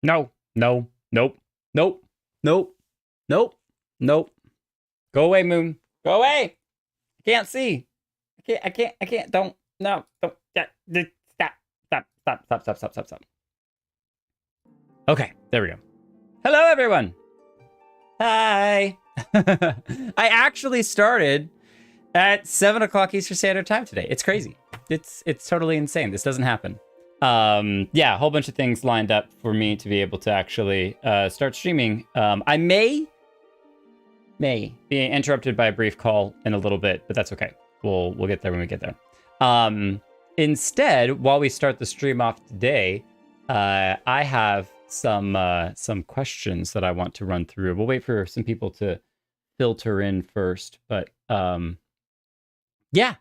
No, no, nope, nope, nope, nope, nope. Go away, Moon. Go away. I can't see. I can't. Don't. No, don't. Stop. Okay, there we go. Hello, everyone. Hi. I actually started at 7 o'clock Eastern Standard Time today. It's crazy. It's totally insane. This doesn't happen. Yeah, a whole bunch of things lined up for me to be able to actually start streaming. I may be interrupted by a brief call in a little bit, but that's okay. We'll get there when we get there. Instead, while we start the stream off today, I have some questions that I want to run through. We'll wait for some people to filter in first, but yeah.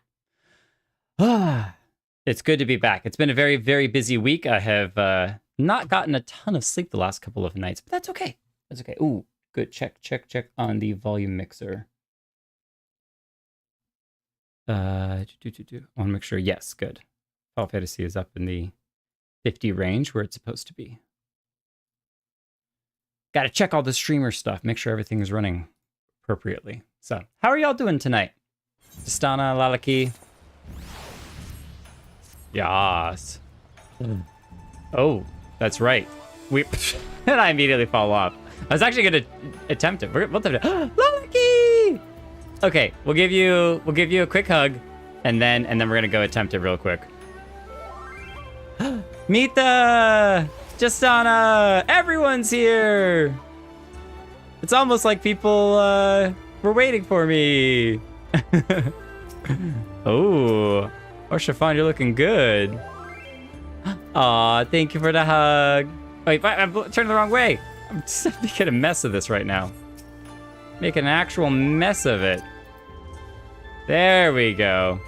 It's good to be back. It's been a very, very busy week. I have not gotten a ton of sleep the last couple of nights, but that's okay. That's okay. Ooh, good. Check on the volume mixer. I want to make sure. Yes, good. Final Fantasy is up in the 50 range where it's supposed to be. Got to check all the streamer stuff. Make sure everything is running appropriately. So, how are y'all doing tonight? Distana, Lalaki. Yas. Oh, that's right. And I immediately fall off. I was actually gonna attempt it. We'll attempt it. Lalaki! Okay, we'll give you a quick hug, and then we're gonna go attempt it real quick. Mita! Justana! Everyone's here! It's almost like people were waiting for me. Oh, Chiffon, you're looking good. Aw, thank you for the hug. Wait, I'm turning the wrong way. I'm just making a mess of this right now. Making an actual mess of it. There we go.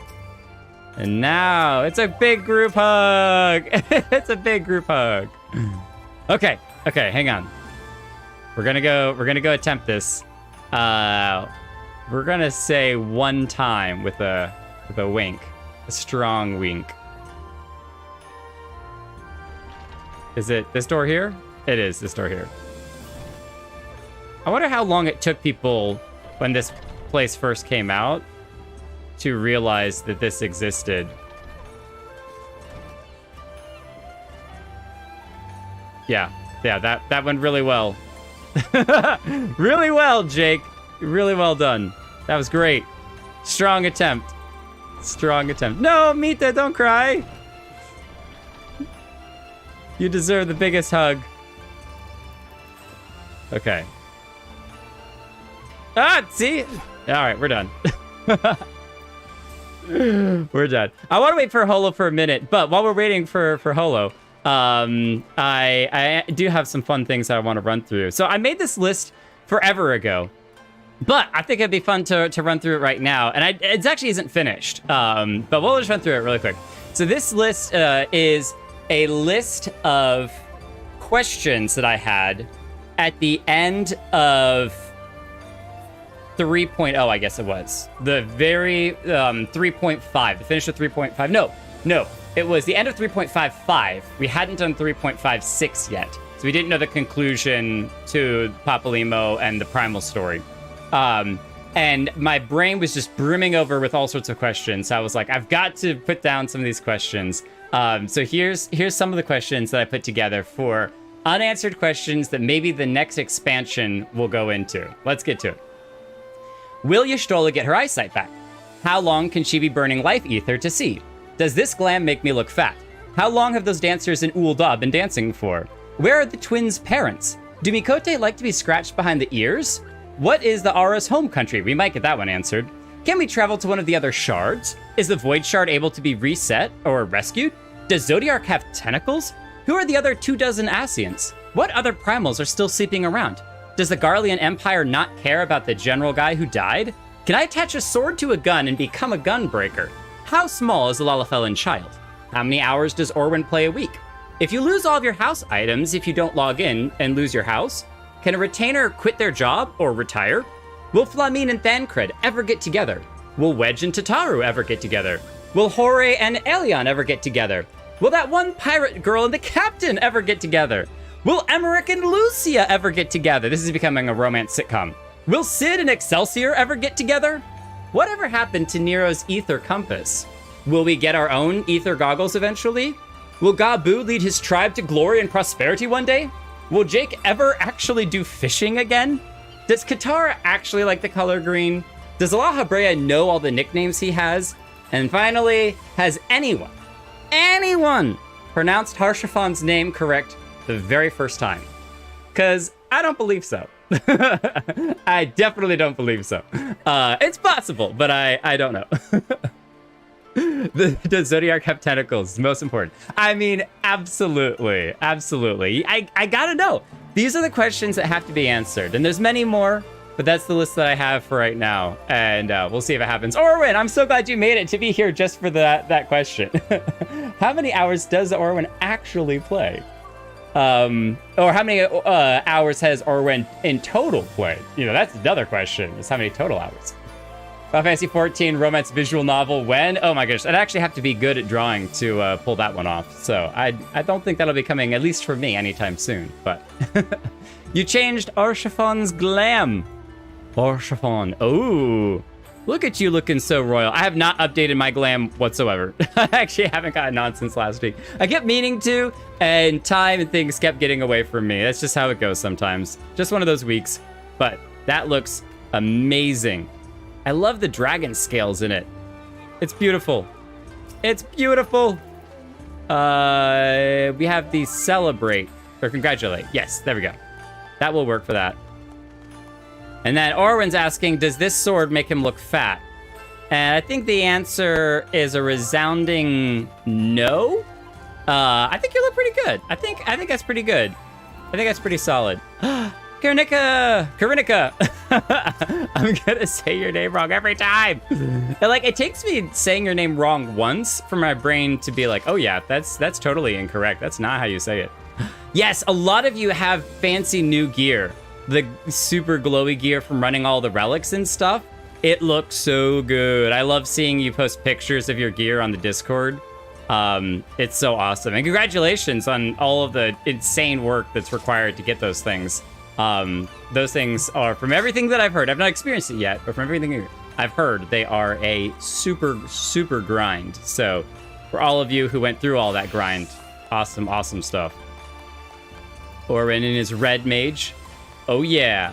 And now it's a big group hug. It's a big group hug. Okay, hang on. We're gonna go attempt this. We're gonna say one time with a wink. A strong wink. Is it this door here? It is this door here. I wonder how long it took people when this place first came out to realize that this existed. Yeah, that went really well. Really well, Jake. Really well done. That was great. Strong attempt. No, Mita, don't cry. You deserve the biggest hug. Okay. See? All right, we're done. We're done. I want to wait for Holo for a minute, but while we're waiting for Holo, I do have some fun things that I want to run through. So I made this list forever ago, but I think it'd be fun to run through it right now. And it actually isn't finished, but we'll just run through it really quick. So this list is a list of questions that I had at the end of 3.0, I guess it was. The very 3.5, the finish of 3.5. No, it was the end of 3.55. We hadn't done 3.56 yet. So we didn't know the conclusion to Papalimo and the Primal story. And my brain was just brimming over with all sorts of questions. So I was like, I've got to put down some of these questions. So here's some of the questions that I put together for unanswered questions that maybe the next expansion will go into. Let's get to it. Will Y'shtola get her eyesight back? How long can she be burning life ether to see? Does this glam make me look fat? How long have those dancers in Ul'dah been dancing for? Where are the twins' parents? Do Mikote like to be scratched behind the ears? What is the Aura's home country? We might get that one answered. Can we travel to one of the other shards? Is the Void Shard able to be reset or rescued? Does Zodiark have tentacles? Who are the other 24 Ascients? What other primals are still sleeping around? Does the Garlean Empire not care about the general guy who died? Can I attach a sword to a gun and become a gunbreaker? How small is the Lalafellan child? How many hours does Orwyn play a week? If you lose all of your house items if you don't log in and lose your house, can a retainer quit their job or retire? Will Flamine and Thancred ever get together? Will Wedge and Tataru ever get together? Will Hore and Elion ever get together? Will that one pirate girl and the captain ever get together? Will Emmerich and Lucia ever get together? This is becoming a romance sitcom. Will Sid and Excelsior ever get together? Whatever happened to Nero's ether compass? Will we get our own ether goggles eventually? Will Gabu lead his tribe to glory and prosperity one day? Will Jake ever actually do fishing again? Does Katara actually like the color green? Does La Habrea know all the nicknames he has? And finally, has anyone pronounced Harshafan's name correct the very first time? Because I don't believe so. I definitely don't believe so. It's possible, but I don't know. Does Zodiac have tentacles? Most important. I mean, absolutely. I gotta know. These are the questions that have to be answered. And there's many more, but that's the list that I have for right now. And we'll see if it happens. Orwin, I'm so glad you made it to be here just for that question. How many hours does Orwin actually play? Or how many hours has Orwin in total played? You know, that's another question, is how many total hours. Final Fantasy 14 romance visual novel, when? Oh my gosh, I'd actually have to be good at drawing to pull that one off. So I don't think that'll be coming, at least for me, anytime soon. But you changed Arshafan's glam. Arshafan, oh, look at you looking so royal. I have not updated my glam whatsoever. I actually haven't gotten on since last week. I kept meaning to, and time and things kept getting away from me. That's just how it goes sometimes. Just one of those weeks. But that looks amazing. I love the dragon scales in it. It's beautiful. It's beautiful. We have the celebrate, or congratulate. Yes, there we go. That will work for that. And then Orwin's asking, does this sword make him look fat? And I think the answer is a resounding no. I think you look pretty good. I think that's pretty good. I think that's pretty solid. Karinika! I'm gonna say your name wrong every time. And like, it takes me saying your name wrong once for my brain to be like, oh yeah, that's totally incorrect. That's not how you say it. Yes, a lot of you have fancy new gear. The super glowy gear from running all the relics and stuff. It looks so good. I love seeing you post pictures of your gear on the Discord. It's so awesome. And congratulations on all of the insane work that's required to get those things. Those things are, from everything that I've heard, I've not experienced it yet, but from everything I've heard, they are a super grind. So for all of you who went through all that grind, awesome stuff. Orin in his red mage. Oh yeah.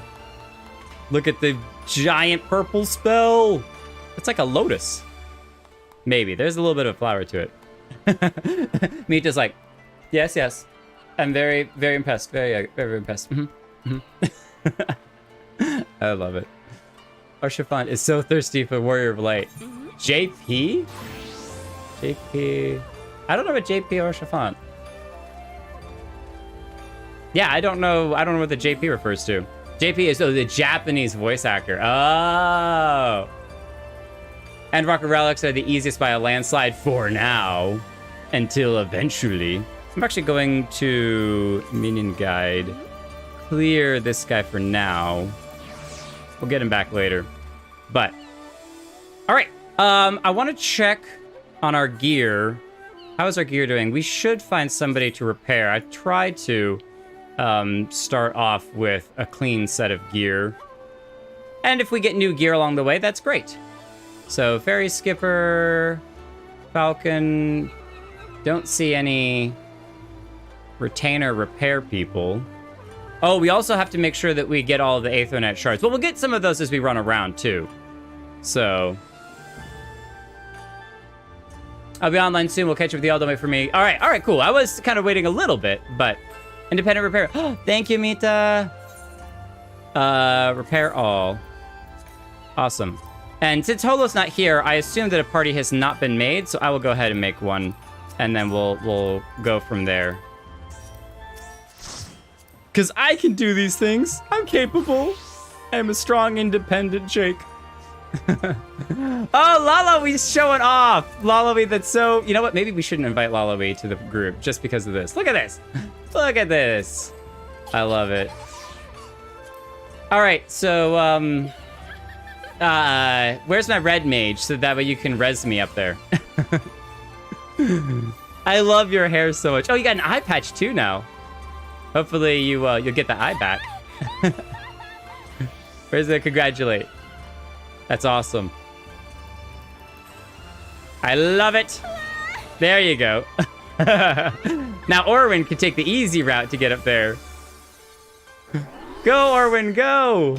Look at the giant purple spell. It's like a lotus. Maybe. There's a little bit of flower to it. Mita's like, yes. I'm very impressed. Very impressed. I love it. Arshafan is so thirsty for Warrior of Light. JP? I don't know what JP or Arshafan. Yeah, I don't know what the JP refers to. JP is the Japanese voice actor. Oh. And Rocket Relics are the easiest by a landslide for now. Until eventually. I'm actually going to Minion Guide. Clear this guy for now. We'll get him back later. But, all right. I want to check on our gear. How is our gear doing? We should find somebody to repair. I tried to start off with a clean set of gear. And if we get new gear along the way, that's great. So, Ferry Skipper, Falcon. Don't see any retainer repair people. Oh, we also have to make sure that we get all of the Aethernet shards. Well, we'll get some of those as we run around, too. So, I'll be online soon. We'll catch up with y'all. Don't wait for me. All right, cool. I was kind of waiting a little bit, but independent repair. Thank you, Mita. Repair all. Awesome. And since Holo's not here, I assume that a party has not been made, so I will go ahead and make one, and then we'll go from there. Because I can do these things. I'm capable. I'm a strong, independent Jake. Oh, Lalawee's showing off. Lalawee, that's so... You know what? Maybe we shouldn't invite Lalawee to the group just because of this. Look at this. Look at this. I love it. All right, so... where's my red mage? So that way you can res me up there. I love your hair so much. Oh, you got an eye patch too now. Hopefully you'll get the eye back. Where's the congratulate? That's awesome. I love it. There you go. Now Orwin can take the easy route to get up there. Go, Orwin, go!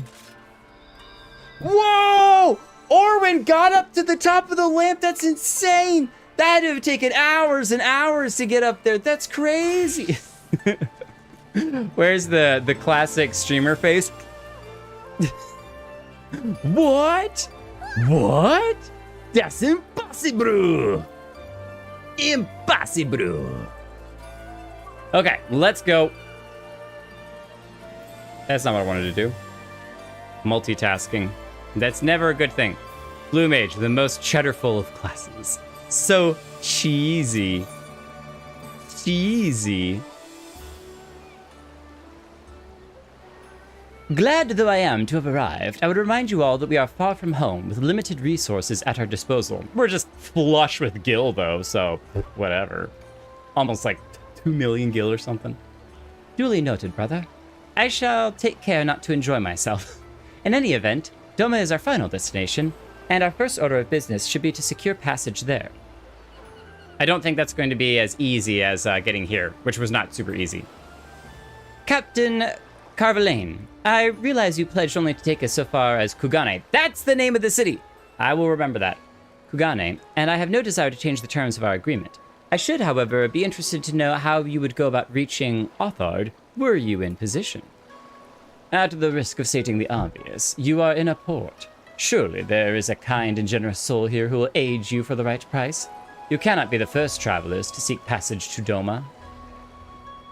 Whoa! Orwin got up to the top of the lamp. That's insane. That would have taken hours and hours to get up there. That's crazy. Where's the classic streamer face? What? What? That's impossible. Impossible. Okay, let's go. That's not what I wanted to do. Multitasking. That's never a good thing. Blue Mage, the most cheddarful of classes. So cheesy. Cheesy. Glad though I am to have arrived, I would remind you all that we are far from home with limited resources at our disposal. We're just flush with gil though, so whatever. Almost like 2 million gil or something. Duly noted, brother. I shall take care not to enjoy myself. In any event, Doma is our final destination, and our first order of business should be to secure passage there. I don't think that's going to be as easy as getting here, which was not super easy. Captain Carvalane, I realize you pledged only to take us so far as Kugane. That's the name of the city! I will remember that. Kugane, and I have no desire to change the terms of our agreement. I should, however, be interested to know how you would go about reaching Othard were you in position. At the risk of stating the obvious, you are in a port. Surely there is a kind and generous soul here who will aid you for the right price. You cannot be the first travelers to seek passage to Doma.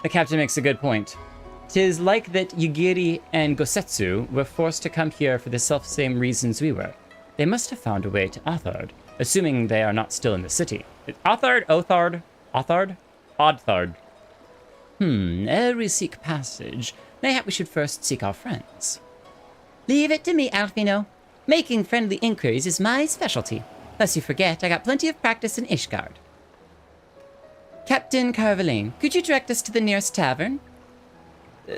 The captain makes a good point. 'Tis like that Yugiri and Gosetsu were forced to come here for the self-same reasons we were. They must have found a way to Othard, assuming they are not still in the city. Othard? Othard? Othard? Odthard. Ere we seek passage, mayhap we should first seek our friends. Leave it to me, Alfino. Making friendly inquiries is my specialty. Lest you forget, I got plenty of practice in Ishgard. Captain Carvalane, could you direct us to the nearest tavern?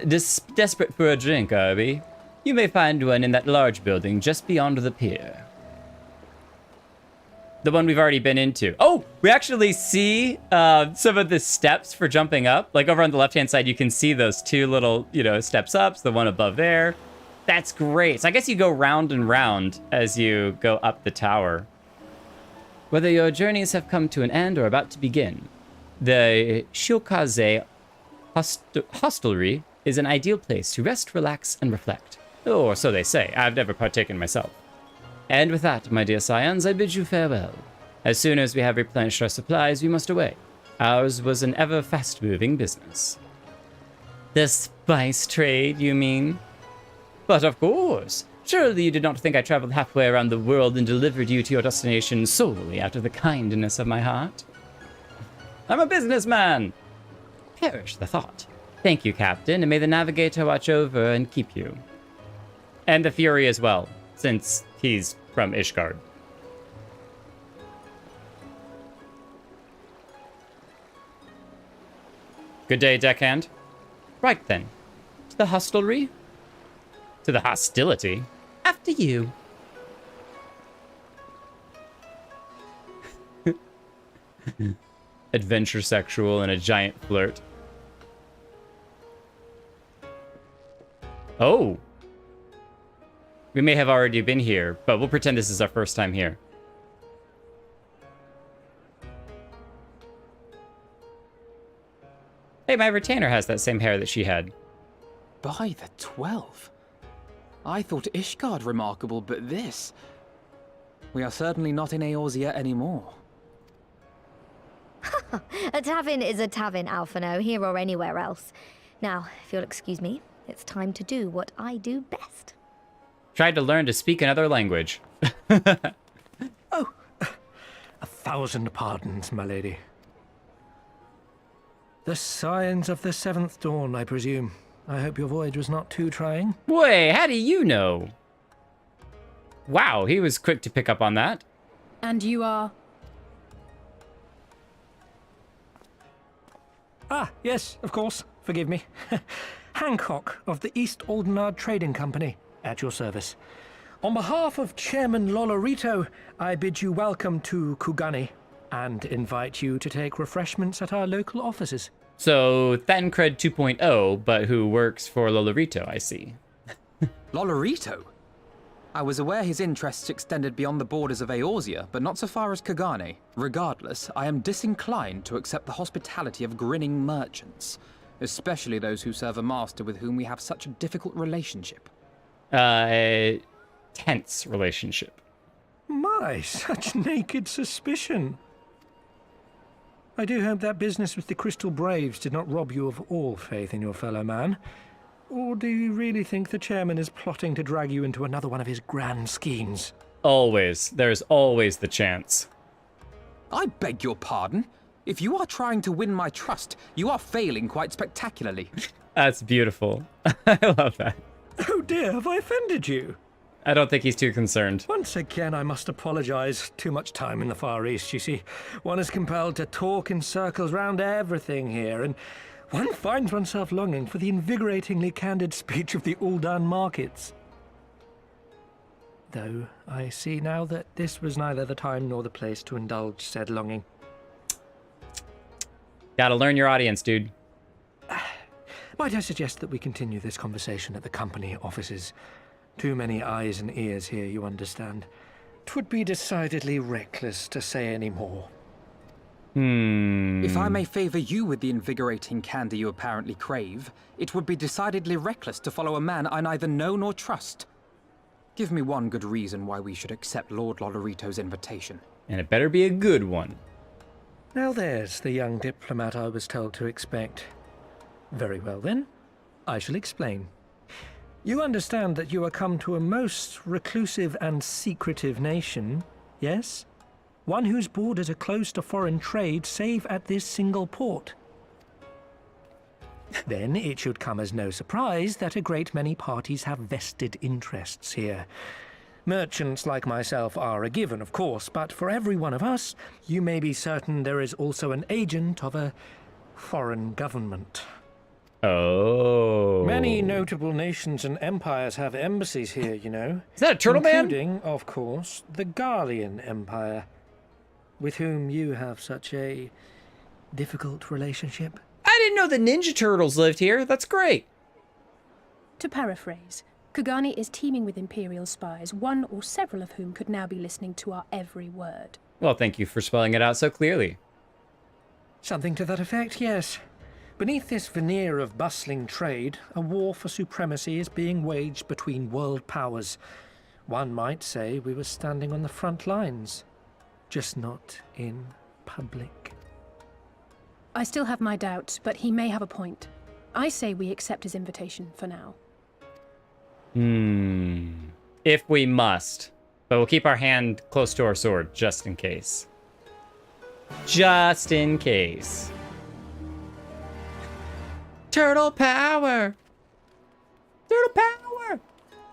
Desperate for a drink, are we? You may find one in that large building just beyond the pier. The one we've already been into. Oh, we actually see some of the steps for jumping up. Like over on the left-hand side, you can see those two little, steps up. The one above there. That's great. So I guess you go round and round as you go up the tower. Whether your journeys have come to an end or about to begin, the Shiokaze hostelry is an ideal place to rest, relax, and reflect. Or so they say. I've never partaken myself. And with that, my dear scions, I bid you farewell. As soon as we have replenished our supplies, we must away. Ours was an ever fast-moving business. The spice trade, you mean? But of course. Surely you did not think I traveled halfway around the world and delivered you to your destination solely out of the kindness of my heart? I'm a businessman! Perish the thought. Thank you, Captain, and may the Navigator watch over and keep you. And the Fury as well, since he's from Ishgard. Good day, deckhand. Right then. To the hostelry? To the hostility? After you. Adventure sexual and a giant flirt. Oh! We may have already been here, but we'll pretend this is our first time here. Hey, my retainer has that same hair that she had. By the 12. I thought Ishgard remarkable, but this... We are certainly not in Eorzea anymore. A tavern is a tavern, Alphino, here or anywhere else. Now, if you'll excuse me, it's time to do what I do best. Tried to learn to speak another language. Oh, 1,000 pardons, my lady. The signs of the 7th dawn, I presume. I hope your voyage was not too trying. Wait, how do you know? Wow, he was quick to pick up on that. And you are? Ah, yes, of course. forgive me. Hancock of the East Aldenard Trading Company, at your service. On behalf of Chairman Lolorito, I bid you welcome to Kugani and invite you to take refreshments at our local offices. So, Thancred 2.0, but who works for Lolorito, I see. Lolorito? I was aware his interests extended beyond the borders of Eorzea, but not so far as Kugane. Regardless, I am disinclined to accept the hospitality of grinning merchants, especially those who serve a master with whom we have such a difficult relationship. Tense relationship. My, such naked suspicion. I do hope that business with the Crystal Braves did not rob you of all faith in your fellow man. Or do you really think the chairman is plotting to drag you into another one of his grand schemes? Always. There's always the chance. I beg your pardon? If you are trying to win my trust, you are failing quite spectacularly. That's beautiful. I love that. Oh dear, have I offended you? I don't think he's too concerned. Once again, I must apologize. Too much time in the Far East, you see. One is compelled to talk in circles round everything here, and one finds oneself longing for the invigoratingly candid speech of the Uldan markets. Though I see now that this was neither the time nor the place to indulge said longing. Gotta learn your audience, dude. Might I suggest that we continue this conversation at the company offices? Too many eyes and ears here, you understand. 'Twould be decidedly reckless to say any more. If I may favor you with the invigorating candy you apparently crave, it would be decidedly reckless to follow a man I neither know nor trust. Give me one good reason why we should accept Lord Lolorito's invitation. And it better be a good one. Now there's the young diplomat I was told to expect. Very well then, I shall explain. You understand that you are come to a most reclusive and secretive nation, yes? One whose borders are closed to foreign trade save at this single port. Then it should come as no surprise that a great many parties have vested interests here. Merchants like myself are a given, of course, but for every one of us, you may be certain there is also an agent of a foreign government. Oh. Many notable nations and empires have embassies here, you know. Is that a turtle man? Including, of course, the Garlean Empire, with whom you have such a difficult relationship. I didn't know the Ninja Turtles lived here. That's great. To paraphrase, Kugani is teeming with Imperial spies, one or several of whom could now be listening to our every word. Well, thank you for spelling it out so clearly. Something to that effect, yes. Beneath this veneer of bustling trade, a war for supremacy is being waged between world powers. One might say we were standing on the front lines, just not in public. I still have my doubts, but he may have a point. I say we accept his invitation for now. If we must. But we'll keep our hand close to our sword, just in case. Just in case. Turtle power! Turtle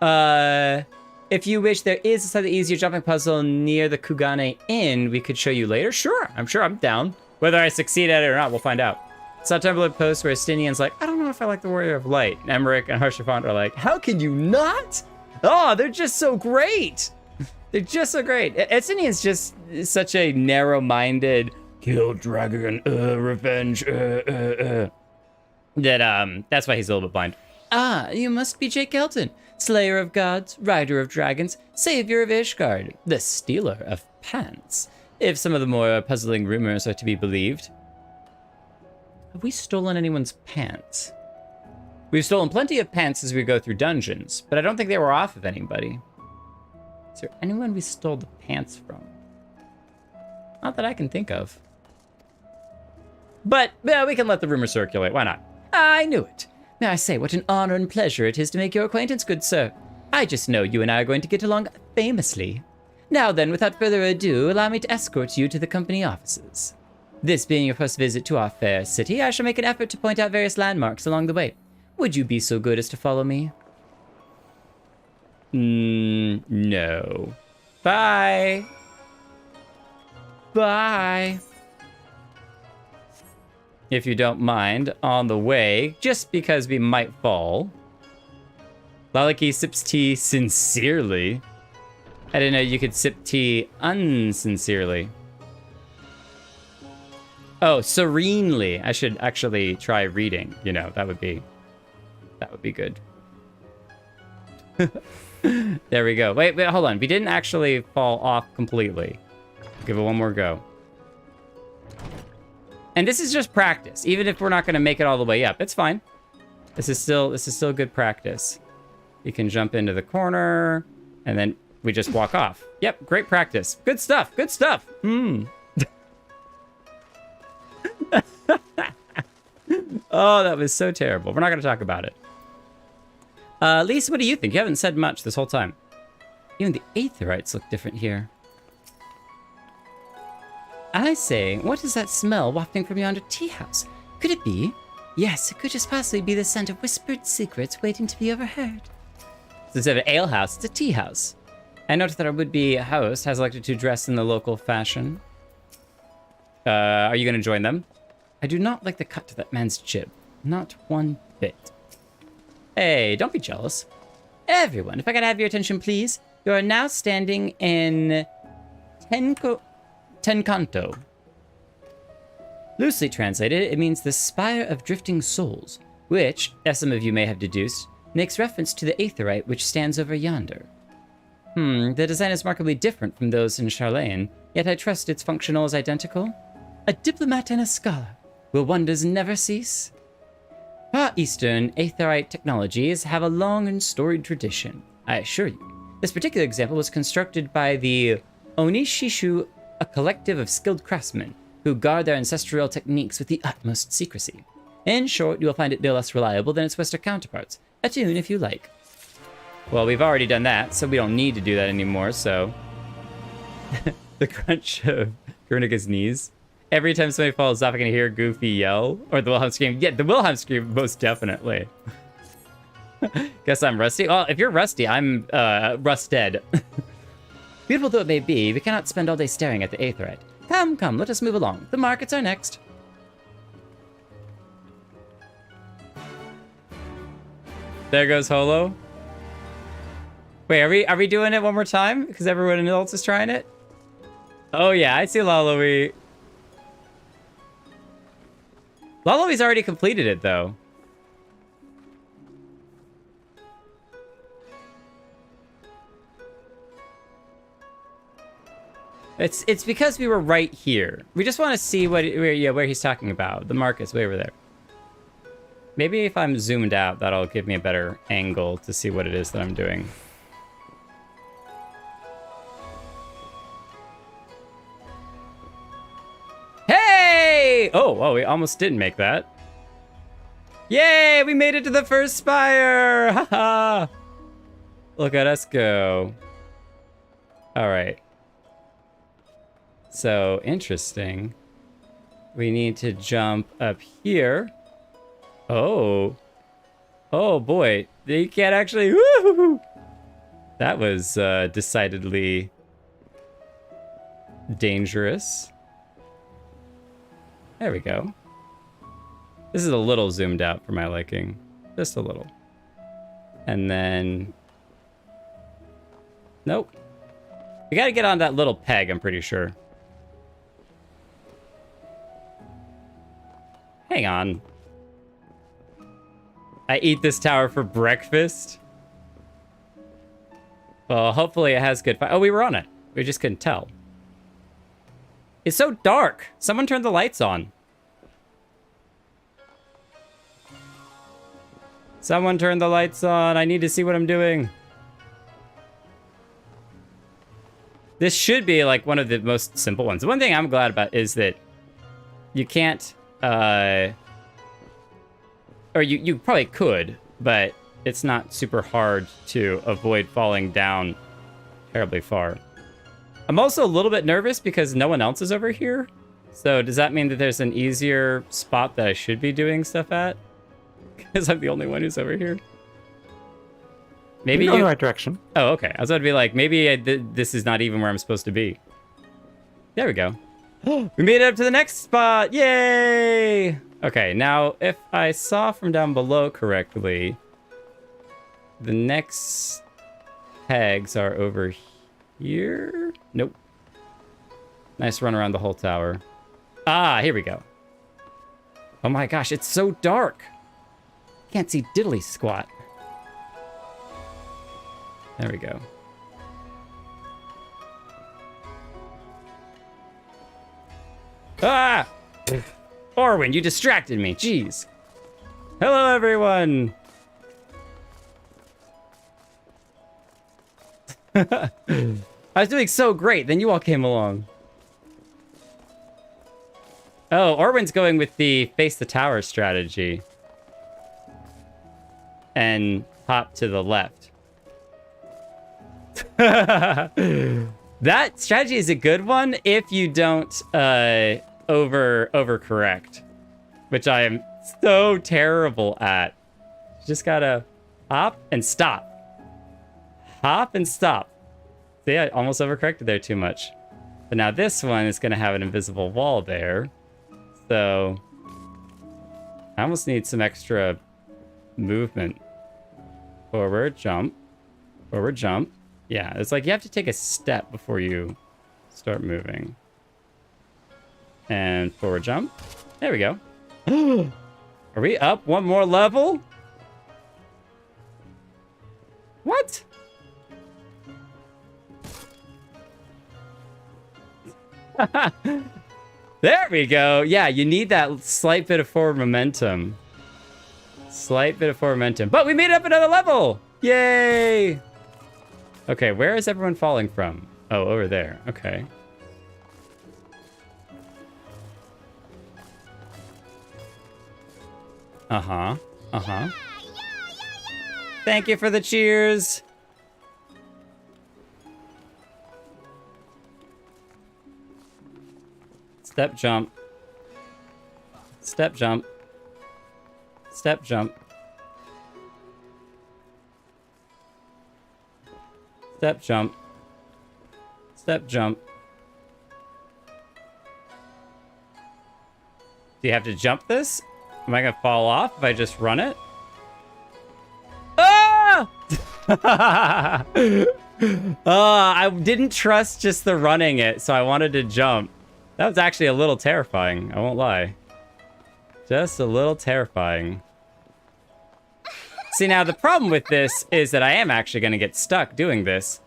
power! If you wish, there is a slightly easier jumping puzzle near the Kugane Inn we could show you later. Sure, I'm down. Whether I succeed at it or not, we'll find out. Saw Tumblr post where Stinian's like, I don't know if I like the Warrior of Light. And Emmerich and Harshafont are like, how can you not? Oh, they're just so great. They're just so great. Estinian's just such a narrow-minded, kill dragon, revenge, that, that's why he's a little bit blind. Ah, you must be Jake Elton, slayer of gods, rider of dragons, savior of Ishgard, the stealer of pants, if some of the more puzzling rumors are to be believed. Have we stolen anyone's pants? We've stolen plenty of pants as we go through dungeons, but I don't think they were off of anybody. Is there anyone we stole the pants from? Not that I can think of. But yeah, we can let the rumor circulate. Why not? I knew it. May I say what an honor and pleasure it is to make your acquaintance, good sir. I just know you and I are going to get along famously. Now then, without further ado, allow me to escort you to the company offices. This being your first visit to our fair city, I shall make an effort to point out various landmarks along the way. Would you be so good as to follow me? No. Bye. Bye. if you don't mind, on the way, just because we might fall. Lalaki sips tea sincerely. I didn't know you could sip tea unsincerely. Oh, serenely. I should actually try reading. You know, that would be good. There we go. Wait, hold on. We didn't actually fall off completely. Give it one more go. And this is just practice. Even if we're not going to make it all the way up, it's fine. This is still good practice. You can jump into the corner, and then we just walk off. Yep, great practice. Good stuff. Good stuff. Oh, that was so terrible. We're not going to talk about it. Lisa, what do you think? You haven't said much this whole time. Even the Aetherites look different here. I say, what is that smell wafting from yonder tea house? Could it be? Yes, it could just possibly be the scent of whispered secrets waiting to be overheard. So instead of an ale house, it's a tea house. I noticed that our would-be host has elected to dress in the local fashion. Are you going to join them? I do not like the cut to that man's jib. Not one bit. Hey, don't be jealous. Everyone, if I could have your attention, please. You are now standing in Tenkanto. Loosely translated, it means the Spire of Drifting Souls, which, as some of you may have deduced, makes reference to the Aetherite which stands over yonder. The design is markedly different from those in Charlene, yet I trust its functional is identical. A diplomat and a scholar. Will wonders never cease? Far Eastern Aetherite technologies have a long and storied tradition, I assure you. This particular example was constructed by the Onishishu, a collective of skilled craftsmen who guard their ancestral techniques with the utmost secrecy. In short, you will find it no less reliable than its Western counterparts. Attune if you like. Well, we've already done that, so we don't need to do that anymore, so... The crunch of Grunika's knees. Every time somebody falls off, I can hear Goofy yell. Or the Wilhelm scream. Yeah, the Wilhelm scream, most definitely. Guess I'm rusty. Well, if you're rusty, I'm rusted. Beautiful though it may be, we cannot spend all day staring at the Aetherite. Come, come, let us move along. The markets are next. There goes Holo. Wait, are we doing it one more time? Because everyone else is trying it? Oh yeah, I see Laloe. Laloe's already completed it though. It's because we were right here. We just want to see where he's talking about. The market's way over there. Maybe if I'm zoomed out, that'll give me a better angle to see what it is that I'm doing. Hey! Oh, we almost didn't make that. Yay! We made it to the first spire! Haha! Look at us go. All right. So, interesting. We need to jump up here. Oh. Oh, boy. You can't actually... Woo! That was decidedly dangerous. There we go. This is a little zoomed out for my liking. Just a little. And then... Nope. We gotta get on that little peg, I'm pretty sure. Hang on. I eat this tower for breakfast? Well, hopefully it has good... Oh, we were on it. We just couldn't tell. It's so dark. Someone turned the lights on. Someone turned the lights on. I need to see what I'm doing. This should be like one of the most simple ones. The one thing I'm glad about is that you can't... or you probably could, but it's not super hard to avoid falling down terribly far. I'm also a little bit nervous because no one else is over here. So does that mean that there's an easier spot that I should be doing stuff at? Because I'm the only one who's over here. Maybe you're in the right direction. Oh, okay. I was about to be like, maybe this is not even where I'm supposed to be. There we go. We made it up to the next spot. Yay! Okay, now if I saw from down below correctly, the next pegs are over here. Nope. Nice run around the whole tower. Ah, here we go. Oh my gosh, it's so dark. Can't see diddly squat. There we go. Ah! Orwin, you distracted me. Jeez. Hello, everyone. I was doing so great, then you all came along. Oh, Orwin's going with the face the tower strategy. And hop to the left. That strategy is a good one if you don't overcorrect, which I am so terrible at. Just gotta hop and stop. Hop and stop. See, I almost overcorrected there too much. But now this one is gonna have an invisible wall there. So I almost need some extra movement. Forward, jump. Forward, jump. Yeah, it's like you have to take a step before you start moving. And forward jump. There we go. Are we up one more level? What? There we go. Yeah, you need that slight bit of forward momentum. Slight bit of forward momentum. But we made it up another level! Yay! Okay, where is everyone falling from? Oh, over there. Okay. Uh-huh. Uh-huh. Thank you for the cheers! Step jump. Step jump. Step jump. Step jump. Step jump. Do you have to jump this? Am I gonna fall off if I just run it? Ah! I didn't trust just the running it, so I wanted to jump. That was actually a little terrifying, I won't lie. Just a little terrifying. See, now the problem with this is that I am actually going to get stuck doing this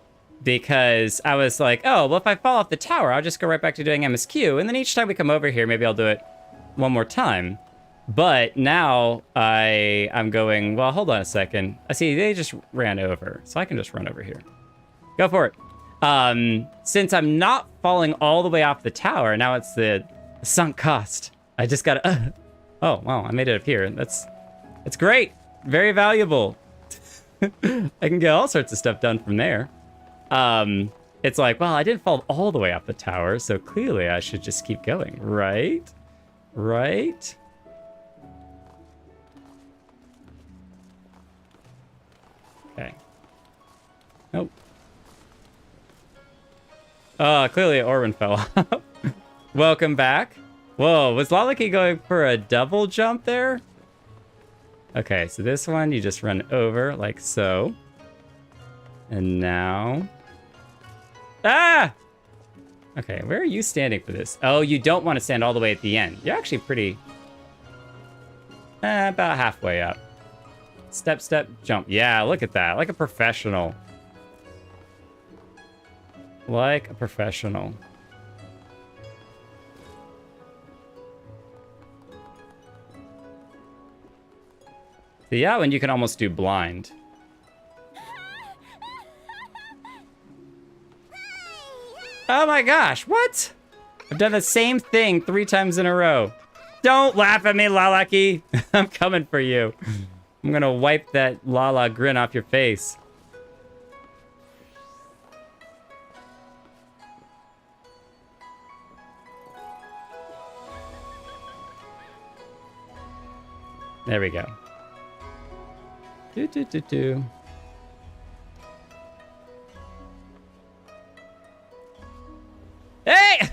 because I was like, oh, well, if I fall off the tower, I'll just go right back to doing MSQ. And then each time we come over here, maybe I'll do it one more time. But now I'm going, well, hold on a second. I see they just ran over, so I can just run over here. Go for it. Since I'm not falling all the way off the tower, now it's the sunk cost. I just gotta, oh, wow, I made it up here. That's great. Very valuable. I can get all sorts of stuff done from there. It's like, well, I didn't fall all the way off the tower, so clearly I should just keep going, right? Right? Okay. Nope. Clearly Orwin fell off. Welcome back. Whoa, was Lalaki going for a double jump there? Okay, so this one, you just run over like so. And now... Ah! Okay, where are you standing for this? Oh, you don't want to stand all the way at the end. You're actually pretty... about halfway up. Step, step, jump. Yeah, look at that. Like a professional. Like a professional. So yeah, when you can almost do blind. Oh my gosh, what? I've done the same thing 3 times in a row. Don't laugh at me, Lalaki. I'm coming for you. I'm gonna wipe that Lala grin off your face. There we go. Do, do, do, do. Hey!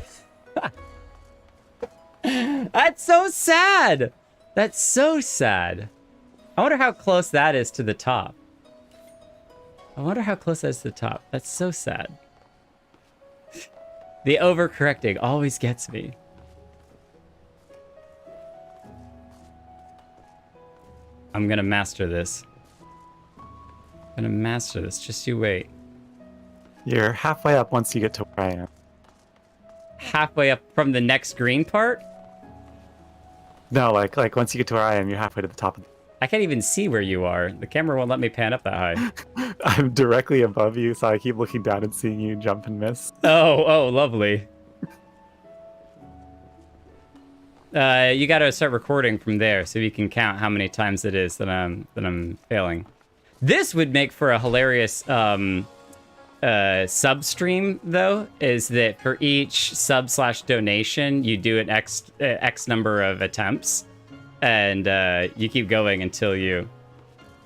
That's so sad! That's so sad. I wonder how close that is to the top. I wonder how close that is to the top. That's so sad. The overcorrecting always gets me. I'm gonna master this. I'm gonna master this. Just you wait. You're halfway up once you get to where I am. Halfway up from the next green part? No, like once you get to where I am, you're halfway to the top of I can't even see where you are. The camera won't let me pan up that high. I'm directly above you, so I keep looking down and seeing you jump and miss. Oh, lovely. You gotta start recording from there so you can count how many times it is that I'm failing. This would make for a hilarious sub stream, though, is that for each sub/donation, you do an X number of attempts, and you keep going until you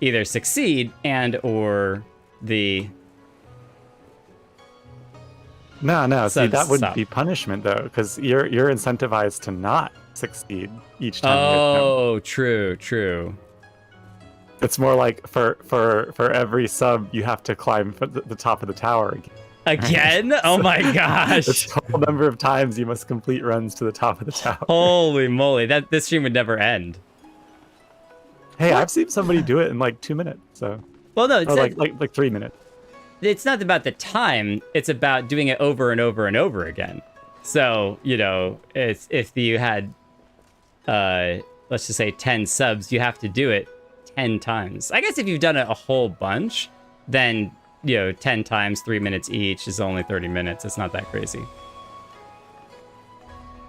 either succeed and or the... No, see, that wouldn't stop. be punishment, though, because you're incentivized to not succeed each time. Oh, true. It's more like for every sub, you have to climb the top of the tower Again? Oh my gosh. The total number of times you must complete runs to the top of the tower. Holy moly, this stream would never end. Hey, I've seen somebody do it in like 2 minutes, so... Well, no, it's or like 3 minutes. It's not about the time, it's about doing it over and over and over again. So, you know, it's, if you had, let's just say 10 subs, you have to do it 10 times. I guess if you've done it a whole bunch, then, you know, 10 times, 3 minutes each is only 30 minutes. It's not that crazy.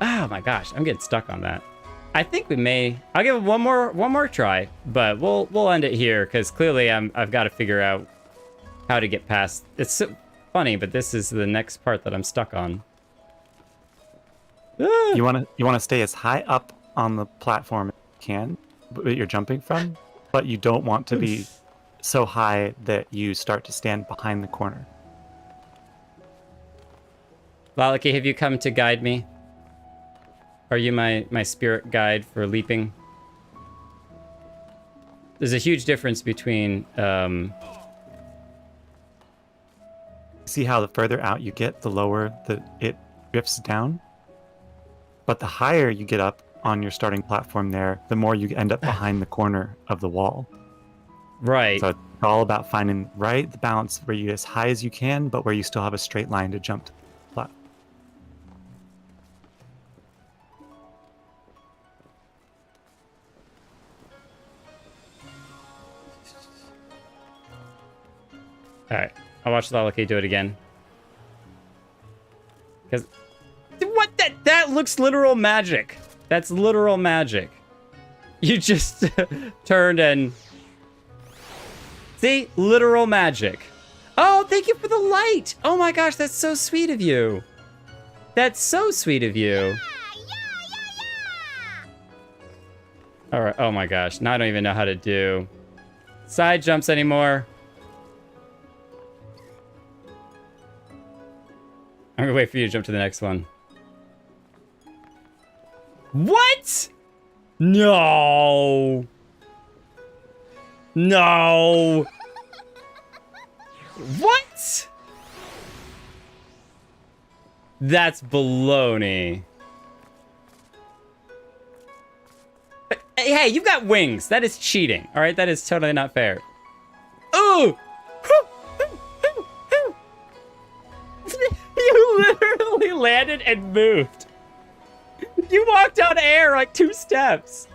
Oh my gosh, I'm getting stuck on that. I think we may... I'll give it one more try, but we'll end it here, because clearly I've got to figure out how to get past... It's so funny, but this is the next part that I'm stuck on. Ah! You want to stay as high up on the platform as you can, that you're jumping from, but you don't want to be so high that you start to stand behind the corner. Lalaki, have you come to guide me? Are you my spirit guide for leaping? There's a huge difference between... See how the further out you get, the lower it drifts down? But the higher you get up on your starting platform there, the more you end up behind the corner of the wall. Right. So it's all about finding the balance where you get as high as you can, but where you still have a straight line to jump to the platform. Alright, I'll watch Lalaki do it again. Because... What? That looks literal magic. That's literal magic. You just turned and... See? Literal magic. Oh, thank you for the light! Oh my gosh, that's so sweet of you. That's so sweet of you. Alright, oh my gosh. Now I don't even know how to do side jumps anymore. I'm gonna wait for you to jump to the next one. What? No. No. What? That's baloney. Hey, you've got wings. That is cheating. All right, that is totally not fair. Ooh. You literally landed and moved. You walked on air like 2 steps.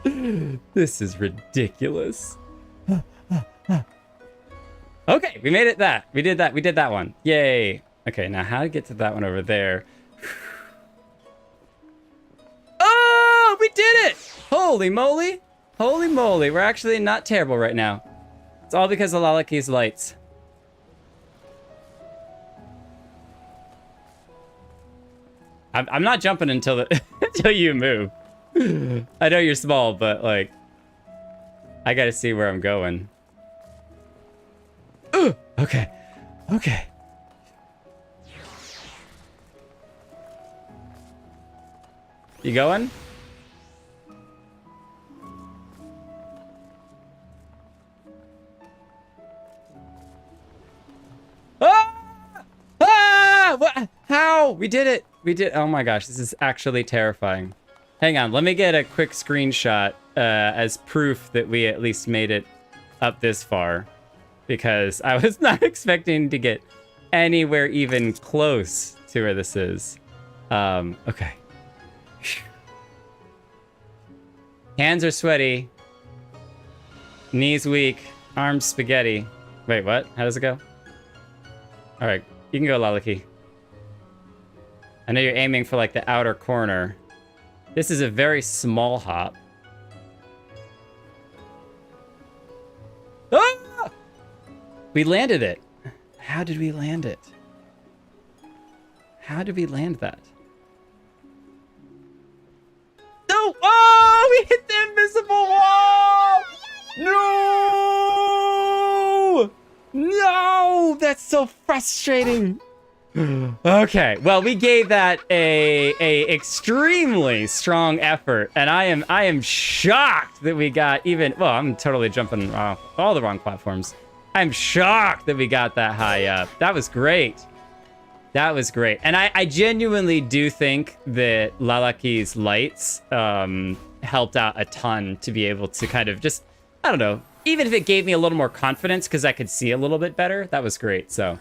This is ridiculous. Okay, we made it that. We did that. We did that one. Yay. Okay, now how to get to that one over there? Oh, we did it. Holy moly. Holy moly. We're actually not terrible right now. It's all because of Lalaki's lights. I'm not jumping until until you move. I know you're small, but like, I gotta see where I'm going. Ooh, okay, okay. You going? What? How? We did it. We did. Oh my gosh, this is actually terrifying. Hang on, let me get a quick screenshot as proof that we at least made it up this far, because I was not expecting to get anywhere even close to where this is. Okay. Hands are sweaty. Knees weak. Arms spaghetti. Wait, what? How does it go? All right, you can go, Lalaki. I know you're aiming for like the outer corner. This is a very small hop. Ah! We landed it. How did we land it? How did we land that? No! Oh, we hit the invisible wall! No! No! That's so frustrating. Okay, well, we gave that a extremely strong effort, and I am shocked that we got even. Well, I'm totally jumping all the wrong platforms. I'm shocked that we got that high up. That was great. That was great, and I genuinely do think that Lalaki's lights helped out a ton to be able to kind of just, I don't know, even if it gave me a little more confidence because I could see a little bit better. That was great. So.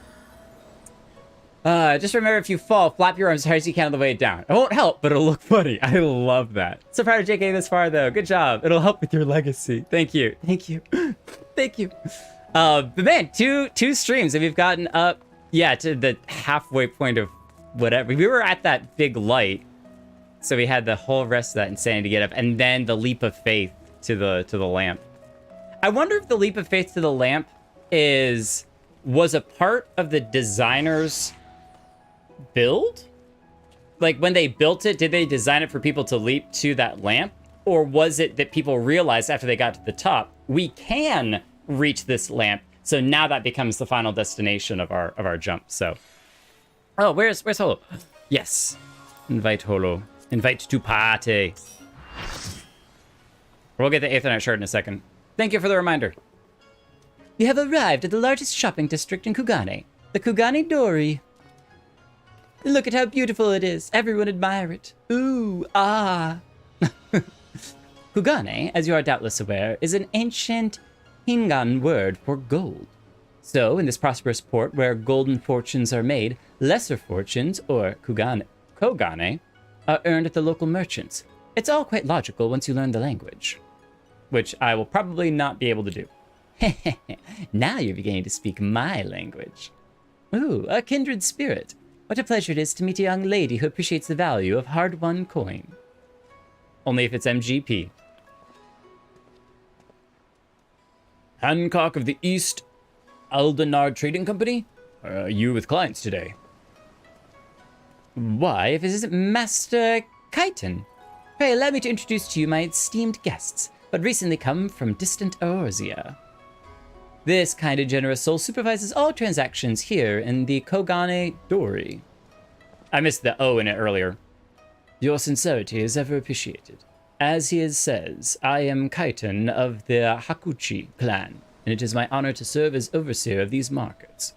Just remember, if you fall, flap your arms as hard as you can on the way down. It won't help, but it'll look funny. I love that. So proud of JK this far, though. Good job. It'll help with your legacy. Thank you. Thank you. Thank you. But man, two streams, and we've gotten up, yeah, to the halfway point of whatever. We were at that big light, so we had the whole rest of that insanity to get up, and then the leap of faith to the lamp. I wonder if the leap of faith to the lamp was a part of the designer's build? Like when they built it, did they design it for people to leap to that lamp? Or was it that people realized after they got to the top, we can reach this lamp, so now that becomes the final destination of our jump. So, oh, where's Holo? Yes, invite Holo. Invite to party. We'll get the Aethernet shard in a second. Thank you for the reminder. You have arrived at the largest shopping district in Kugane, the Kugane Dori. Look at how beautiful it is. Everyone admire it. Ooh, ah. Kugane, as you are doubtless aware, is an ancient Hingan word for gold. So, in this prosperous port where golden fortunes are made, lesser fortunes, or kogane, are earned at the local merchants. It's all quite logical once you learn the language. Which I will probably not be able to do. Now you're beginning to speak my language. Ooh, a kindred spirit. What a pleasure it is to meet a young lady who appreciates the value of hard-won coin. Only if it's MGP. Hancock of the East Aldenard Trading Company? Are you with clients today? Why, if this isn't Master Kyton. Pray allow me to introduce to you my esteemed guests, but recently come from distant Eorzea. This kind and generous soul supervises all transactions here in the Kogane Dori. I missed the O in it earlier. Your sincerity is ever appreciated. As he says, I am Kyton of the Hakuchi clan, and it is my honor to serve as overseer of these markets.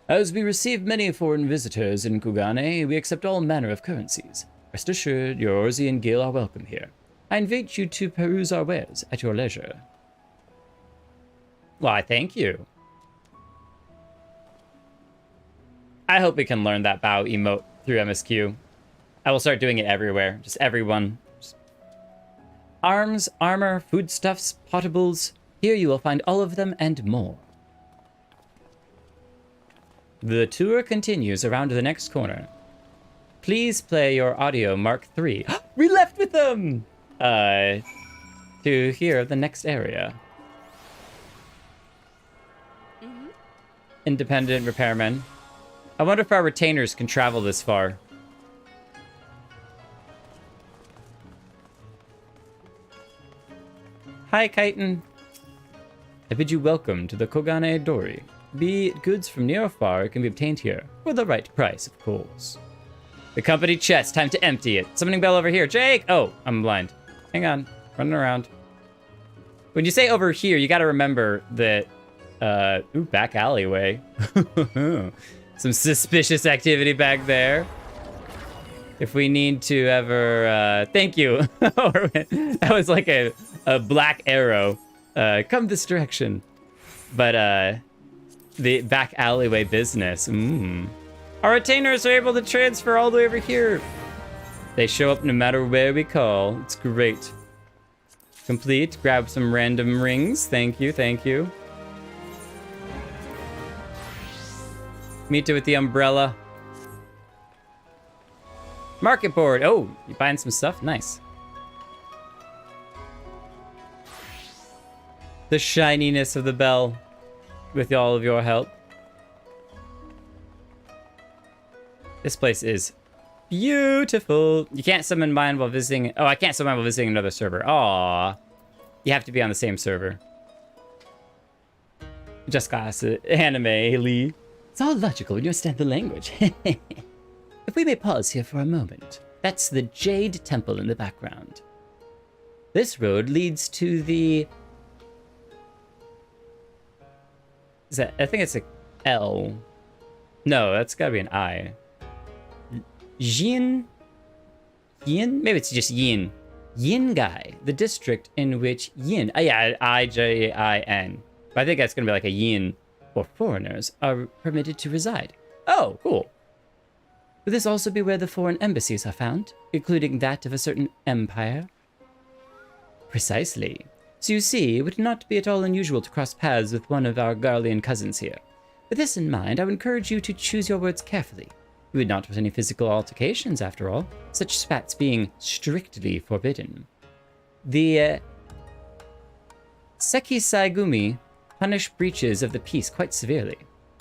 As we receive many foreign visitors in Kugane, we accept all manner of currencies. Rest assured, your Orzian Gil are welcome here. I invite you to peruse our wares at your leisure. Why, thank you. I hope we can learn that bow emote through MSQ. I will start doing it everywhere. Just everyone. Arms, armor, foodstuffs, potables. Here you will find all of them and more. The tour continues around the next corner. Please play your audio Mark III. We left with them! To hear the next area. Independent repairmen. I wonder if our retainers can travel this far. Hi, Kyton. I bid you welcome to the Kogane Dori. Be it goods from near or far can be obtained here, for the right price, of course. The company chest, time to empty it. Summoning bell over here. Jake! Oh, I'm blind. Hang on, running around. When you say over here, you gotta remember that, ooh, back alleyway. Some suspicious activity back there. If we need to ever, thank you. That was like a black arrow. Come this direction. But, the back alleyway business. Our retainers are able to transfer all the way over here. They show up no matter where we call. It's great. Complete. Grab some random rings. Thank you, thank you. Meet her with the umbrella. Market board. Oh, you buying some stuff? Nice. The shininess of the bell with all of your help. This place is beautiful. You can't summon mine while visiting. Oh, I can't summon mine while visiting another server. Aw. You have to be on the same server. Just class anime, Lee. It's all logical when you understand the language. If we may pause here for a moment. That's the Jade Temple in the background. This road leads to the... Is that... I think it's a L. No, that's gotta be an I. Yin? Yin? Maybe it's just Yin. Yingai, the district in which Yin... Oh yeah, I-J-I-N. But I think that's gonna be like a Yin, or foreigners, are permitted to reside. Oh, cool. Would this also be where the foreign embassies are found, including that of a certain empire? Precisely. So you see, it would not be at all unusual to cross paths with one of our Garlean cousins here. With this in mind, I would encourage you to choose your words carefully. You would not want any physical altercations, after all, such spats being strictly forbidden. The Sekisaigumi punish breaches of the peace quite severely.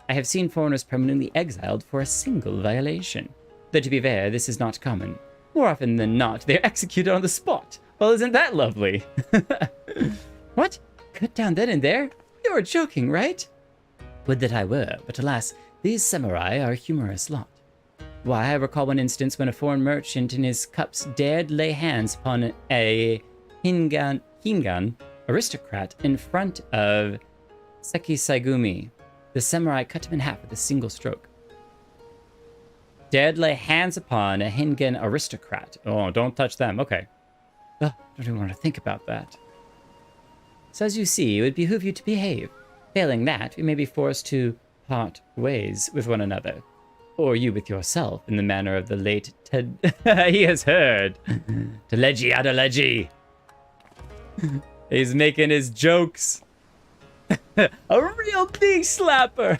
I have seen foreigners permanently exiled for a single violation. Though to be fair, this is not common. More often than not, they are executed on the spot. Well, isn't that lovely? What? Cut down then and there? You are joking, right? Would that I were, but alas, these samurai are a humorous lot. Why, I recall one instance when a foreign merchant in his cups dared lay hands upon a Hingan aristocrat in front of Sekisaigumi. The samurai cut him in half with a single stroke. Dared lay hands upon a Hingan aristocrat. Oh, don't touch them. Okay. Don't even want to think about that. So as you see, it would behoove you to behave. Failing that, we may be forced to part ways with one another. Or you with yourself, in the manner of the late Ted... He has heard. Teleji Adeleji. He's making his jokes. A real big slapper!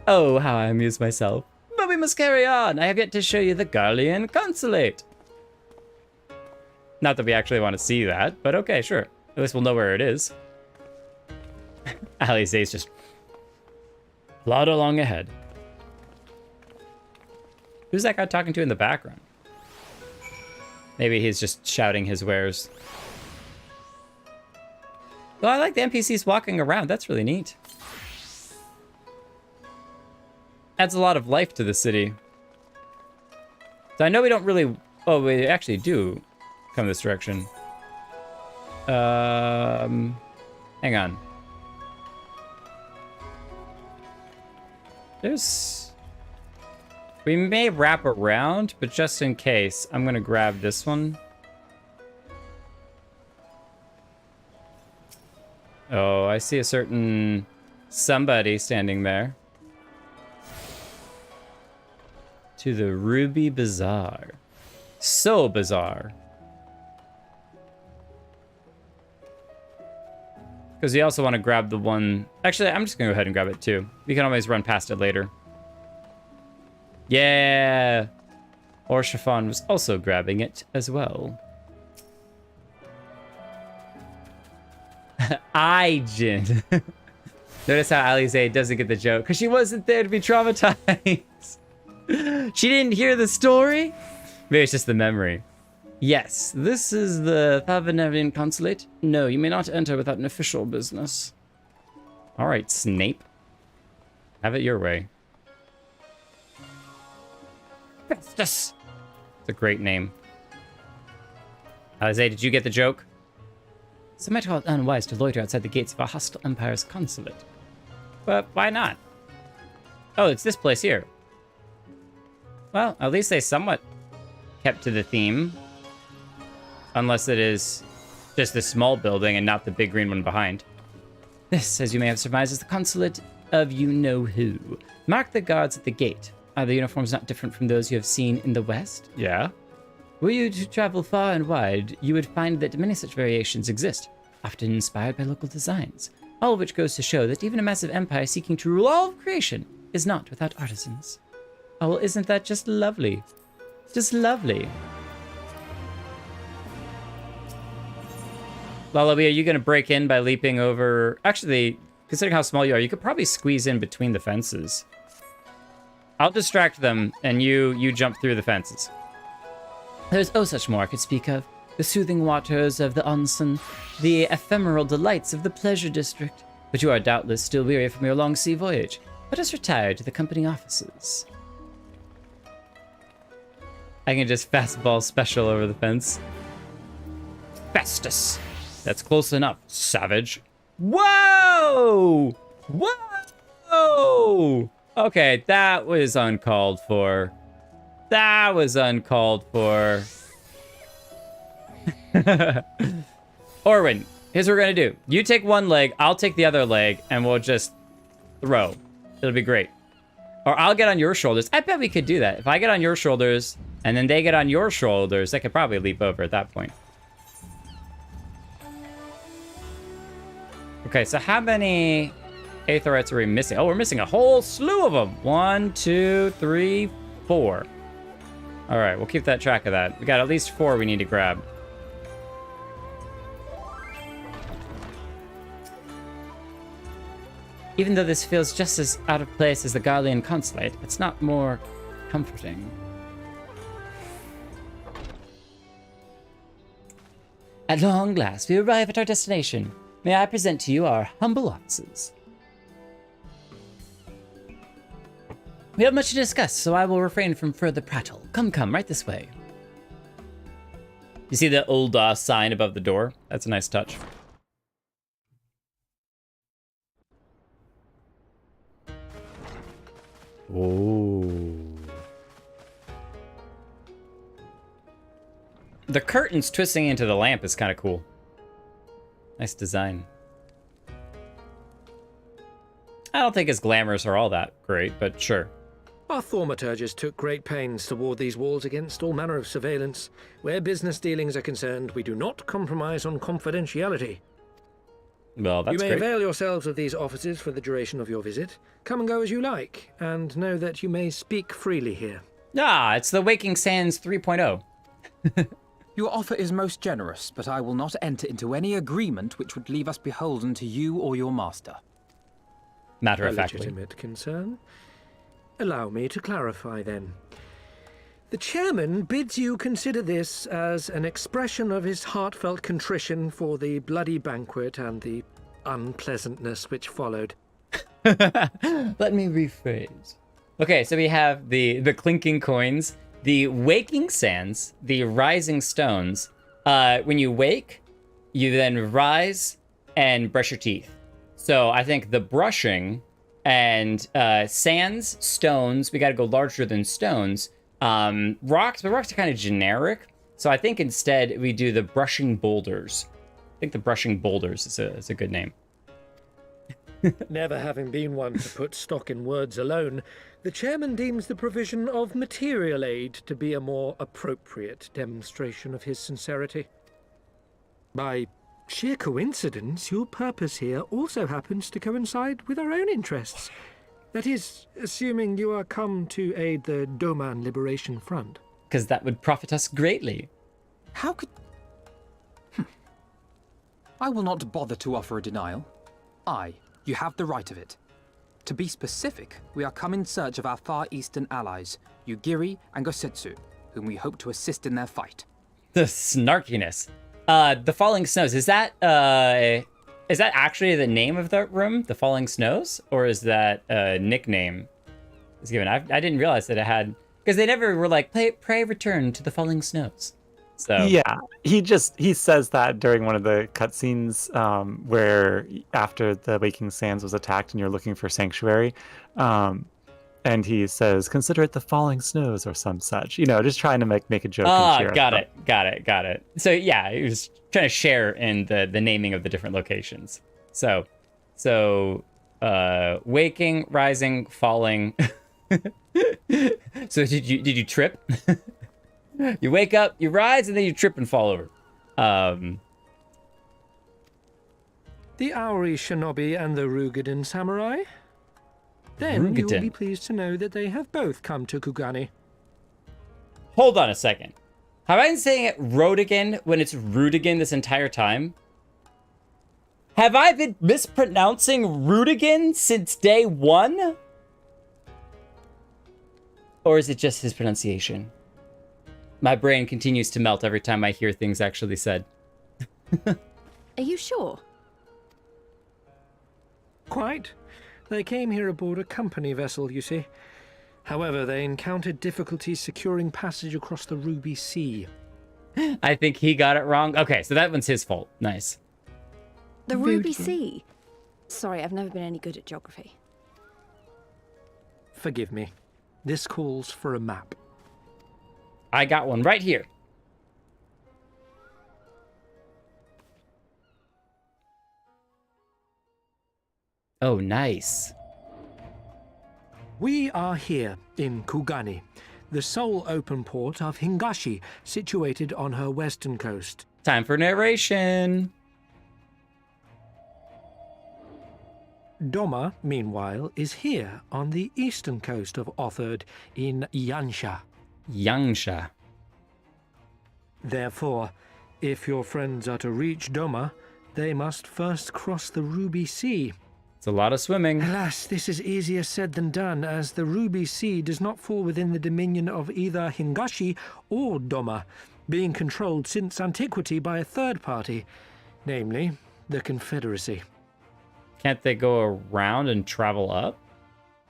Oh, how I amuse myself. But we must carry on. I have yet to show you the Garlean consulate. Not that we actually want to see that, but okay, sure. At least we'll know where it is. Alize's just plod along ahead. Who's that guy talking to in the background? Maybe he's just shouting his wares. Well, I like the NPCs walking around. That's really neat. Adds a lot of life to the city. So I know we don't really... Oh, we actually do come this direction. Hang on. There's... We may wrap around, but just in case, I'm gonna grab this one. Oh, I see a certain somebody standing there. To the Ruby Bazaar. So bizarre. Because you also want to grab the one... Actually, I'm just going to go ahead and grab it too. We can always run past it later. Yeah! Orshafon was also grabbing it as well. Jin. Notice how Alize doesn't get the joke, because she wasn't there to be traumatized. She didn't hear the story? Maybe it's just the memory. Yes, this is the Thavenarian consulate. No, you may not enter without an official business. All right, Snape. Have it your way. Festus. It's a great name. Alize, did you get the joke? Some might call it unwise to loiter outside the gates of a hostile empire's consulate. but why not? Oh, it's this place here. Well, at least they somewhat kept to the theme. Unless it is just the small building and not the big green one behind. This, as you may have surmised, is the consulate of you-know-who. Mark the guards at the gate. Are the uniforms not different from those you have seen in the West? Yeah. Were you to travel far and wide, you would find that many such variations exist, often inspired by local designs. All of which goes to show that even a massive empire seeking to rule all of creation is not without artisans. Oh, well, isn't that just lovely? Just lovely. Lullaby, are you going to break in by leaping over... Actually, considering how small you are, you could probably squeeze in between the fences. I'll distract them, and you jump through the fences. There's oh such more I could speak of. The soothing waters of the onsen, the ephemeral delights of the pleasure district. But you are doubtless still weary from your long sea voyage. Let us retire to the company offices. I can just fastball special over the fence. Festus. That's close enough, savage. Whoa! Whoa! Okay, that was uncalled for. That was uncalled for. Orwin, here's what we're gonna do. You take one leg, I'll take the other leg, and we'll just throw. It'll be great. Or I'll get on your shoulders. I bet we could do that. If I get on your shoulders, and then they get on your shoulders, they could probably leap over at that point. Okay, so how many Aetherites are we missing? Oh, we're missing a whole slew of them. 1, 2, 3, 4. All right, we'll keep that track of that. We got at least 4 we need to grab. Even though this feels just as out of place as the Garlean consulate, it's not more comforting. At long last, we arrive at our destination. May I present to you our humble offices. We have much to discuss, so I will refrain from further prattle. Come, right this way. You see the old sign above the door? That's a nice touch. Oh. The curtains twisting into the lamp is kind of cool. Nice design. I don't think his glamours are all that great, but sure. Our thaumaturges took great pains to ward these walls against all manner of surveillance. Where business dealings are concerned, we do not compromise on confidentiality. Well, that's great. You may avail yourselves of these offices for the duration of your visit. Come and go as you like, and know that you may speak freely here. Ah, it's the Waking Sands 3.0. Your offer is most generous, but I will not enter into any agreement which would leave us beholden to you or your master. Matter of A factly. legitimate concern. Allow me to clarify then. The chairman bids you consider this as an expression of his heartfelt contrition for the bloody banquet and the unpleasantness which followed. Let me rephrase. Okay, so we have the clinking coins, the waking sands, the rising stones. When you wake, you then rise and brush your teeth. So I think the brushing and sands, stones, we got to go larger than stones. Rocks, but rocks are kind of generic. So I think instead we do the brushing boulders. I think the brushing boulders is a good name. Never having been one to put stock in words alone, the chairman deems the provision of material aid to be a more appropriate demonstration of his sincerity. By sheer coincidence, your purpose here also happens to coincide with our own interests. That is, assuming you are come to aid the Doman Liberation Front. Because that would profit us greatly. How could... I will not bother to offer a denial. You have the right of it. To be specific, we are come in search of our Far Eastern allies, Yugiri and Gosetsu, whom we hope to assist in their fight. The snarkiness. The Falling Snows, is that actually the name of the room, the Falling Snows? Or is that a nickname it's given? I didn't realize that it had... Because they never were like, pray return to the Falling Snows. So Yeah, he says that during one of the cutscenes where after the Waking Sands was attacked and you're looking for sanctuary, and he says, "Consider it the falling snows" or some such. Just trying to make a joke and cheer us got up. it. So yeah, he was trying to share in the naming of the different locations. So waking, rising, falling. So did you trip? You wake up, you rise, and then you trip and fall over. The Auri Shinobi and the Rugadan Samurai? Then you will be pleased to know that they have both come to Kugani. Hold on a second. Have I been saying it Rodigan when it's Rudigan this entire time? Have I been mispronouncing Rudigan since day one? Or is it just his pronunciation? My brain continues to melt every time I hear things actually said. Are you sure? Quite. They came here aboard a company vessel, you see. However, they encountered difficulties securing passage across the Ruby Sea. I think he got it wrong. Okay, so that one's his fault. Nice. The Ruby Sea? Sorry, I've never been any good at geography. Forgive me. This calls for a map. I got one right here. Oh, nice. We are here in Kugani, the sole open port of Hingashi, situated on her western coast. Time for narration. Doma, meanwhile, is here on the eastern coast of Otherd in Yansha. Yangsha. Therefore, if your friends are to reach Doma, they must first cross the Ruby Sea. It's a lot of swimming. Alas, this is easier said than done, as the Ruby Sea does not fall within the dominion of either Hingashi or Doma, being controlled since antiquity by a third party, namely the Confederacy. Can't they go around and travel up?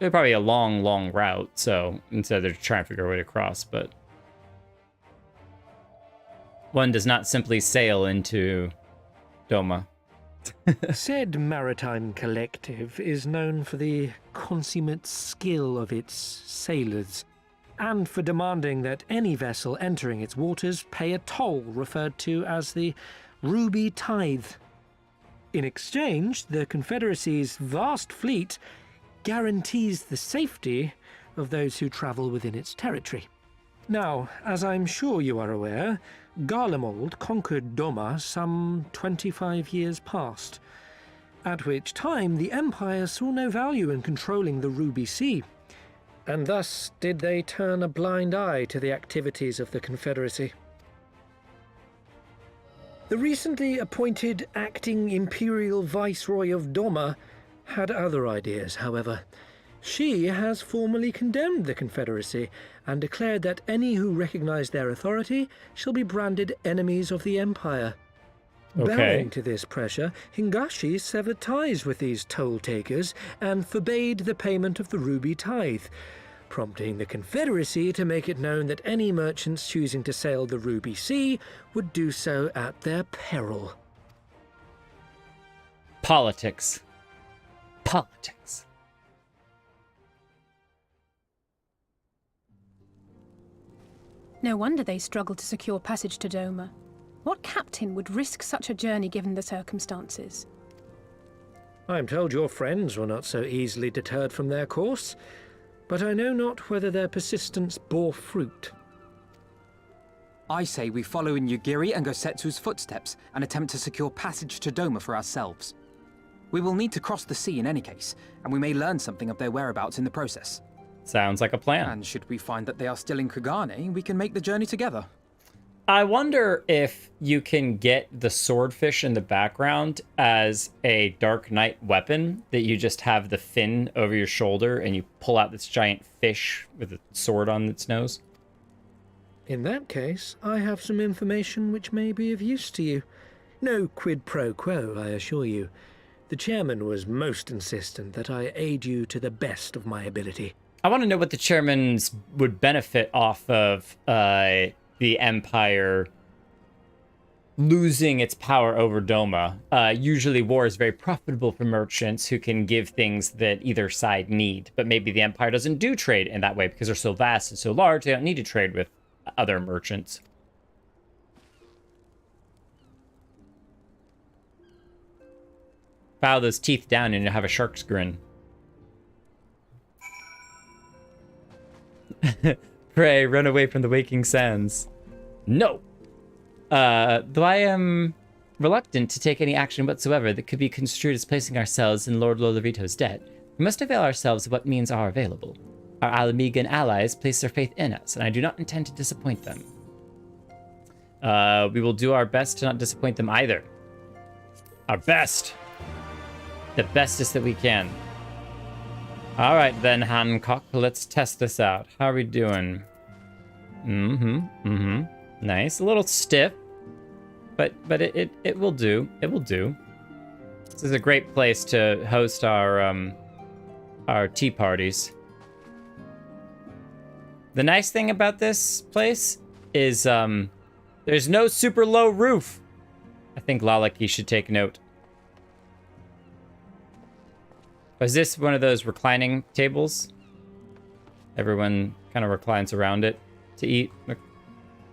It'd probably be a long, long route, so instead they're trying to figure a way to cross, but one does not simply sail into Doma. Said maritime collective is known for the consummate skill of its sailors, and for demanding that any vessel entering its waters pay a toll referred to as the Ruby Tithe. In exchange, the Confederacy's vast fleet guarantees the safety of those who travel within its territory. Now, as I'm sure you are aware, Garlemald conquered Doma some 25 years past, at which time the Empire saw no value in controlling the Ruby Sea, and thus did they turn a blind eye to the activities of the Confederacy. The recently appointed acting Imperial Viceroy of Doma had other ideas, however. She has formally condemned the Confederacy and declared that any who recognize their authority shall be branded enemies of the Empire. Okay. Bowing to this pressure, Hingashi severed ties with these toll-takers and forbade the payment of the Ruby Tithe, prompting the Confederacy to make it known that any merchants choosing to sail the Ruby Sea would do so at their peril. Politics. Politics. No wonder they struggled to secure passage to Doma. What captain would risk such a journey given the circumstances? I am told your friends were not so easily deterred from their course, but I know not whether their persistence bore fruit. I say we follow in Yugiri and Gosetsu's footsteps and attempt to secure passage to Doma for ourselves. We will need to cross the sea in any case, and we may learn something of their whereabouts in the process. Sounds like a plan. And should we find that they are still in Kugane, we can make the journey together. I wonder if you can get the swordfish in the background as a Dark Knight weapon, that you just have the fin over your shoulder and you pull out this giant fish with a sword on its nose. In that case, I have some information which may be of use to you. No quid pro quo, I assure you. The chairman was most insistent that I aid you to the best of my ability. I want to know what the chairmans would benefit off of the Empire losing its power over Doma. Usually war is very profitable for merchants who can give things that either side need, but maybe the Empire doesn't do trade in that way because they're so vast and so large, they don't need to trade with other merchants. Bow those teeth down and you'll have a shark's grin. Pray, run away from the waking sands. No! Though I am reluctant to take any action whatsoever that could be construed as placing ourselves in Lord Lolorito's debt, we must avail ourselves of what means are available. Our Alamigan allies place their faith in us, and I do not intend to disappoint them. We will do our best to not disappoint them either. Our best! The bestest that we can. Alright then, Hancock, let's test this out. How are we doing? Nice. A little stiff. But it will do. It will do. This is a great place to host our tea parties. The nice thing about this place is there's no super low roof. I think Lalaki should take note. Is this one of those reclining tables? Everyone kind of reclines around it to eat.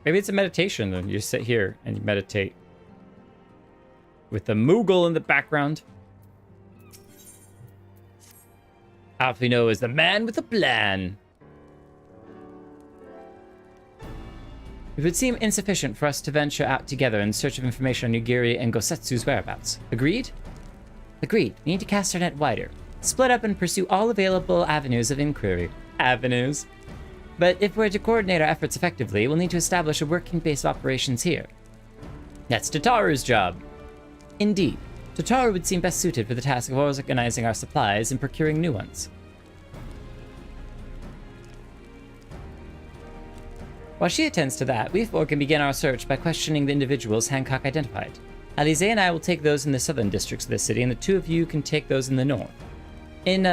Maybe it's a meditation then. You just sit here and you meditate. With the Moogle in the background. Alfino is the man with a plan. It would seem insufficient for us to venture out together in search of information on Yugiri and Gosetsu's whereabouts. Agreed? Agreed. We need to cast our net wider. Split up and pursue all available avenues of inquiry. Avenues? But if we're to coordinate our efforts effectively, we'll need to establish a working base of operations here. That's Tataru's job. Indeed. Tataru would seem best suited for the task of organizing our supplies and procuring new ones. While she attends to that, we four can begin our search by questioning the individuals Hancock identified. Alize and I will take those in the southern districts of the city, and the two of you can take those in the north. In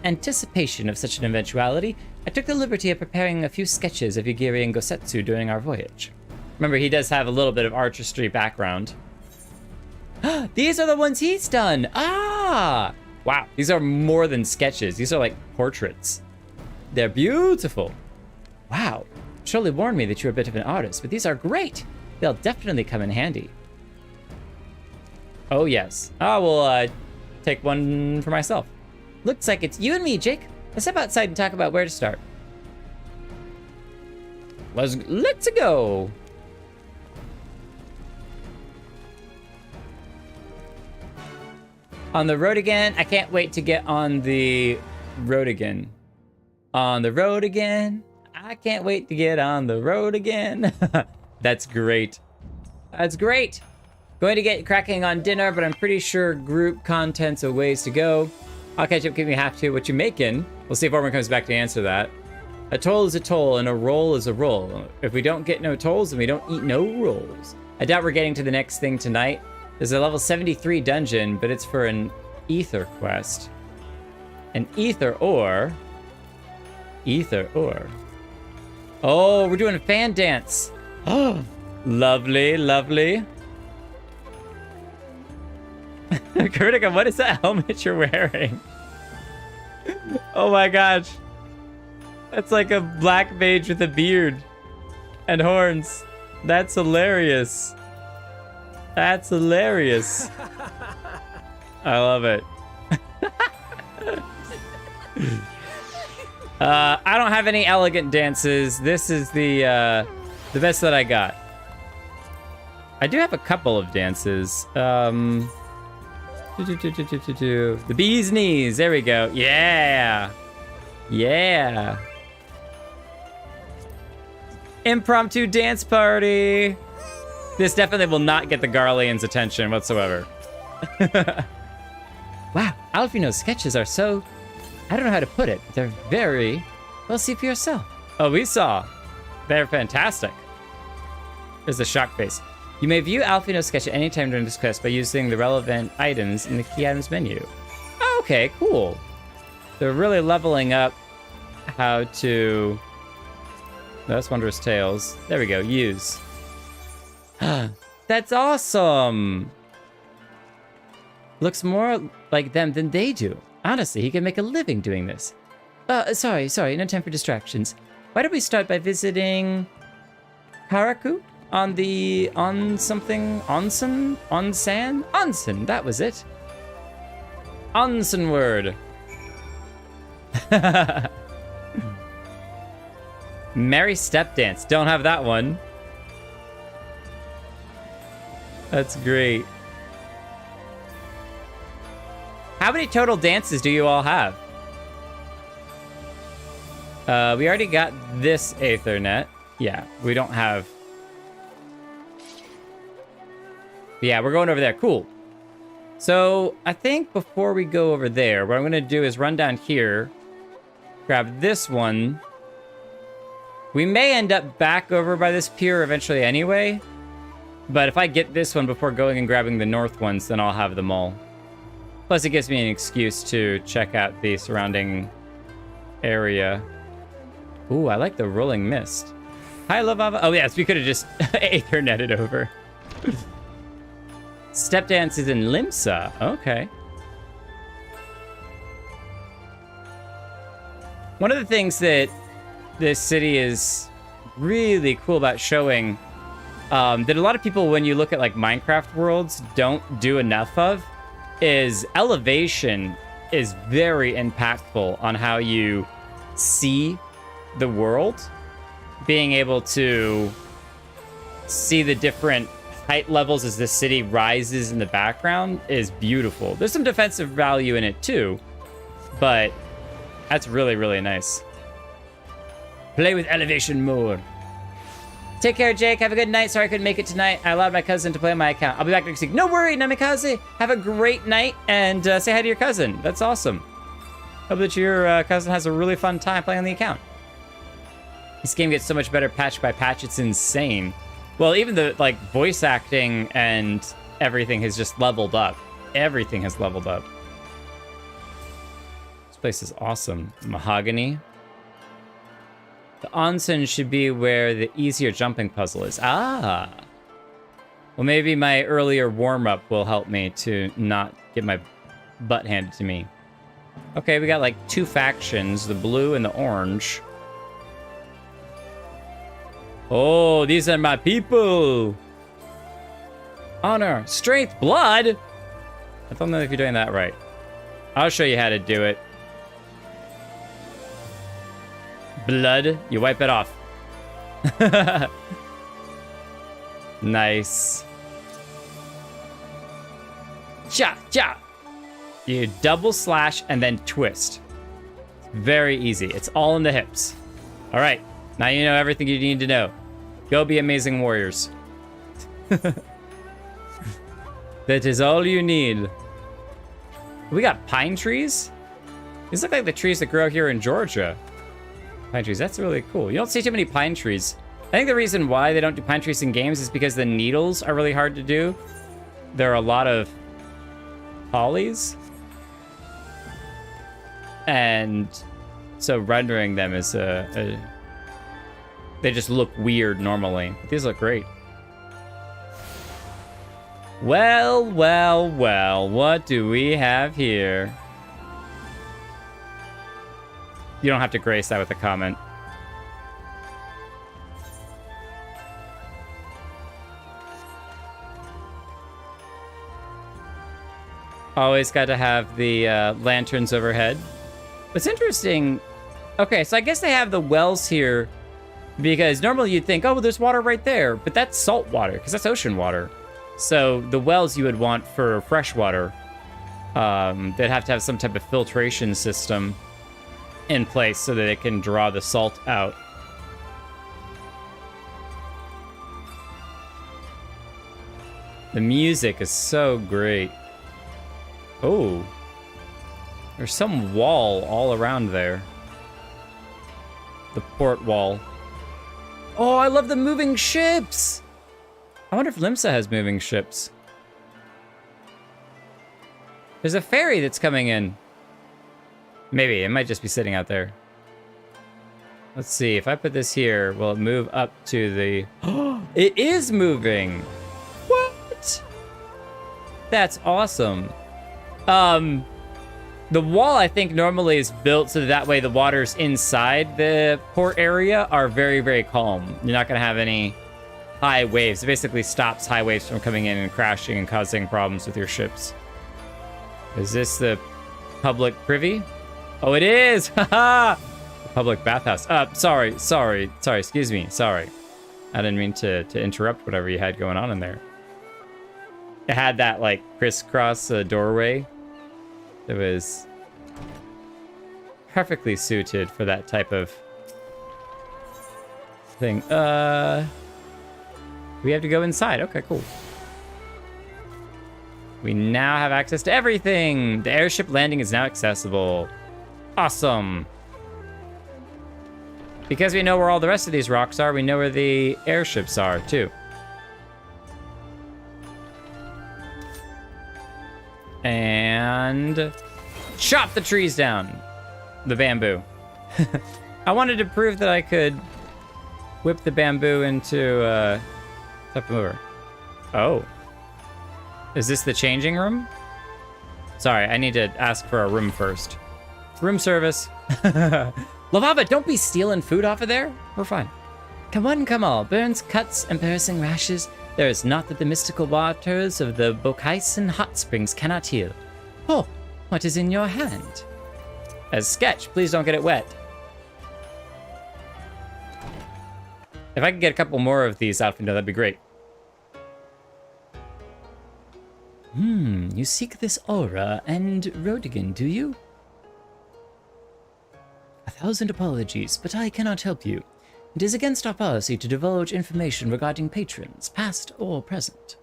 anticipation of such an eventuality, I took the liberty of preparing a few sketches of Yugiri and Gosetsu during our voyage. Remember, he does have a little bit of artistry background. These are the ones he's done! Ah! Wow, these are more than sketches. These are like portraits. They're beautiful. Wow. Surely warned me that you're a bit of an artist, but these are great! They'll definitely come in handy. Oh, yes. I will take one for myself. Looks like it's you and me, Jake. Let's step outside and talk about where to start. Let's go. On the road again. I can't wait to get on the road again. On the road again. I can't wait to get on the road again. That's great. That's great. Going to get cracking on dinner, but I'm pretty sure group content's a ways to go. I'll catch up, give me half to. What you making? We'll see if Orban comes back to answer that. A toll is a toll, and a roll is a roll. If we don't get no tolls, then we don't eat no rolls. I doubt we're getting to the next thing tonight. There's a level 73 dungeon, but it's for an ether quest. An ether ore. Ether ore. Oh, we're doing a fan dance. Oh, lovely, lovely. Kritika, what is that helmet you're wearing? Oh my gosh. That's like a black mage with a beard and horns. That's hilarious. That's hilarious. I love it. I don't have any elegant dances. This is the best that I got. I do have a couple of dances. The bee's knees. There we go. Yeah. Yeah. Impromptu dance party. This definitely will not get the Garlean's attention whatsoever. Wow, Alfino's sketches are so... I don't know how to put it. They're very... Well, see for yourself. Oh, we saw. They're fantastic. There's the shock face. You may view Alfino's sketch at any time during this quest by using the relevant items in the key items menu. Oh, okay, cool. They're really leveling up how to... That's Wondrous Tales. There we go, use. That's awesome. Looks more like them than they do. Honestly, he can make a living doing this. Sorry, no time for distractions. Why don't we start by visiting Haraku on Onsen, that was it. Onsenward. Merry Step Dance. Don't have that one. That's great. How many total dances do you all have? We already got this Aethernet. Yeah, we don't have... Yeah, we're going over there. Cool. So, I think before we go over there, what I'm going to do is run down here, grab this one. We may end up back over by this pier eventually anyway, but if I get this one before going and grabbing the north ones, then I'll have them all. Plus, it gives me an excuse to check out the surrounding area. Ooh, I like the rolling mist. Hi, Lavava. Oh, yes, we could have just Aethernetted over. Step dance is in Limsa. Okay. One of the things that this city is really cool about showing that a lot of people, when you look at like Minecraft worlds, don't do enough of is elevation is very impactful on how you see the world. Being able to see the different height levels as the city rises in the background is beautiful. There's some defensive value in it too, but that's really, really nice. Play with elevation more. Take care, Jake. Have a good night. Sorry I couldn't make it tonight. I allowed my cousin to play on my account. I'll be back next week. No worry, Namikaze. Have a great night and say hi to your cousin. That's awesome. Hope that your cousin has a really fun time playing on the account. This game gets so much better patch by patch. It's insane. Well, even the like voice acting and everything has just leveled up. Everything has leveled up. This place is awesome. Mahogany. The onsen should be where the easier jumping puzzle is. Ah. Well, maybe my earlier warm-up will help me to not get my butt handed to me. Okay, we got like two factions, the blue and the orange. Oh, these are my people. Honor, strength, blood. I don't know if you're doing that right. I'll show you how to do it. Blood, you wipe it off. Nice. Cha, cha. You double slash and then twist. Very easy. It's all in the hips. All right. Now you know everything you need to know. Go be amazing warriors. That is all you need. We got pine trees? These look like the trees that grow here in Georgia. Pine trees, that's really cool. You don't see too many pine trees. I think the reason why they don't do pine trees in games is because the needles are really hard to do. There are a lot of polys. And so rendering them is they just look weird normally. These look great. Well, well, well, what do we have here? You don't have to grace that with a comment. Always got to have the lanterns overhead. What's interesting... Okay, so I guess they have the wells here because normally you'd think, oh, well, there's water right there. But that's salt water because that's ocean water. So the wells you would want for fresh water, they'd have to have some type of filtration system in place so that it can draw the salt out. The music is so great. Oh, there's some wall all around there. The port wall. Oh, I love the moving ships. I wonder if Limsa has moving ships. There's a ferry that's coming in. Maybe, it might just be sitting out there. Let's see, if I put this here, will it move up to the... It is moving! What? That's awesome. The wall, I think, normally is built so that way the waters inside the port area are very, very calm. You're not going to have any high waves. It basically stops high waves from coming in and crashing and causing problems with your ships. Is this the public privy? Oh, it is! Haha! Public bathhouse. Sorry, excuse me, sorry. I didn't mean to interrupt whatever you had going on in there. It had that, like, crisscross doorway. It was perfectly suited for that type of thing. We have to go inside. Okay, cool. We now have access to everything. The airship landing is now accessible. Awesome. Because we know where all the rest of these rocks are, we know where the airships are, too. And chop the trees down. The bamboo. I wanted to prove that I could whip the bamboo into step mover. Oh. Is this the changing room? Sorry, I need to ask for a room first. Room service. Lavava, don't be stealing food off of there. We're fine. Come one, come all. Burns, cuts, and piercing rashes. There is naught that the mystical waters of the Bokaisen hot springs cannot heal. Oh, what is in your hand? As sketch, please don't get it wet. If I could get a couple more of these out, that'd be great. You seek this aura and Rodigan, do you? 1,000 apologies, but I cannot help you. It is against our policy to divulge information regarding patrons, past or present.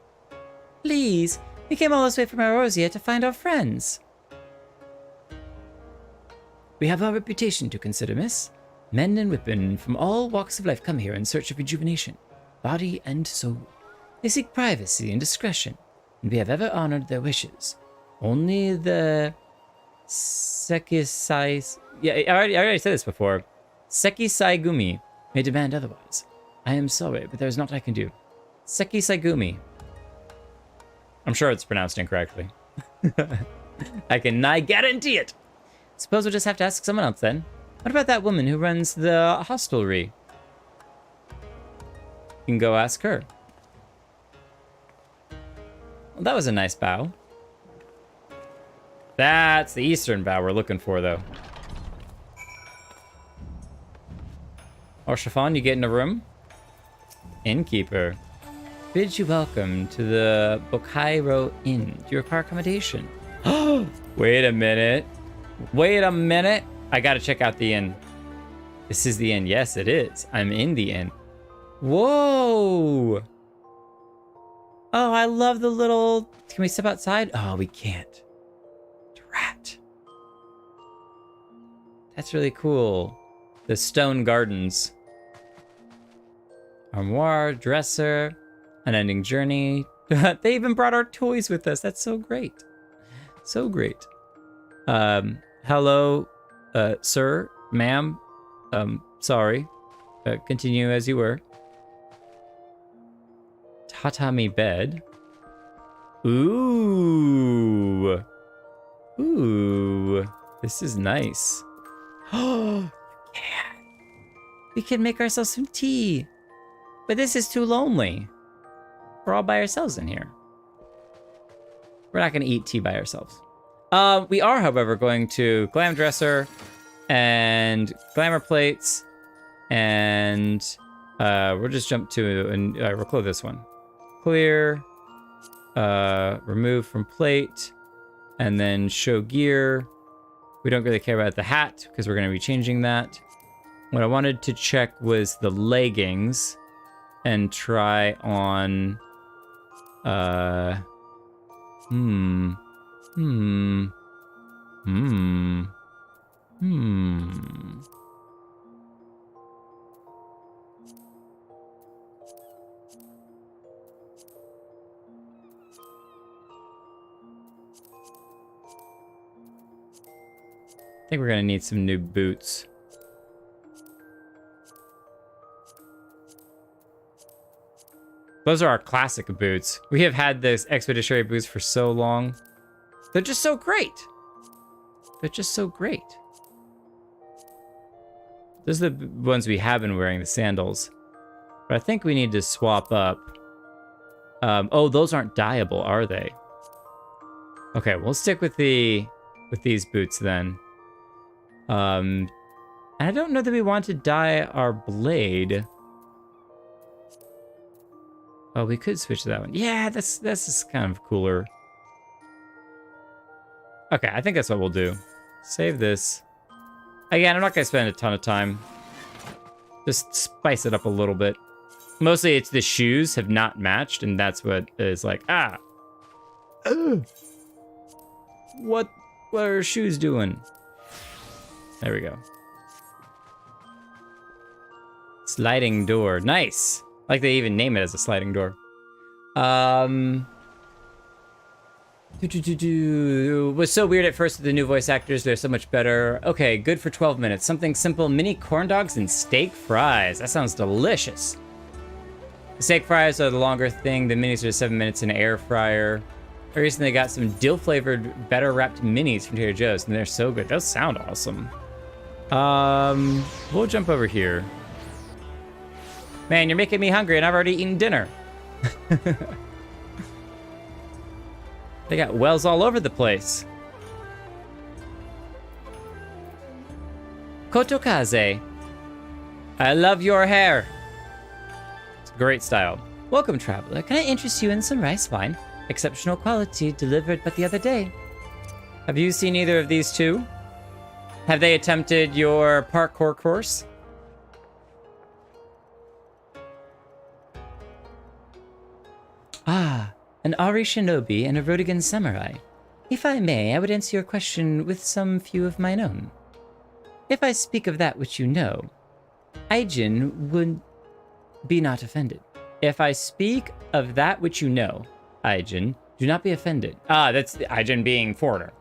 Please, we came all this way from Eorzea to find our friends. We have our reputation to consider, miss. Men and women from all walks of life come here in search of rejuvenation, body and soul. They seek privacy and discretion, and we have ever honored their wishes. Only the Sekisai... Yeah, I already said this before. Sekisai Gumi may demand otherwise. I am sorry, but there is naught I can do. Sekisai Gumi. I'm sure it's pronounced incorrectly. I can nigh guarantee it. Suppose we'll just have to ask someone else then. What about that woman who runs the hostelry? You can go ask her. Well, that was a nice bow. That's the eastern bow we're looking for, though. Or Chiffon, you get in a room? Innkeeper. Bid you welcome to the Bokairo Inn. Do you require accommodation? Wait a minute. Wait a minute. I gotta check out the inn. This is the inn. Yes, it is. I'm in the inn. Whoa. Oh, I love the little... Can we step outside? Oh, we can't. Drat. That's really cool. The stone gardens. Armoire, dresser, unending journey. They even brought our toys with us. That's so great. So great. Hello, sir, ma'am. Sorry. Continue as you were. Tatami bed. Ooh. Ooh. This is nice. Oh, yeah. We can make ourselves some tea. But this is too lonely. We're all by ourselves in here. We're not going to eat tea by ourselves. We are, however, going to glam dresser and glamour plates, and we'll just jump to and we'll close this one. Clear, remove from plate, and then show gear. We don't really care about the hat because we're going to be changing that. What I wanted to check was the leggings and try on I think we're gonna need some new boots. Those are our classic boots. We have had this expeditionary boots for so long. They're just so great. They're just so great. Those are the ones we have been wearing, the sandals. But I think we need to swap up. Oh, those aren't dyeable, are they? Okay, we'll stick with these boots then. I don't know that we want to dye our blade. Oh, we could switch to that one. Yeah, this is kind of cooler. Okay, I think that's what we'll do. Save this. Again, I'm not going to spend a ton of time. Just spice it up a little bit. Mostly it's the shoes have not matched, and that's what is like, ah. Ugh. What are shoes doing? There we go. Sliding door. Nice. Like they even name it as a sliding door. It was so weird at first with the new voice actors. They're so much better. Okay, good for 12 minutes. Something simple. Mini corn dogs and steak fries. That sounds delicious. The steak fries are the longer thing. The minis are 7 minutes in an air fryer. I recently got some dill-flavored, better-wrapped minis from Trader Joe's, and they're so good. Those sound awesome. We'll jump over here. Man, you're making me hungry, and I've already eaten dinner. They got wells all over the place. Kotokaze. I love your hair. It's great style. Welcome, traveler. Can I interest you in some rice wine? Exceptional quality, delivered but the other day. Have you seen either of these two? Have they attempted your parkour course? Ah, an Ari shinobi and a Rodigan samurai. If I may, I would answer your question with some few of mine own. If I speak of that which you know, Aijin would be not offended. If I speak of that which you know, Aijin, do not be offended. Ah, that's Aijin being foreigner.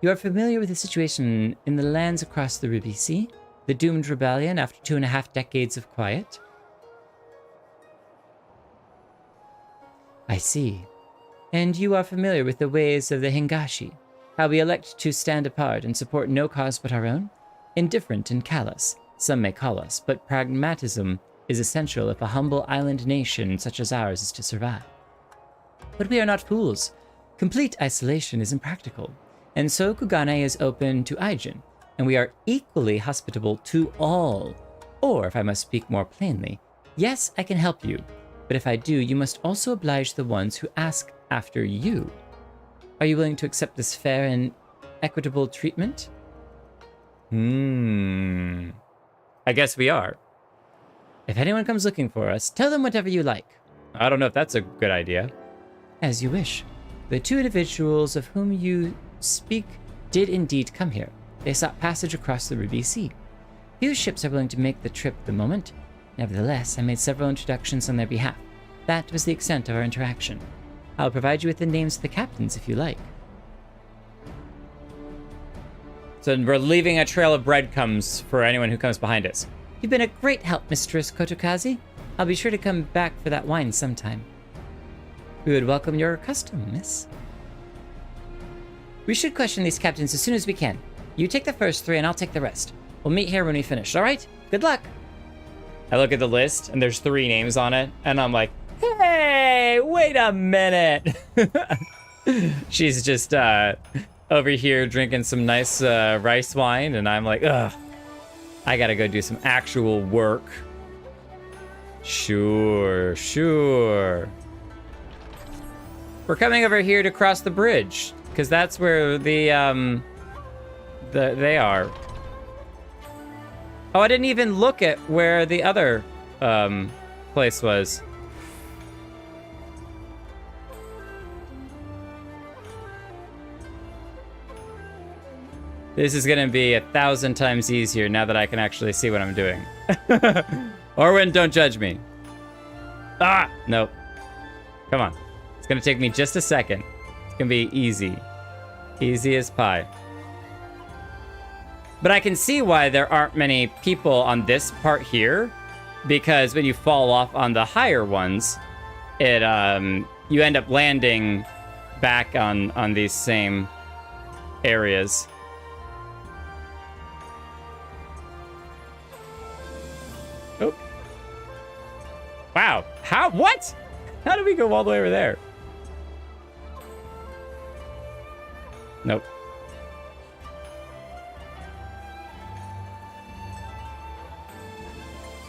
You are familiar with the situation in the lands across the Ruby Sea? The doomed rebellion after 2.5 decades of quiet? I see. And you are familiar with the ways of the Hingashi, how we elect to stand apart and support no cause but our own? Indifferent and callous, some may call us, but pragmatism is essential if a humble island nation such as ours is to survive. But we are not fools. Complete isolation is impractical, and so Kugane is open to Aijin, and we are equally hospitable to all. Or, if I must speak more plainly, yes, I can help you, but if I do, you must also oblige the ones who ask after you. Are you willing to accept this fair and equitable treatment? I guess we are. If anyone comes looking for us, tell them whatever you like. I don't know if that's a good idea. As you wish. The two individuals of whom you speak did indeed come here. They sought passage across the Ruby Sea. Few ships are willing to make the trip at the moment. Nevertheless, I made several introductions on their behalf. That was the extent of our interaction. I'll provide you with the names of the captains if you like. So we're leaving a trail of breadcrumbs for anyone who comes behind us. You've been a great help, Mistress Kotokaze. I'll be sure to come back for that wine sometime. We would welcome your custom, miss. We should question these captains as soon as we can. You take the first 3 and I'll take the rest. We'll meet here when we finish, all right? Good luck. I look at the list and there's 3 names on it and I'm like, hey, wait a minute. She's just over here drinking some nice rice wine and I'm like, ugh, I gotta go do some actual work. Sure. We're coming over here to cross the bridge because that's where they are. Oh, I didn't even look at where the other place was. This is gonna be 1,000 times easier now that I can actually see what I'm doing. Orwin, don't judge me. Ah, nope. Come on. It's gonna take me just a second. It's gonna be easy. Easy as pie. But I can see why there aren't many people on this part here, because when you fall off on the higher ones, you end up landing back on these same areas. Oh. Wow. What? How did we go all the way over there? Nope.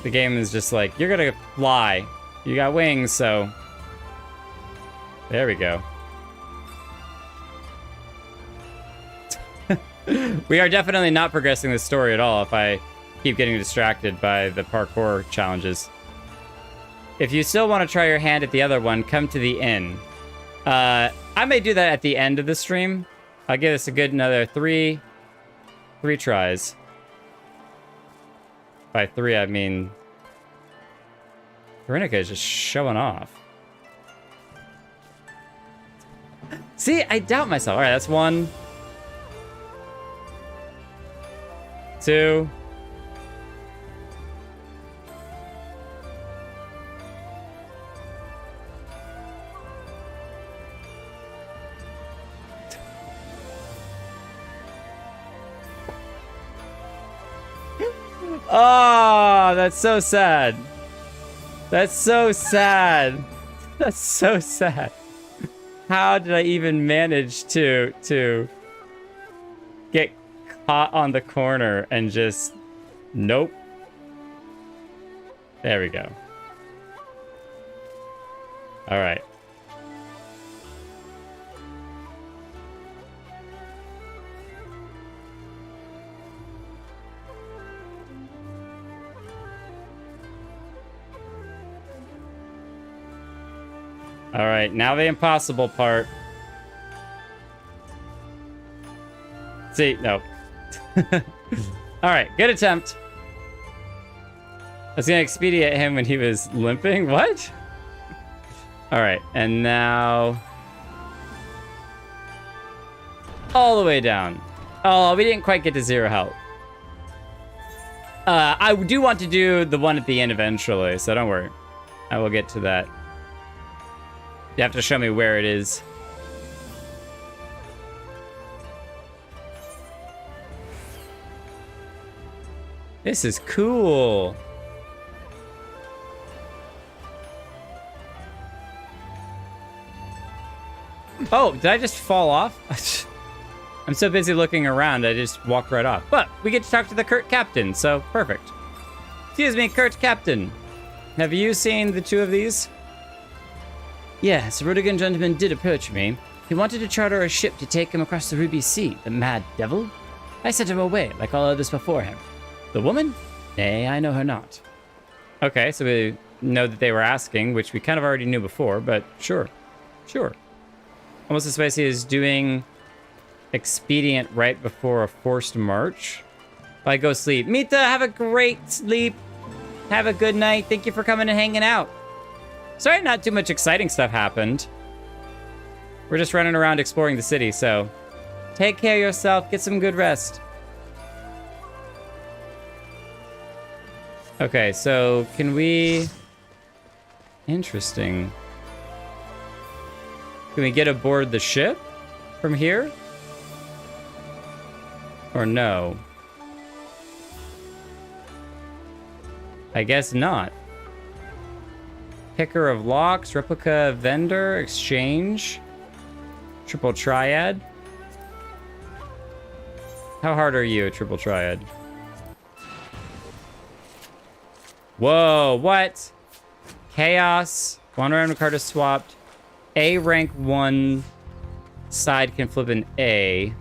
The game is just like, you're gonna fly. You got wings, so... There we go. We are definitely not progressing this story at all if I keep getting distracted by the parkour challenges. If you still want to try your hand at the other one, come to the inn. I may do that at the end of the stream. I'll give this a good another three tries. By 3, I mean... Veronica is just showing off. See, I doubt myself. All right, that's 1. 2. Oh, that's so sad. That's so sad. That's so sad. How did I even manage to get caught on the corner and just... Nope. There we go. All right. All right, now the impossible part. See, no. All right, good attempt. I was gonna expedite him when he was limping. What? All right, and now all the way down. Oh, we didn't quite get to 0 health. I do want to do the one at the end eventually, so don't worry. I will get to that. You have to show me where it is. This is cool. Oh, did I just fall off? I'm so busy looking around, I just walked right off. But we get to talk to the Kurt Captain, so perfect. Excuse me, Kurt Captain. Have you seen the 2 of these? Yes, a Rudigan gentleman did approach me. He wanted to charter a ship to take him across the Ruby Sea, the mad devil. I sent him away, like all others before him. The woman? Nay, I know her not. Okay, so we know that they were asking, which we kind of already knew before, but sure. Sure. Almost as spicy as doing expedient right before a forced march. I go sleep. Mita, have a great sleep. Have a good night. Thank you for coming and hanging out. Sorry, not too much exciting stuff happened. We're just running around exploring the city, so take care of yourself. Get some good rest. Okay, so can we... Interesting. Can we get aboard the ship from here? Or no? I guess not. Picker of locks, replica vendor, exchange, triple triad. How hard are you, triple triad? Whoa, what? Chaos. 1 random card is swapped. A rank 1 side can flip an A.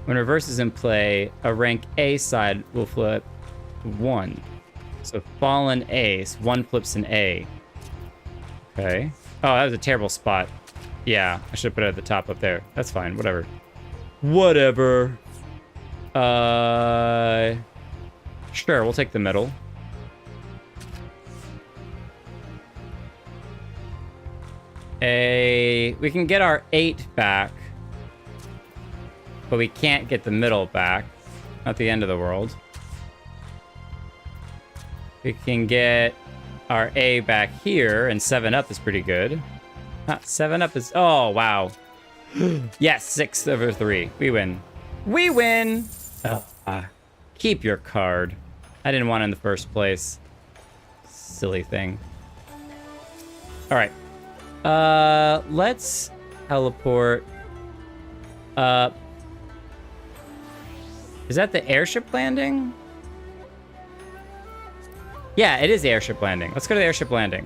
When reverse is in play, a rank A side will flip 1. So fallen ace, 1 flips an A. Okay. Oh, that was a terrible spot. Yeah, I should put it at the top up there. That's fine, whatever. Whatever. Sure, we'll take the middle. We can get our 8 back. But we can't get the middle back. Not the end of the world. We can get our A back here, and 7-Up is pretty good. 7-Up is... Oh, wow. Yes, 6/3. We win. We win! Keep your card. I didn't want it in the first place. Silly thing. Alright. Let's teleport up. Is that the airship landing? Yeah, it is the airship landing. Let's go to the airship landing.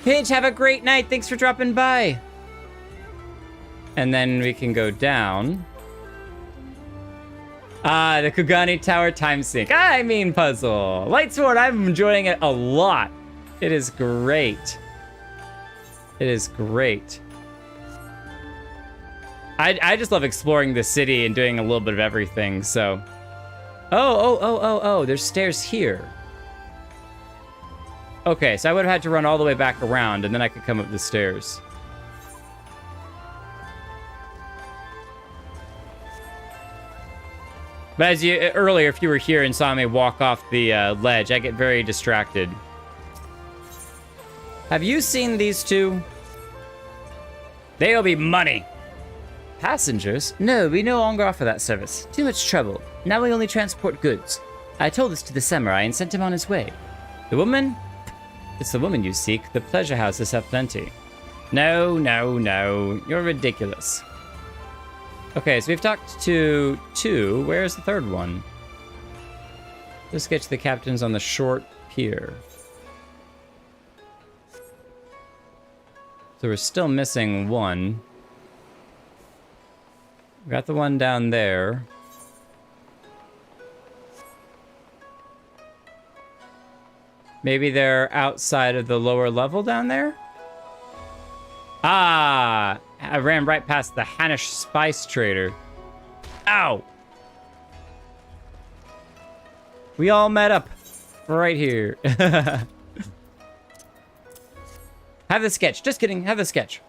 Paige, have a great night. Thanks for dropping by. And then we can go down. The Kugani Tower time sync. I mean puzzle. Lightsword, I'm enjoying it a lot. It is great. It is great. I just love exploring the city and doing a little bit of everything, so... Oh, there's stairs here. Okay, so I would have had to run all the way back around, and then I could come up the stairs. But as you earlier, if you were here and saw me walk off the ledge, I get very distracted. Have you seen these two? They'll be money. Passengers? No, we no longer offer that service. Too much trouble. Now we only transport goods. I told this to the samurai and sent him on his way. The woman? It's the woman you seek. The pleasure houses have plenty. No. You're ridiculous. Okay, so we've talked to 2. Where's the third one? Let's get to the captains on the short pier. So we're still missing 1. We got the one down there. Maybe they're outside of the lower level down there? Ah! I ran right past the Hannish spice trader. Ow! We all met up right here. Have the sketch. Just kidding. Have the sketch.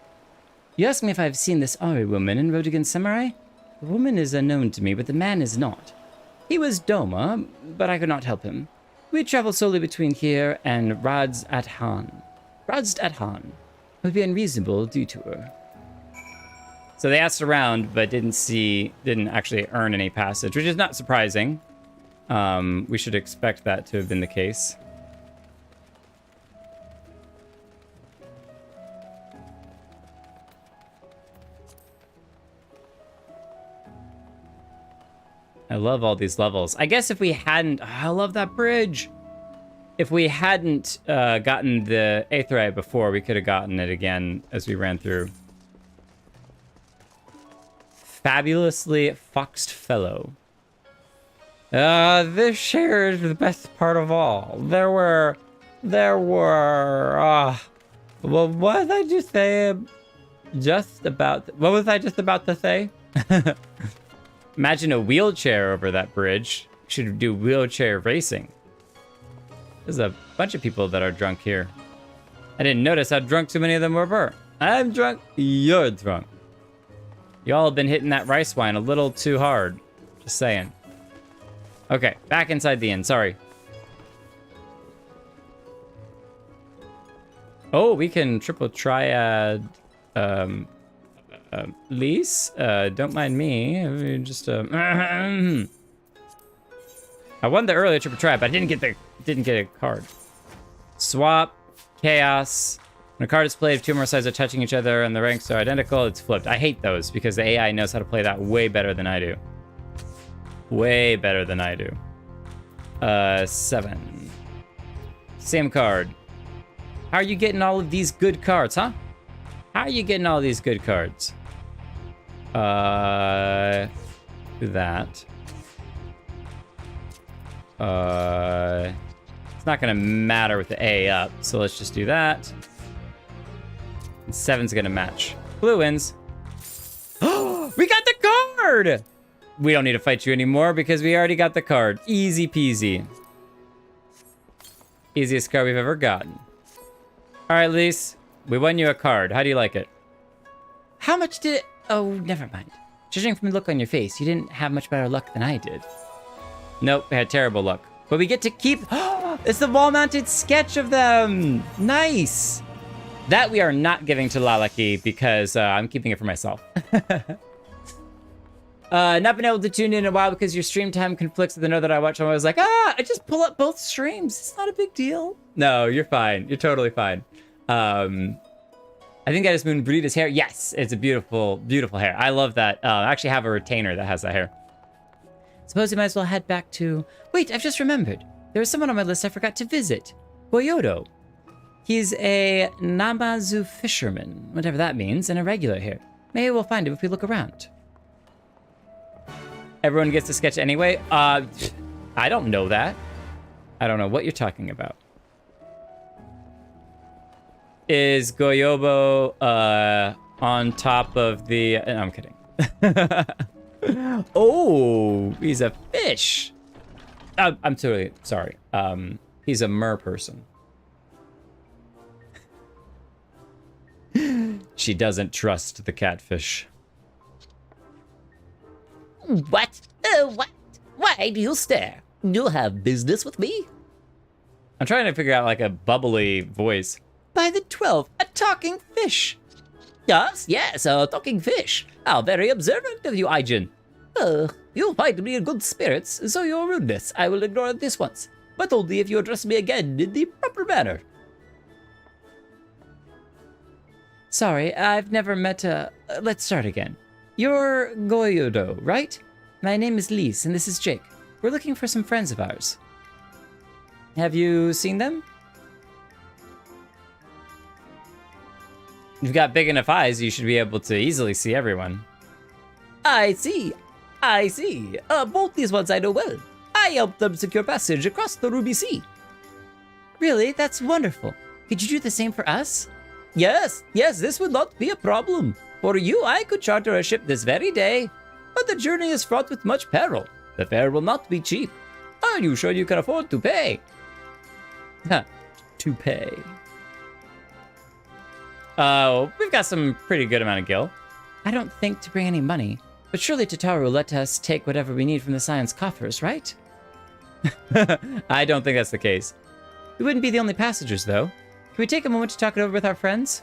You ask me if I've seen this Ari woman in Road Against Samurai? The woman is unknown to me, but the man is not. He was Doma, but I could not help him. We travel solely between here and Radz-at-Han. Radz-at-Han. It would be unreasonable detour. So they asked around, but didn't actually earn any passage, which is not surprising. We should expect that to have been the case. I love all these levels. I guess if we hadn't... Oh, I love that bridge. If we hadn't gotten the Aetheryte before, we could have gotten it again as we ran through. Fabulously foxed fellow. This here is the best part of all. Well, what did I just say? What was I just about to say? Imagine a wheelchair over that bridge. Should do wheelchair racing. There's a bunch of people that are drunk here. I didn't notice how drunk too many of them were. I'm drunk. You're drunk. Y'all have been hitting that rice wine a little too hard. Just saying. Okay, back inside the inn. Sorry. Oh, we can triple triad. Lease? Don't mind me. Just I won the earlier triple triad, but I didn't get a card. Swap, chaos. When a card is played, if 2 more sides are touching each other and the ranks are identical, it's flipped. I hate those because the AI knows how to play that way better than I do. Way better than I do. 7. Same card. How are you getting all of these good cards, huh? How are you getting all these good cards? That. It's not gonna matter with the A up, so let's just do that. And 7's gonna match. Blue wins. We got the card! We don't need to fight you anymore because we already got the card. Easy peasy. Easiest card we've ever gotten. All right, Lise. We won you a card. How do you like it? How much did it... Oh, never mind. Judging from the look on your face, you didn't have much better luck than I did. Nope, we had terrible luck. But we get to keep... It's the wall-mounted sketch of them. Nice. That we are not giving to Lalaki because I'm keeping it for myself. Not been able to tune in a while because your stream time conflicts with the note that I watch. I was like, I just pull up both streams. It's not a big deal. No, you're fine. You're totally fine. I think I just moonbreed his hair. Yes, it's a beautiful, beautiful hair. I love that. I actually have a retainer that has that hair. Suppose we might as well head back to... Wait, I've just remembered. There was someone on my list I forgot to visit. Goyodo. He's a Namazu fisherman, whatever that means, and a regular here. Maybe we'll find him if we look around. Everyone gets to sketch anyway? I don't know that. I don't know what you're talking about. Is Goyobo on top of the... No, I'm kidding. Oh, he's a fish. I'm totally sorry. He's a mer person. She doesn't trust the catfish. What? What? Why do you stare? You have business with me? I'm trying to figure out like a bubbly voice. By the 12, a talking fish. Yes, a talking fish. How very observant of you, Aijin. You find me in good spirits, so your rudeness I will ignore this once, but only if you address me again in the proper manner. Sorry, I've never met a... let's start again. You're Goyodo, right? My name is Lise, and this is Jake. We're looking for some friends of ours. Have you seen them? You've got big enough eyes, you should be able to easily see everyone. I see. Both these ones I know well. I helped them secure passage across the Ruby Sea. Really? That's wonderful. Could you do the same for us? Yes, this would not be a problem. For you, I could charter a ship this very day. But the journey is fraught with much peril. The fare will not be cheap. Are you sure you can afford to pay? To pay. We've got some pretty good amount of gil. I don't think to bring any money, but surely Tataru will let us take whatever we need from the Scion's coffers, right? I don't think that's the case. We wouldn't be the only passengers, though. Can we take a moment to talk it over with our friends?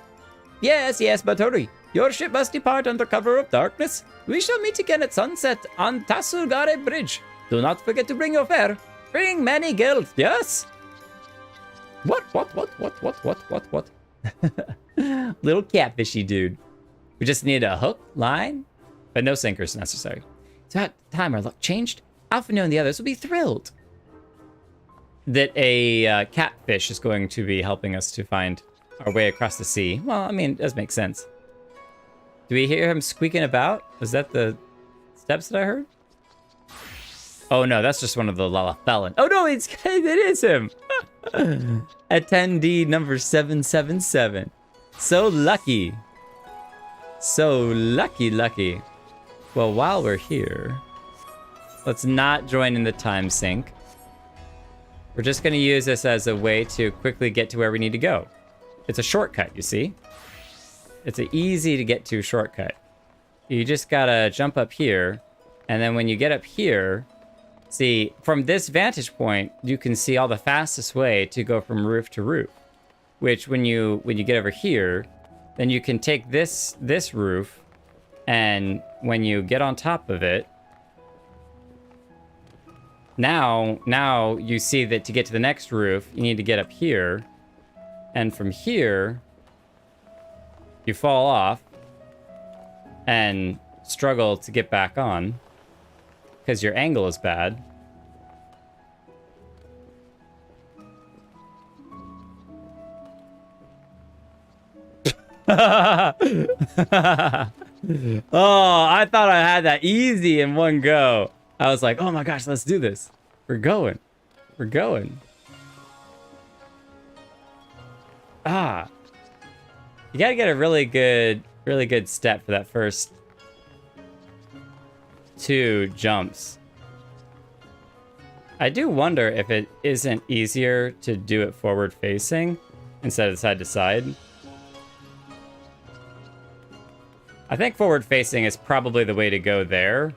Yes, but hurry. Your ship must depart under cover of darkness. We shall meet again at sunset on Tasurgare Bridge. Do not forget to bring your fare. Bring many gil, yes? What? Little catfishy dude. We just need a hook, line, but no sinkers necessary. It's about time our luck changed. Alphino and the others will be thrilled that a catfish is going to be helping us to find our way across the sea. Well, I mean, it does make sense. Do we hear him squeaking about? Was that the steps that I heard? Oh no, that's just one of the Lalafellan. Oh no, it is him. Attendee number 777. So lucky. So lucky. Well, while we're here, let's not join in the time sink. We're just going to use this as a way to quickly get to where we need to go. It's a shortcut, you see? It's an easy to get to shortcut. You just gotta jump up here, and then when you get up here, see, from this vantage point, you can see all the fastest way to go from roof to roof. Which, when you get over here, then you can take this roof, and when you get on top of it, now you see that to get to the next roof, you need to get up here, and from here, you fall off and struggle to get back on because your angle is bad. Oh, I thought I had that easy in one go. I was like, oh my gosh, let's do this. We're going. Ah. You gotta get a really good step for that first 2 jumps. I do wonder if it isn't easier to do it forward facing instead of side to side. I think forward facing is probably the way to go there.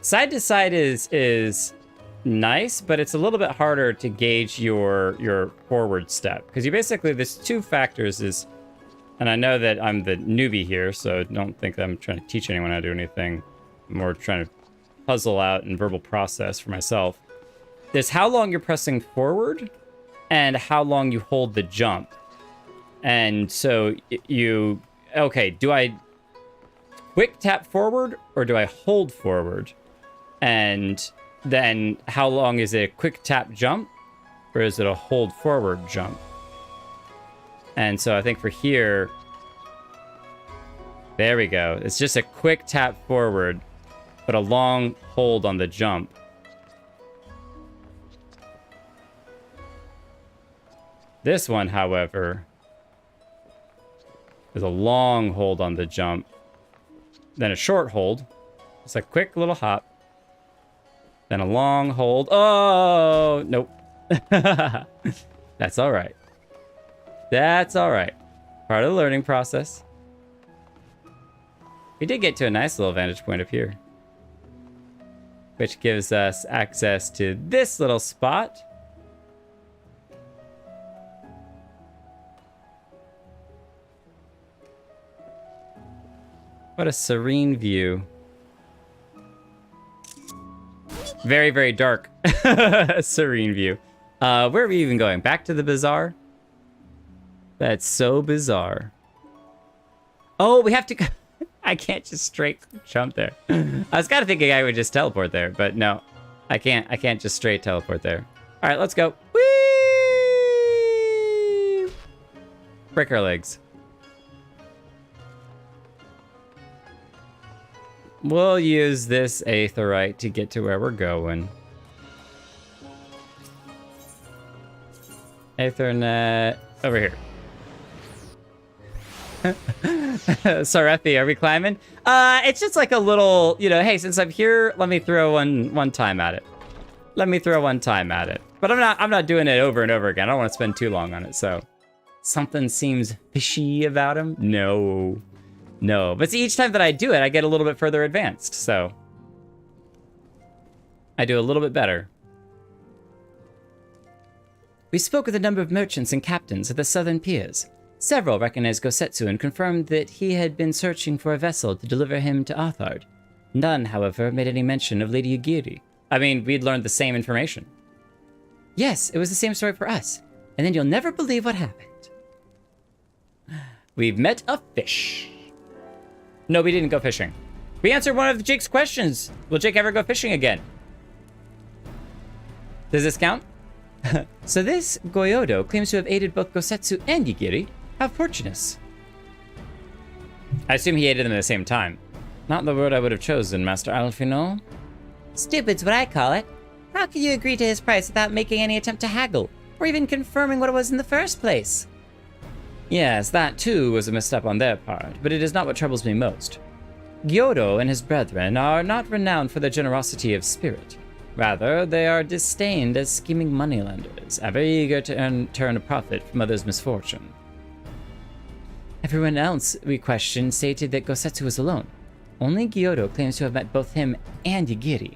Side to side is nice, but it's a little bit harder to gauge your forward step. Because you basically, there's two factors is, and I know that I'm the newbie here, so don't think that I'm trying to teach anyone how to do anything. I'm more trying to puzzle out and verbal process for myself. There's how long you're pressing forward and how long you hold the jump. And so you, okay, do I quick tap forward or do I hold forward? And then how long is it a quick tap jump or is it a hold forward jump? And so I think for here, there we go. It's just a quick tap forward, but a long hold on the jump. This one, however, is a long hold on the jump, then a short hold. It's a quick little hop, then a long hold. Oh, nope. That's all right. That's all right. Part of the learning process. We did get to a nice little vantage point up here, which gives us access to this little spot. What a serene view. Very, very dark. Serene view. Where are we even going? Back to the bazaar? That's so bizarre. Oh, we have to go. I can't just straight jump there. I was kind of thinking I would just teleport there, but no. I can't just straight teleport there. All right, let's go. Whee! Break our legs. We'll use this aetherite to get to where we're going. Aethernet over here. Sarethi, are we climbing? It's just like a little, you know, hey, since I'm here, let me throw one time at it. Let me throw one time at it. But I'm not doing it over and over again. I don't want to spend too long on it, so. Something seems fishy about him? No. No, but see, each time that I do it, I get a little bit further advanced, so. I do a little bit better. We spoke with a number of merchants and captains of the southern piers. Several recognized Gosetsu and confirmed that he had been searching for a vessel to deliver him to Arthard. None, however, made any mention of Lady Yugiri. I mean, we'd learned the same information. Yes, it was the same story for us. And then you'll never believe what happened. We've met a fish. No, we didn't go fishing. We answered one of Jake's questions. Will Jake ever go fishing again? Does this count? So this Goyodo claims to have aided both Gosetsu and Yugiri. How fortunate. I assume he aided them at the same time. Not the word I would have chosen, Master Alfino. Stupid's what I call it. How can you agree to his price without making any attempt to haggle, or even confirming what it was in the first place? Yes, that too was a misstep on their part, but it is not what troubles me most. Gyodo and his brethren are not renowned for their generosity of spirit. Rather, they are disdained as scheming moneylenders, ever eager to turn a profit from others' misfortune. Everyone else we questioned stated that Gosetsu was alone. Only Gyodo claims to have met both him and Yugiri.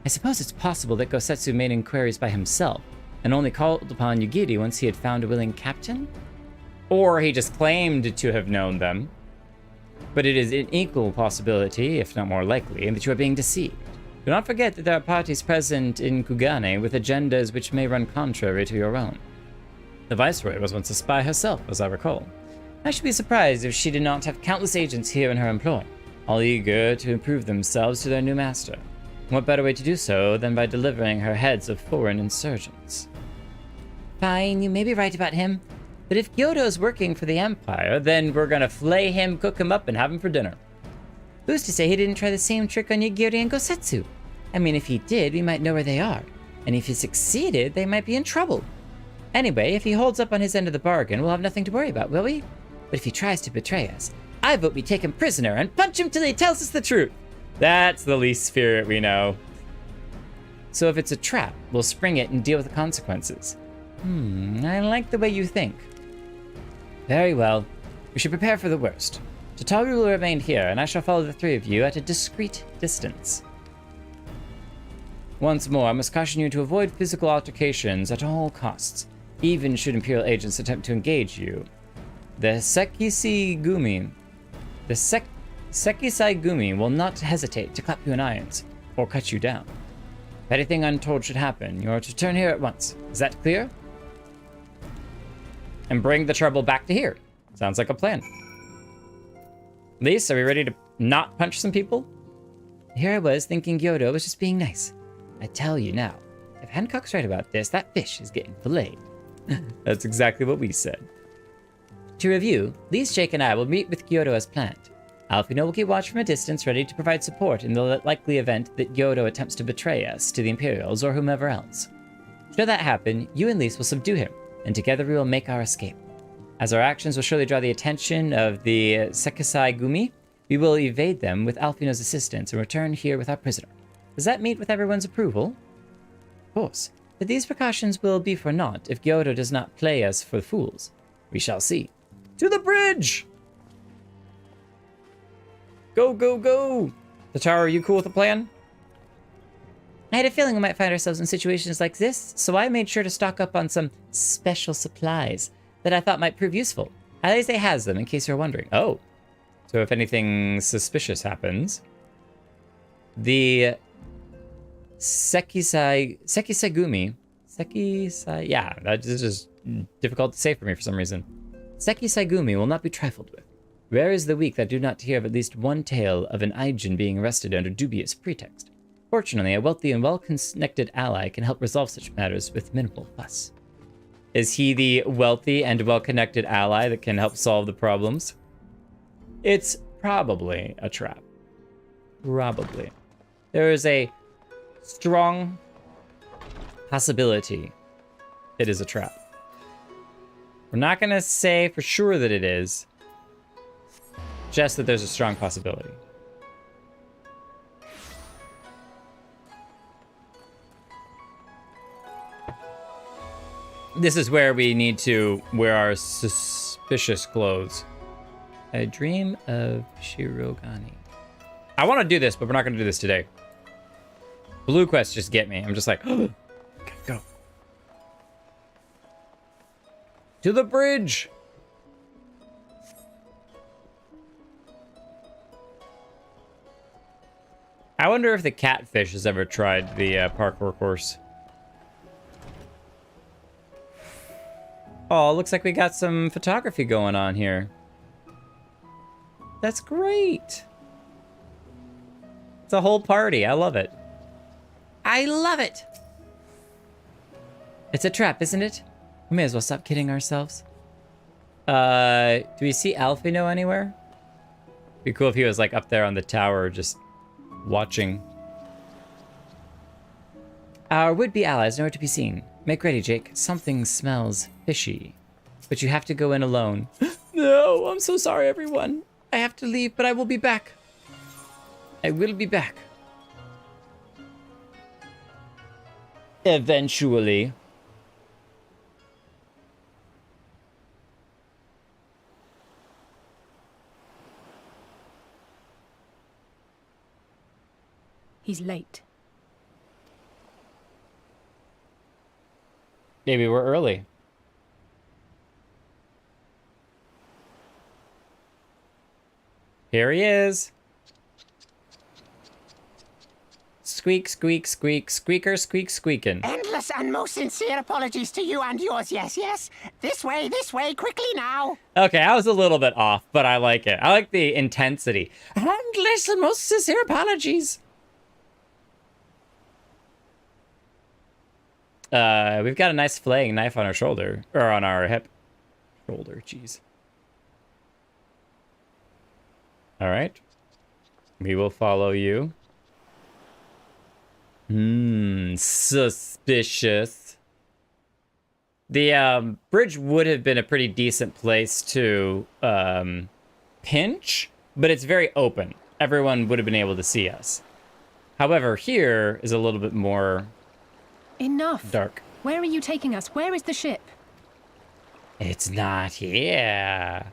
I suppose it's possible that Gosetsu made inquiries by himself, and only called upon Yugiri once he had found a willing captain? Or he just claimed to have known them. But it is an equal possibility, if not more likely, that you are being deceived. Do not forget that there are parties present in Kugane with agendas which may run contrary to your own. The Viceroy was once a spy herself, as I recall. I should be surprised if she did not have countless agents here in her employ, all eager to improve themselves to their new master. What better way to do so than by delivering her heads of foreign insurgents? Fine, you may be right about him. But if Gyodo's working for the Empire, then we're gonna flay him, cook him up, and have him for dinner. Who's to say he didn't try the same trick on Yugiri and Gosetsu? I mean, if he did, we might know where they are. And if he succeeded, they might be in trouble. Anyway, if he holds up on his end of the bargain, we'll have nothing to worry about, will we? But if he tries to betray us, I vote we take him prisoner and punch him till he tells us the truth. That's the least spirit we know. So if it's a trap, we'll spring it and deal with the consequences. I like the way you think. Very well. We should prepare for the worst. Tataru will remain here, and I shall follow the three of you at a discreet distance. Once more, I must caution you to avoid physical altercations at all costs, even should Imperial agents attempt to engage you. The Sekisai-gumi will not hesitate to clap you in irons, or cut you down. If anything untold should happen, you are to return here at once. Is that clear? And bring the trouble back to here. Sounds like a plan. Lise, are we ready to not punch some people? Here I was thinking Gyodo was just being nice. I tell you now, if Hancock's right about this, that fish is getting filleted. That's exactly what we said. To review, Lise, Jake, and I will meet with Gyodo as planned. Alphino will keep watch from a distance, ready to provide support in the likely event that Gyodo attempts to betray us to the Imperials or whomever else. Should that happen, you and Lise will subdue him, and together we will make our escape. As our actions will surely draw the attention of the Sekisai-gumi, we will evade them with Alphino's assistance and return here with our prisoner. Does that meet with everyone's approval? Of course, but these precautions will be for naught if Gyodo does not play us for fools. We shall see. To the bridge! Go, go, go! Tatara, are you cool with the plan? I had a feeling we might find ourselves in situations like this, so I made sure to stock up on some special supplies that I thought might prove useful. Alize has them, in case you're wondering. Oh. So if anything suspicious happens, the Sekisai-gumi, yeah, that is just difficult to say for me for some reason. Sekisai-gumi will not be trifled with. Rare is the week that do not hear of at least one tale of an Aijin being arrested under dubious pretext. Fortunately, a wealthy and well-connected ally can help resolve such matters with minimal fuss. Is he the wealthy and well-connected ally that can help solve the problems? It's probably a trap. Probably. There is a strong possibility it is a trap. We're not going to say for sure that it is, just that there's a strong possibility. This is where we need to wear our suspicious clothes. I dream of Shirogane. I want to do this, but we're not going to do this today. Blue quests just get me. I'm just like, oh, okay, go. To the bridge. I wonder if the catfish has ever tried the parkour course. Oh, looks like we got some photography going on here. That's great. It's a whole party. I love it. I love it. It's a trap, isn't it? We may as well stop kidding ourselves. Do we see Alphino anywhere? Be cool if he was like up there on the tower just watching. Our would-be allies nowhere to be seen. Make ready, Jake. Something smells fishy. But you have to go in alone. No, I'm so sorry, everyone. I have to leave, but I will be back. I will be back. Eventually. He's late. Maybe we're early. Here he is. Squeak, squeak, squeak, squeaker, squeak, squeaking. Endless and most sincere apologies to you and yours, yes, yes. This way, quickly now. Okay, I was a little bit off, but I like it. I like the intensity. Endless and most sincere apologies. We've got a nice flaying knife on our shoulder, or on our hip. Shoulder, jeez. All right. We will follow you. Suspicious. The bridge would have been a pretty decent place to pinch, but it's very open. Everyone would have been able to see us. However, here is a little bit more Enough. dark. Where are you taking us? Where is the ship? It's not here.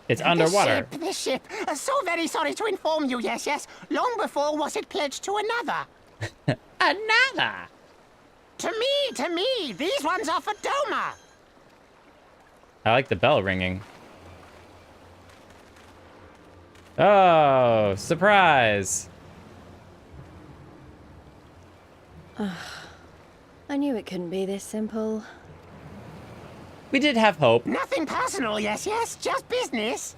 It's underwater. The ship. So very sorry to inform you, yes, yes. Long before was it pledged to another. Another! To me! These ones are for Doma! I like the bell ringing. Oh, surprise! I knew it couldn't be this simple. We did have hope. Nothing personal, yes, just business.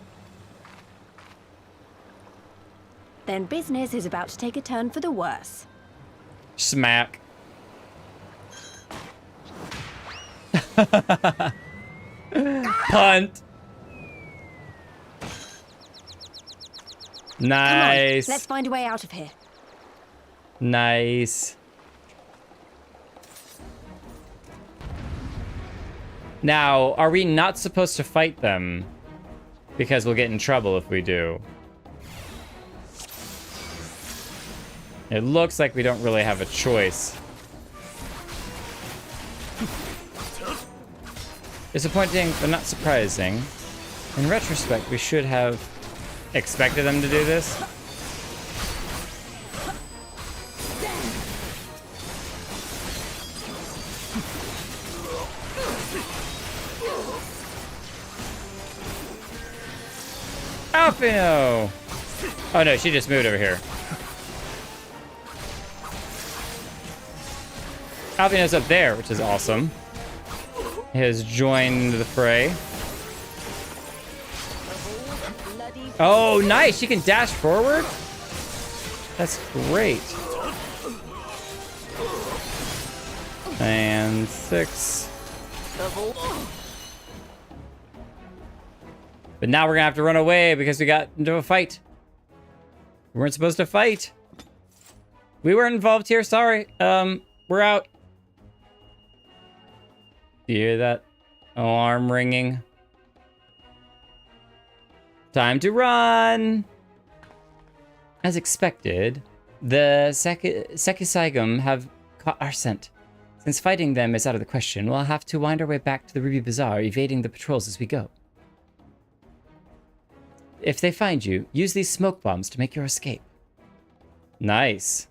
Then business is about to take a turn for the worse. Smack. Punt. Nice. Come on, let's find a way out of here. Nice. Now, are we not supposed to fight them? Because we'll get in trouble if we do. It looks like we don't really have a choice. Disappointing, but not surprising. In retrospect, we should have expected them to do this. Alfino! Oh no, she just moved over here. Alfino's up there, which is awesome. He has joined the fray. Oh, nice! She can dash forward? That's great. And 6. But now we're gonna have to run away because we got into a fight. We weren't supposed to fight. We weren't involved here, sorry. We're out. Do you hear that alarm ringing? Time to run! As expected, the Sekisaigum have caught our scent. Since fighting them is out of the question, we'll have to wind our way back to the Ruby Bazaar, evading the patrols as we go. If they find you, use these smoke bombs to make your escape. Nice.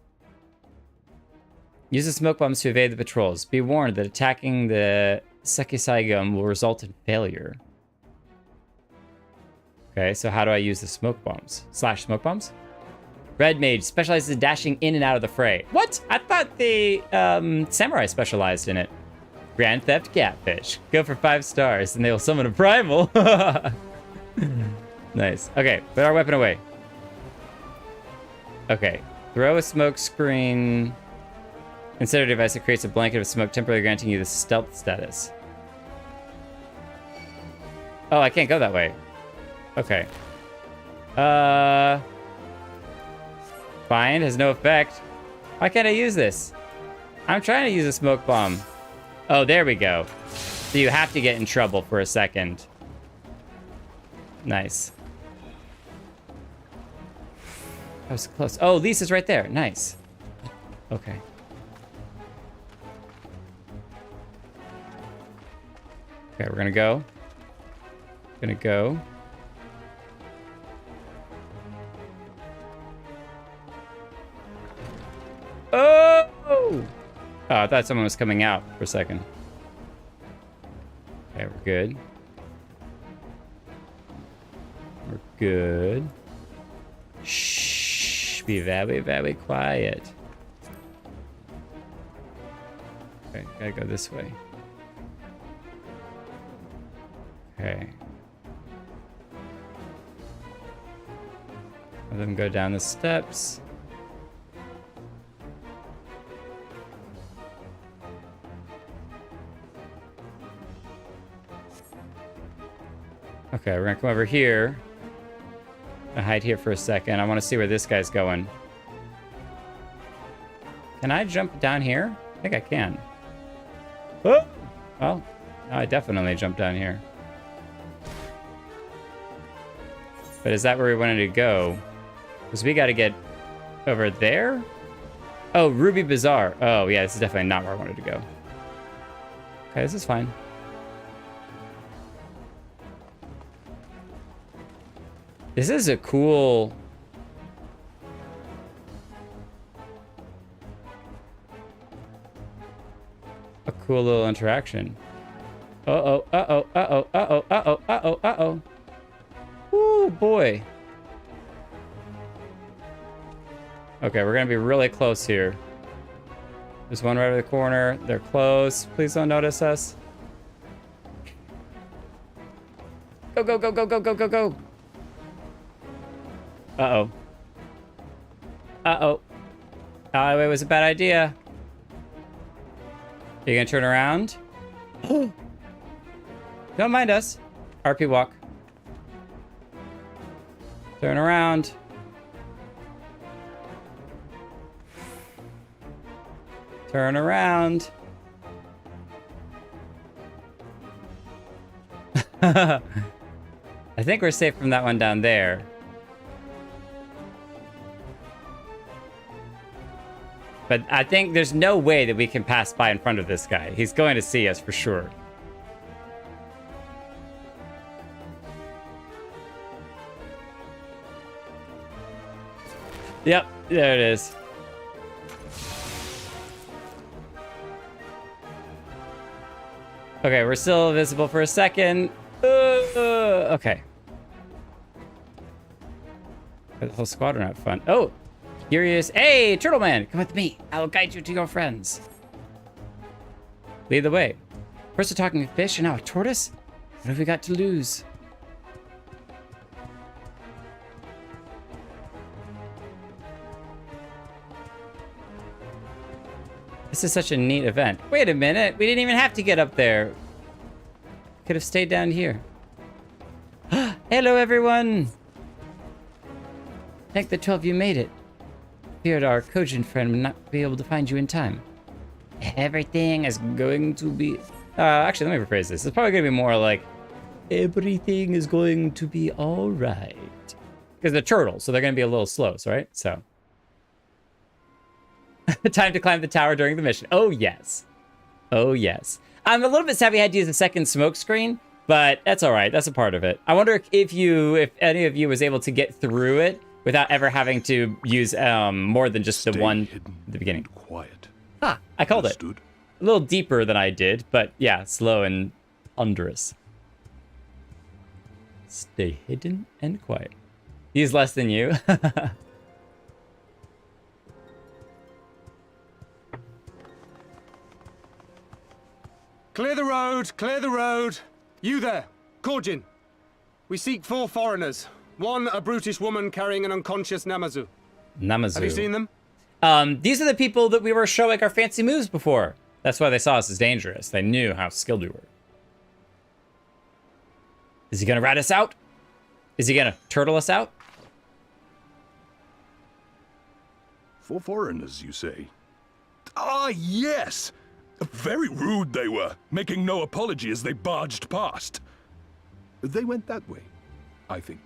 Use the smoke bombs to evade the patrols. Be warned that attacking the Sekisaigum will result in failure. Okay, so how do I use the smoke bombs? Slash smoke bombs? Red Mage specializes in dashing in and out of the fray. What? I thought the samurai specialized in it. Grand Theft Catfish. Go for 5 stars and they will summon a primal. Nice. Okay, put our weapon away. Okay, throw a smoke screen. Consider a device that creates a blanket of smoke, temporarily granting you the stealth status. Oh, I can't go that way. Okay. Find has no effect. Why can't I use this? I'm trying to use a smoke bomb. Oh, there we go. So you have to get in trouble for a second. Nice. That was close. Oh, Lisa's right there. Nice. Okay. Okay, we're gonna go. Gonna go. Oh! Oh, I thought someone was coming out for a second. Okay, we're good. We're good. Shh. Be very, very quiet. Okay, gotta go this way. Okay. Let them go down the steps. Okay, we're gonna come over here. I hide here for a second. I want to see where this guy's going. Can I jump down here? I think I can. Oh! Well, I definitely jumped down here. But is that where we wanted to go? Because we got to get over there? Oh, Ruby Bazaar. Oh, yeah, this is definitely not where I wanted to go. Okay, this is fine. This is a cool... cool little interaction. Uh-oh, uh-oh, uh-oh, uh-oh, uh-oh, uh-oh, uh-oh. Ooh, boy. Okay, we're gonna be really close here. There's one right over the corner. They're close. Please don't notice us. Go, go, go, go, go, go, go, go. Uh-oh. Uh-oh. Alleyway was a bad idea. Are you gonna turn around? Don't mind us. RP walk. Turn around. Turn around. I think we're safe from that one down there. But I think there's no way that we can pass by in front of this guy. He's going to see us for sure. Yep, there it is. Okay, we're still visible for a second. Okay. The whole squadron had fun. Oh, curious. Hey, Turtle Man, come with me. I will guide you to your friends. Lead the way. First a talking fish and now a tortoise? What have we got to lose? This is such a neat event. Wait a minute, we didn't even have to get up there. Could have stayed down here. Hello, everyone. I think the 12 of you made it. Feared our Kojin friend would not be able to find you in time. Everything is going to be... actually, let me rephrase this. It's probably going to be more like, everything is going to be all right. Because they're turtles, so they're going to be a little slow, right? So... Time to climb the tower during the mission. Oh, yes. Oh, yes. I'm a little bit sad we had to use a second smoke screen, but that's all right. That's a part of it. I wonder if any of you was able to get through it without ever having to use more than just the one at the beginning. Quiet. Ah, I called it. A little deeper than I did, but yeah, slow and thunderous. Stay hidden and quiet. He's less than you. Clear the road, clear the road. You there, Kojin. We seek 4 foreigners. One, a brutish woman carrying an unconscious Namazu. Namazu. Have you seen them? These are the people that we were showing our fancy moves before. That's why they saw us as dangerous. They knew how skilled we were. Is he gonna rat us out? Is he gonna turtle us out? 4 foreigners, you say? Ah, yes! Very rude they were, making no apology as they barged past. They went that way, I think.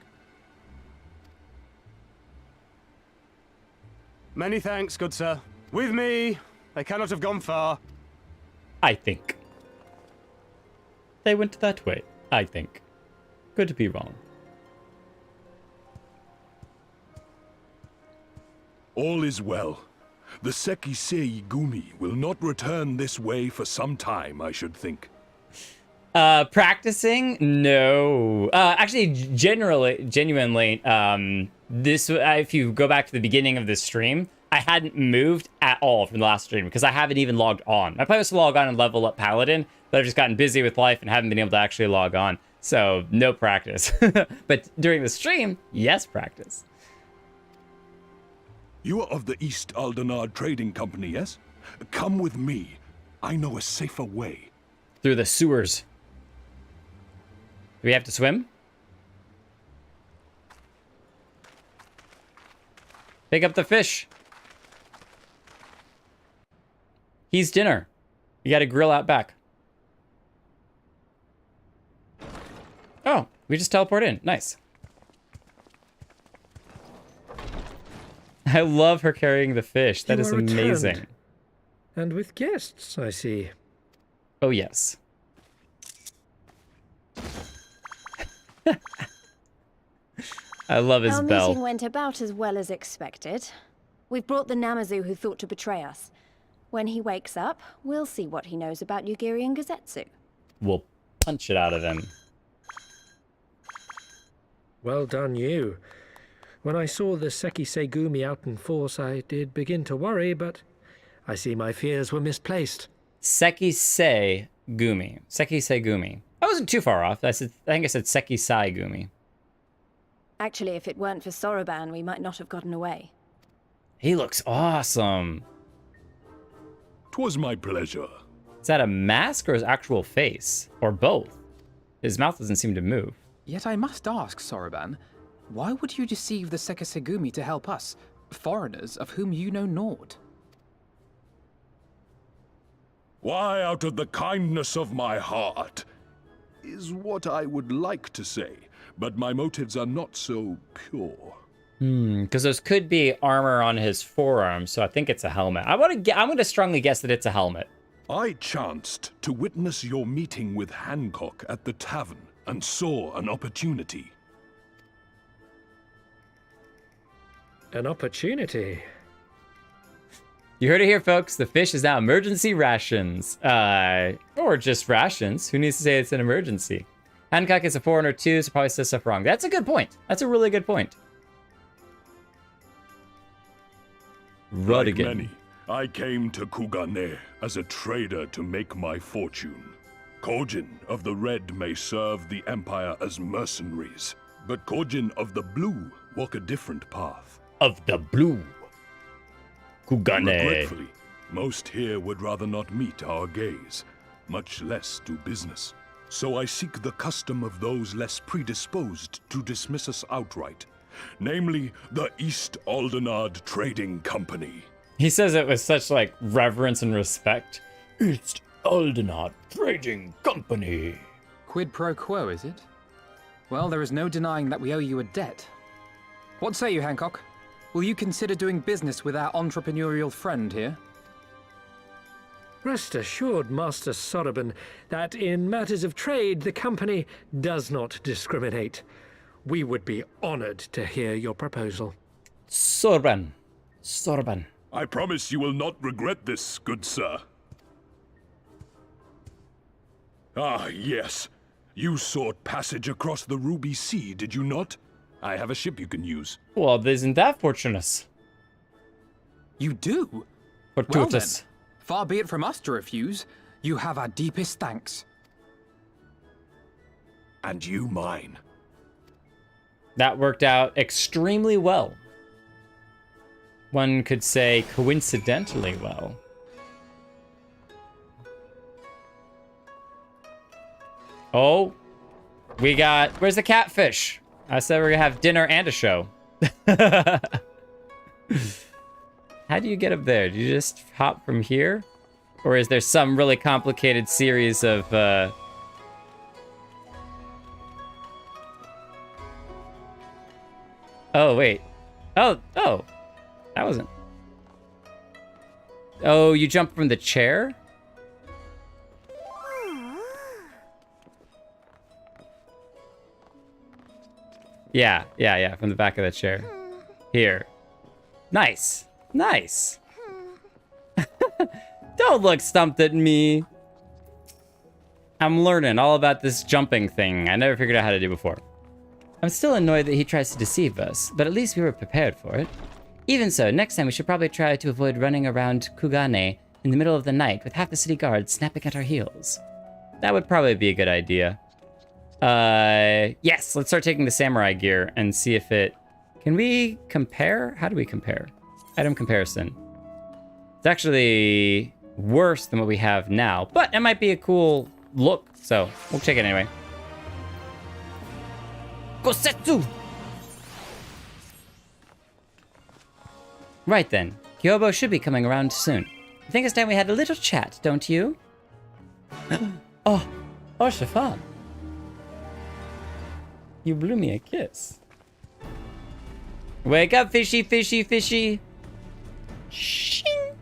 Many thanks, good sir. With me, they cannot have gone far. I think. They went that way, I think. Could be wrong. All is well. The Sekisei Gumi will not return this way for some time, I should think. Practicing? No. Actually, genuinely, this, if you go back to the beginning of this stream, I hadn't moved at all from the last stream because I haven't even logged on. My plan was to log on and level up Paladin, but I've just gotten busy with life and haven't been able to actually log on. So, no practice. But during the stream, yes, practice. You are of the East Aldenard Trading Company, yes? Come with me. I know a safer way. Through the sewers. Do we have to swim? Pick up the fish. He's dinner. You gotta grill out back. Oh, we just teleport in. Nice. I love her carrying the fish. That is amazing. Returned. And with guests, I see. Oh, yes. I love his bell. Our meeting went about as well as expected. We've brought the Namazu who thought to betray us. When he wakes up, we'll see what he knows about Yugiri and Gazetsu. We'll punch it out of him. Well done, you. When I saw the Seki Segumi out in force, I did begin to worry, but I see my fears were misplaced. Seki Segumi. Seki Segumi. I wasn't too far off. I think I said Seki Saigumi. Actually, if it weren't for Soroban, we might not have gotten away. He looks awesome. 'Twas my pleasure. Is that a mask or his actual face? Or both? His mouth doesn't seem to move. Yet I must ask, Soroban, why would you deceive the Sekisegumi to help us, foreigners of whom you know naught? Why, out of the kindness of my heart, is what I would like to say, but my motives are not so pure. Because those could be armor on his forearm, so I think it's a helmet. I'm going to strongly guess that it's a helmet. I chanced to witness your meeting with Hancock at the tavern and saw an opportunity. An opportunity? You heard it here, folks. The fish is now emergency rations. Or just rations. Who needs to say it's an emergency? Hancock is a foreigner too, so probably says stuff wrong. That's a good point. That's a really good point. Like many, I came to Kugane as a trader to make my fortune. Kojin of the Red may serve the Empire as mercenaries, but Kojin of the Blue walk a different path. Of the Blue. Kugane. Regretfully, most here would rather not meet our gaze, much less do business. So I seek the custom of those less predisposed to dismiss us outright, namely the East Aldenard Trading Company. He says it with such, like, reverence and respect. East Aldenard Trading Company. Quid pro quo, is it? Well, there is no denying that we owe you a debt. What say you, Hancock? Will you consider doing business with our entrepreneurial friend here? Rest assured, Master Soroban, that in matters of trade, the company does not discriminate. We would be honored to hear your proposal. Sorban. I promise you will not regret this, good sir. Ah, yes. You sought passage across the Ruby Sea, did you not? I have a ship you can use. Well, isn't that fortunate? You do? Well then, far be it from us to refuse. You have our deepest thanks. And you mine. That worked out extremely well. One could say coincidentally well. Oh, where's the catfish? I said we're gonna have dinner and a show. How do you get up there? Do you just hop from here? Or is there some really complicated series of, Oh, wait. Oh. That wasn't... Oh, you jump from the chair? Yeah, from the back of the chair. Here. Nice. Don't look stumped at me. I'm learning all about this jumping thing I never figured out how to do before. I'm still annoyed that he tries to deceive us, but at least we were prepared for it. Even so, next time we should probably try to avoid running around Kugane in the middle of the night with half the city guards snapping at our heels. That would probably be a good idea. Yes, let's start taking the samurai gear and see if it... Can we compare? How do we compare? Item comparison. It's actually worse than what we have now, but it might be a cool look, so we'll check it anyway. Gosetsu! Right then, Kyobo should be coming around soon. I think it's time we had a little chat, don't you? Oh, Shafan. You blew me a kiss. Wake up, fishy, fishy, fishy. Shing.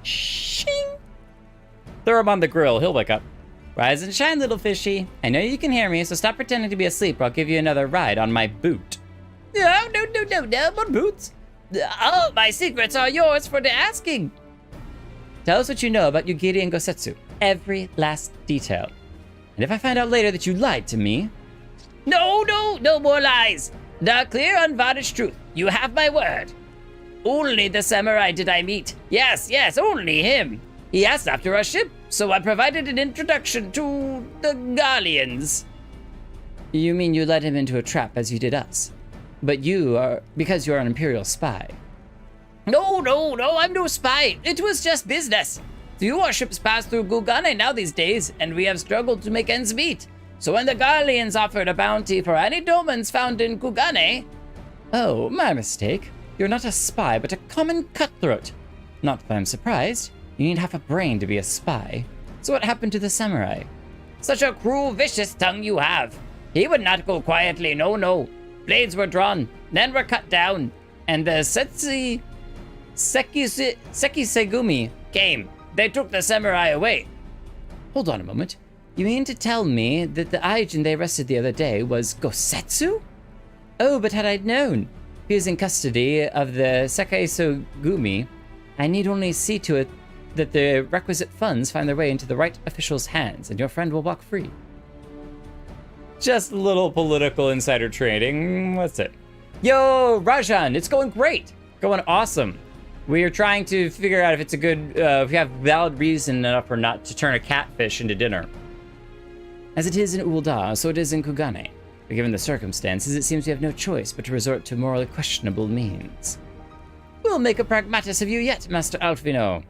Shing. Throw him on the grill, he'll wake up. Rise and shine, little fishy. I know you can hear me, so stop pretending to be asleep or I'll give you another ride on my boot. No, what boots? All my secrets are yours for the asking. Tell us what you know about Yugiri and Gosetsu. Every last detail. And if I find out later that you lied to me... No more lies! The clear, unvarnished truth. You have my word. Only the samurai did I meet. Yes, only him. He asked after our ship, so I provided an introduction to the Galleons. You mean you led him into a trap as you did us? But because you are an Imperial spy. No, I'm no spy. It was just business. Few warships pass through Kugane now these days, and we have struggled to make ends meet. So when the Galleons offered a bounty for any domans found in Kugane... Oh, my mistake. You're not a spy, but a common cutthroat. Not that I'm surprised. You need half a brain to be a spy. So what happened to the samurai? Such a cruel, vicious tongue you have. He would not go quietly, no. Blades were drawn, then were cut down, and the Sekisegumi came. They took the samurai away. Hold on a moment. You mean to tell me that the Aijin they arrested the other day was Gosetsu? Oh, but had I known he was in custody of the Sekisegumi, I need only see to it that the requisite funds find their way into the right official's hands, and your friend will walk free. Just a little political insider trading. What's it? Yo, Rajan, it's going great. Going awesome. We are trying to figure out if it's a good, if we have valid reason enough or not to turn a catfish into dinner. As it is in Ul'dah, so it is in Kugane. But given the circumstances, it seems we have no choice but to resort to morally questionable means. We'll make a pragmatist of you yet, Master Alfino.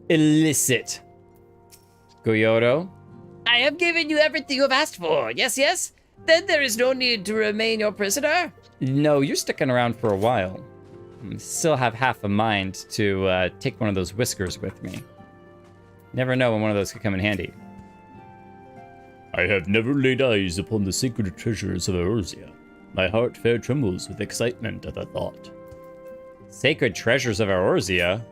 Illicit. Goyoro. I have given you everything you have asked for. Yes? Then there is no need to remain your prisoner? No, you're sticking around for a while. I still have half a mind to take one of those whiskers with me. Never know when one of those could come in handy. I have never laid eyes upon the sacred treasures of Eorzea. My heart fair trembles with excitement at the thought. Sacred treasures of Eorzea?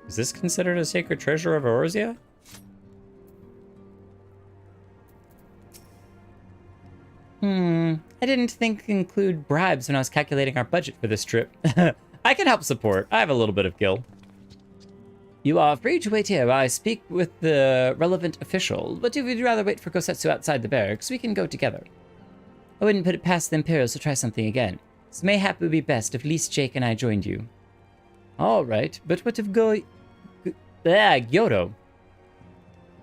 Is this considered a sacred treasure of Eorzea? I didn't think to include bribes when I was calculating our budget for this trip. I can help support. I have a little bit of gil. You are free to wait here while I speak with the relevant official, but if you'd rather wait for Gosetsu outside the barracks, we can go together. I wouldn't put it past the Imperials to try something again, so mayhap it would be best if Lise, Jake, and I joined you. All right, but what if Gyoro?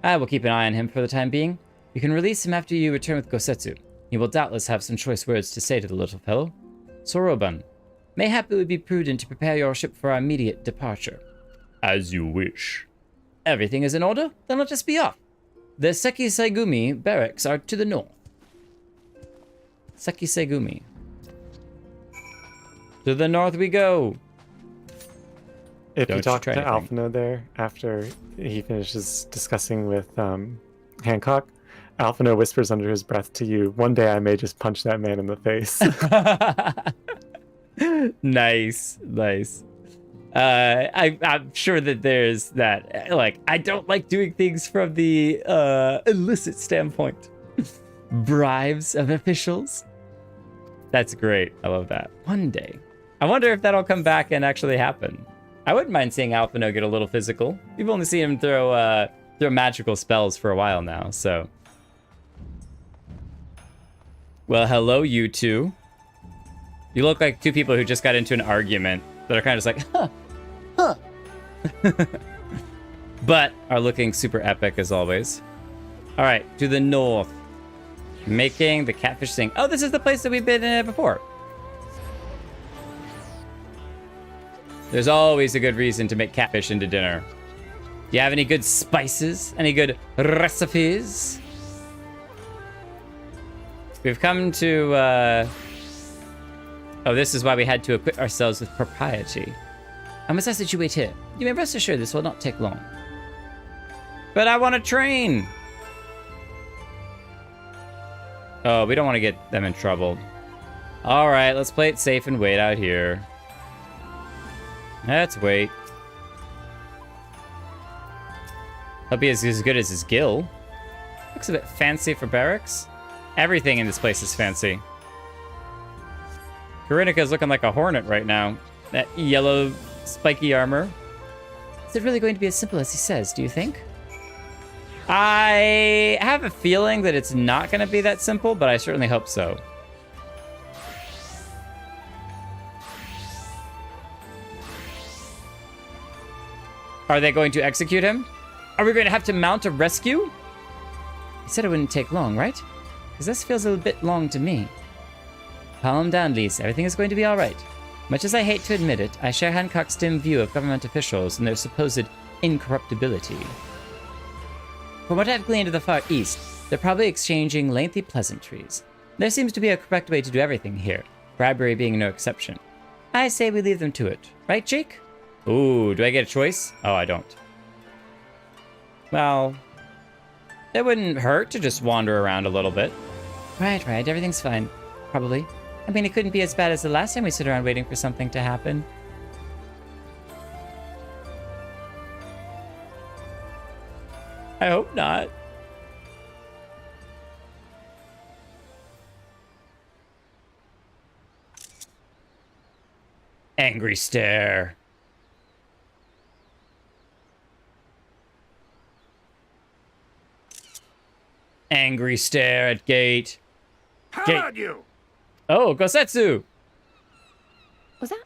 I will keep an eye on him for the time being. You can release him after you return with Gosetsu. He will doubtless have some choice words to say to the little fellow. Soroban, mayhap it would be prudent to prepare your ship for our immediate departure. As you wish. Everything is in order? Then let us be off. The Sekisegumi barracks are to the north. Sekisegumi. To the north we go. If you talk to Alphino there after he finishes discussing with Hancock, Alphino whispers under his breath to you, one day I may just punch that man in the face. Nice. I'm sure that there's that, like, I don't like doing things from the illicit standpoint. Bribes of officials. That's great. I love that. One day. I wonder if that'll come back and actually happen. I wouldn't mind seeing Alphino get a little physical. We've only seen him throw magical spells for a while now, so. Well, hello, you two. You look like two people who just got into an argument that are kind of just like, huh. But are looking super epic as always. All right, to the north. Making the catfish sing. Oh, this is the place that we've been in before. There's always a good reason to make catfish into dinner. Do you have any good spices? Any good recipes? We've come to, oh, this is why we had to equip ourselves with propriety. I must ask that you wait here. You may rest assured this will not take long. But I want to train! Oh, we don't want to get them in trouble. All right, let's play it safe and wait out here. Let's wait. Hope he is as good as his gill. Looks a bit fancy for barracks. Everything in this place is fancy. Karinika's looking like a hornet right now. That yellow spiky armor. Is it really going to be as simple as he says, do you think? I have a feeling that it's not going to be that simple, but I certainly hope so. Are they going to execute him? Are we going to have to mount a rescue? He said it wouldn't take long, right? Because this feels a bit long to me. Calm down, Lise. Everything is going to be all right. Much as I hate to admit it, I share Hancock's dim view of government officials and their supposed incorruptibility. From what I've gleaned to the Far East, they're probably exchanging lengthy pleasantries. There seems to be a correct way to do everything here, bribery being no exception. I say we leave them to it. Right, Jake? Ooh, do I get a choice? Oh, I don't. Well, it wouldn't hurt to just wander around a little bit. Right, everything's fine. Probably. I mean, it couldn't be as bad as the last time we sit around waiting for something to happen. I hope not. Angry stare. Angry stare at gate. How Gate. about you? Oh, Gosetsu! Was that?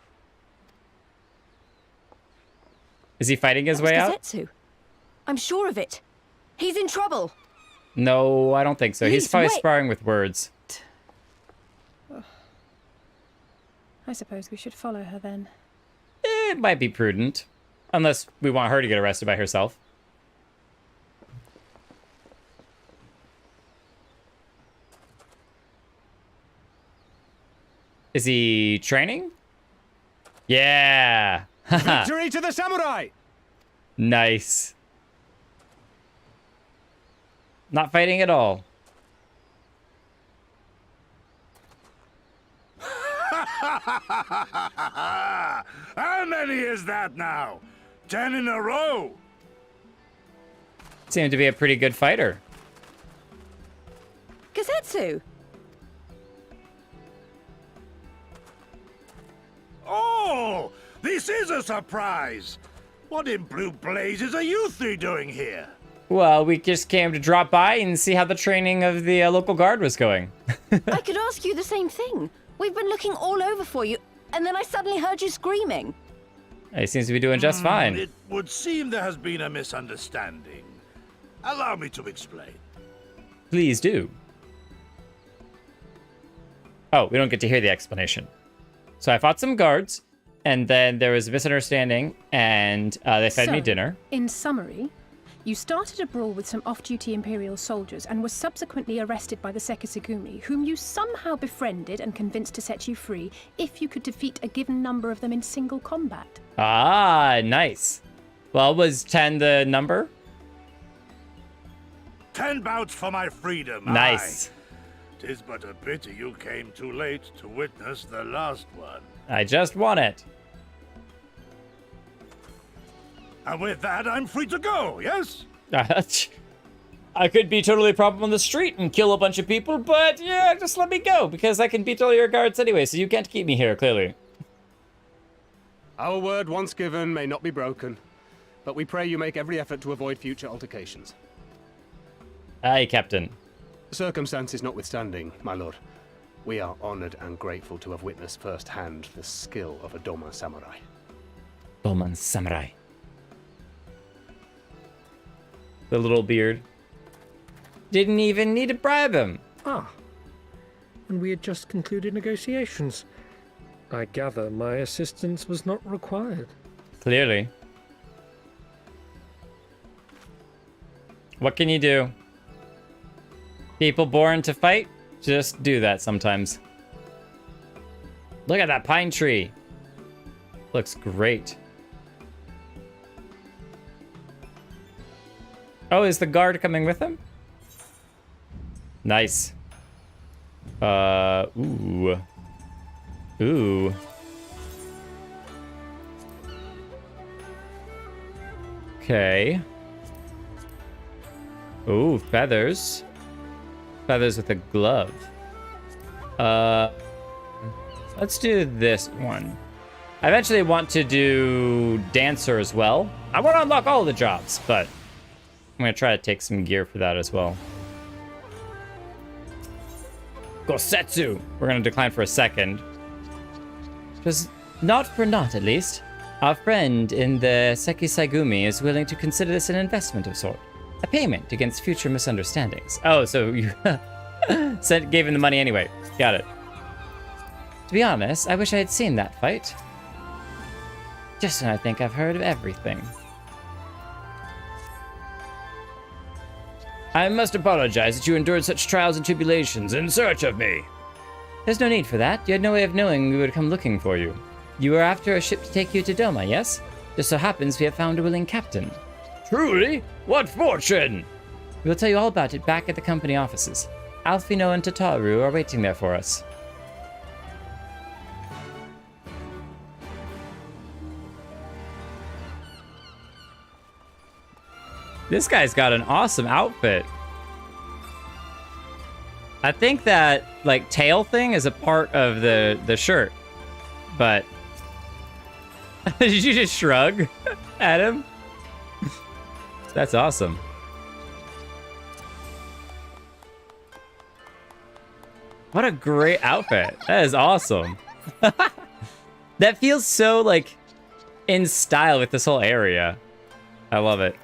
Is he fighting his that was way out? Gosetsu. I'm sure of it. He's in trouble. No, I don't think so. He's Please, probably wait. sparring with words. I suppose we should follow her then. It might be prudent. Unless we want her to get arrested by herself. Is he training? Yeah! Victory to the samurai! Nice. Not fighting at all. How many is that now? 10 in a row. Seemed to be a pretty good fighter. Gosetsu. Oh, this is a surprise. What in blue blazes are you three doing here? Well, we just came to drop by and see how the training of the local guard was going. I could ask you the same thing. We've been looking all over for you, and then I suddenly heard you screaming. He seems to be doing just fine. It would seem there has been a misunderstanding. Allow me to explain. Please do. Oh, we don't get to hear the explanation. So I fought some guards, and then there was a misunderstanding, and they fed me dinner. In summary, you started a brawl with some off-duty Imperial soldiers and were subsequently arrested by the Sekisagumi, whom you somehow befriended and convinced to set you free if you could defeat a given number of them in single combat. Ah, nice. Well, was 10 the number? 10 bouts for my freedom. Nice. Aye. 'Tis but a pity you came too late to witness the last one. I just won it. And with that, I'm free to go, yes? I could be totally problem on the street and kill a bunch of people, but yeah, just let me go, because I can beat all your guards anyway, so you can't keep me here, clearly. Our word once given may not be broken, but we pray you make every effort to avoid future altercations. Aye, Captain. Circumstances notwithstanding, my lord, we are honored and grateful to have witnessed firsthand the skill of a Doma samurai. Doman Samurai. The little beard. Didn't even need to bribe him. Ah, and we had just concluded negotiations. I gather my assistance was not required. Clearly. What can you do? People born to fight just do that sometimes. Look at that pine tree. Looks great. Oh, is the guard coming with him? Nice. Ooh. Ooh. Okay. Ooh, feathers. Feathers with a glove. Let's do this one. I eventually want to do dancer as well. I want to unlock all the jobs, but I'm going to try to take some gear for that as well. Gosetsu! We're going to decline for a second. Just not for naught, at least. Our friend in the Sekisaigumi is willing to consider this an investment of sort. A payment against future misunderstandings. Oh, so you gave him the money anyway. Got it. To be honest, I wish I had seen that fight. Just when I think I've heard of everything. I must apologize that you endured such trials and tribulations in search of me. There's no need for that. You had no way of knowing we would come looking for you. You were after a ship to take you to Doma, yes? Just so happens we have found a willing captain. Truly? What fortune? We'll tell you all about it back at the company offices. Alfino and Tataru are waiting there for us. This guy's got an awesome outfit. I think that, like, tail thing is a part of the shirt. But... Did you just shrug at him? That's awesome. What a great outfit. That is awesome. That feels so, like, in style with this whole area. I love it.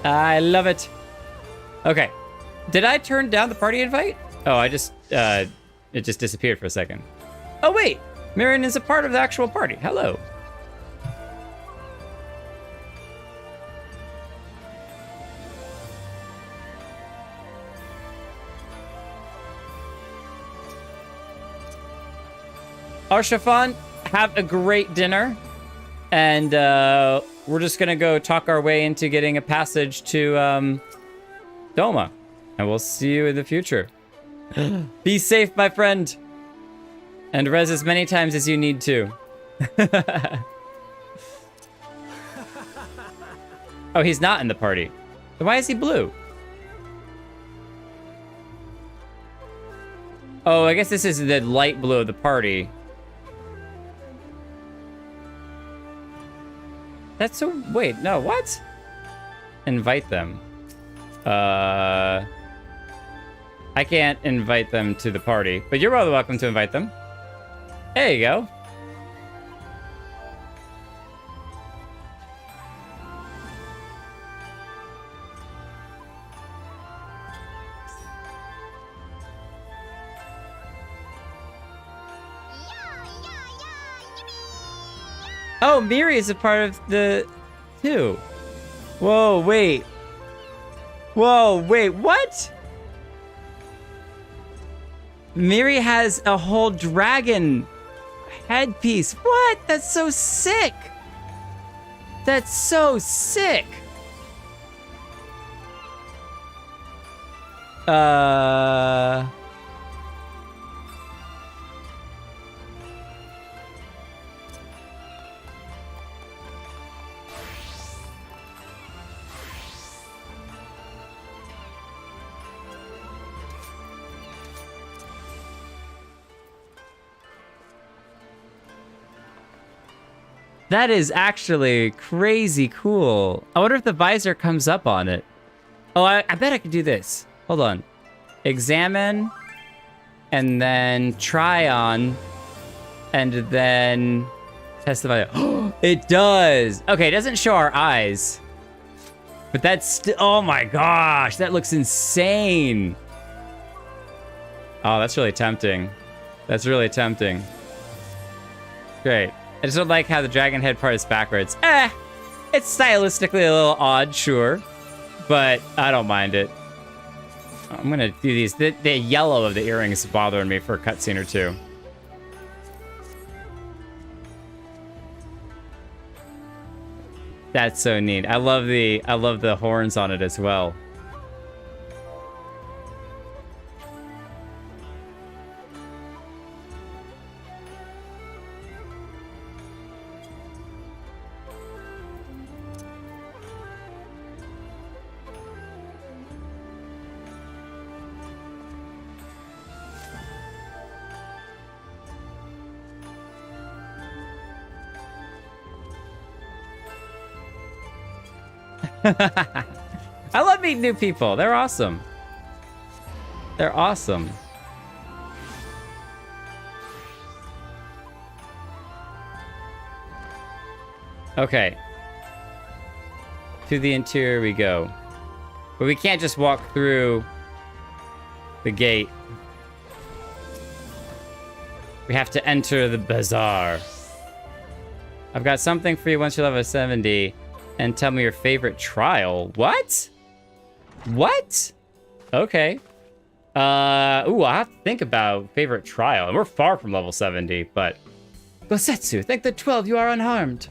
I love it. Okay. Did I turn down the party invite? Oh, I just, it just disappeared for a second. Oh, wait. Marion is a part of the actual party. Hello. Arshafan, have a great dinner. And we're just going to go talk our way into getting a passage to Doma. And we'll see you in the future. Be safe, my friend. And res as many times as you need to. Oh, he's not in the party. Then why is he blue? Oh, I guess this is the light blue of the party. That's so... Wait, no, what? Invite them. I can't invite them to the party, but you're rather welcome to invite them. There you go. Oh, Miri is a part of the... too. Whoa, wait. Whoa, wait, what? Miri has a whole dragon headpiece. What? That's so sick. That's so sick. That is actually crazy cool. I wonder if the visor comes up on it. Oh, I bet I could do this. Hold on. Examine, and then try on, and then test the visor. It does. Okay, it doesn't show our eyes. But that's oh my gosh, that looks insane. Oh, that's really tempting. That's really tempting. Great. I just don't like how the dragon head part is backwards. It's stylistically a little odd, sure. But I don't mind it. I'm gonna do these. The yellow of the earrings is bothering me for a cutscene or two. That's so neat. I love the horns on it as well. I love meeting new people. They're awesome. They're awesome. Okay. To the interior we go. But we can't just walk through the gate. We have to enter the bazaar. I've got something for you once you level 70. And tell me your favorite trial. What? What? Okay. Ooh, I'll have to think about favorite trial. And we're far from level 70, but... Gosetsu, thank the 12 you are unharmed.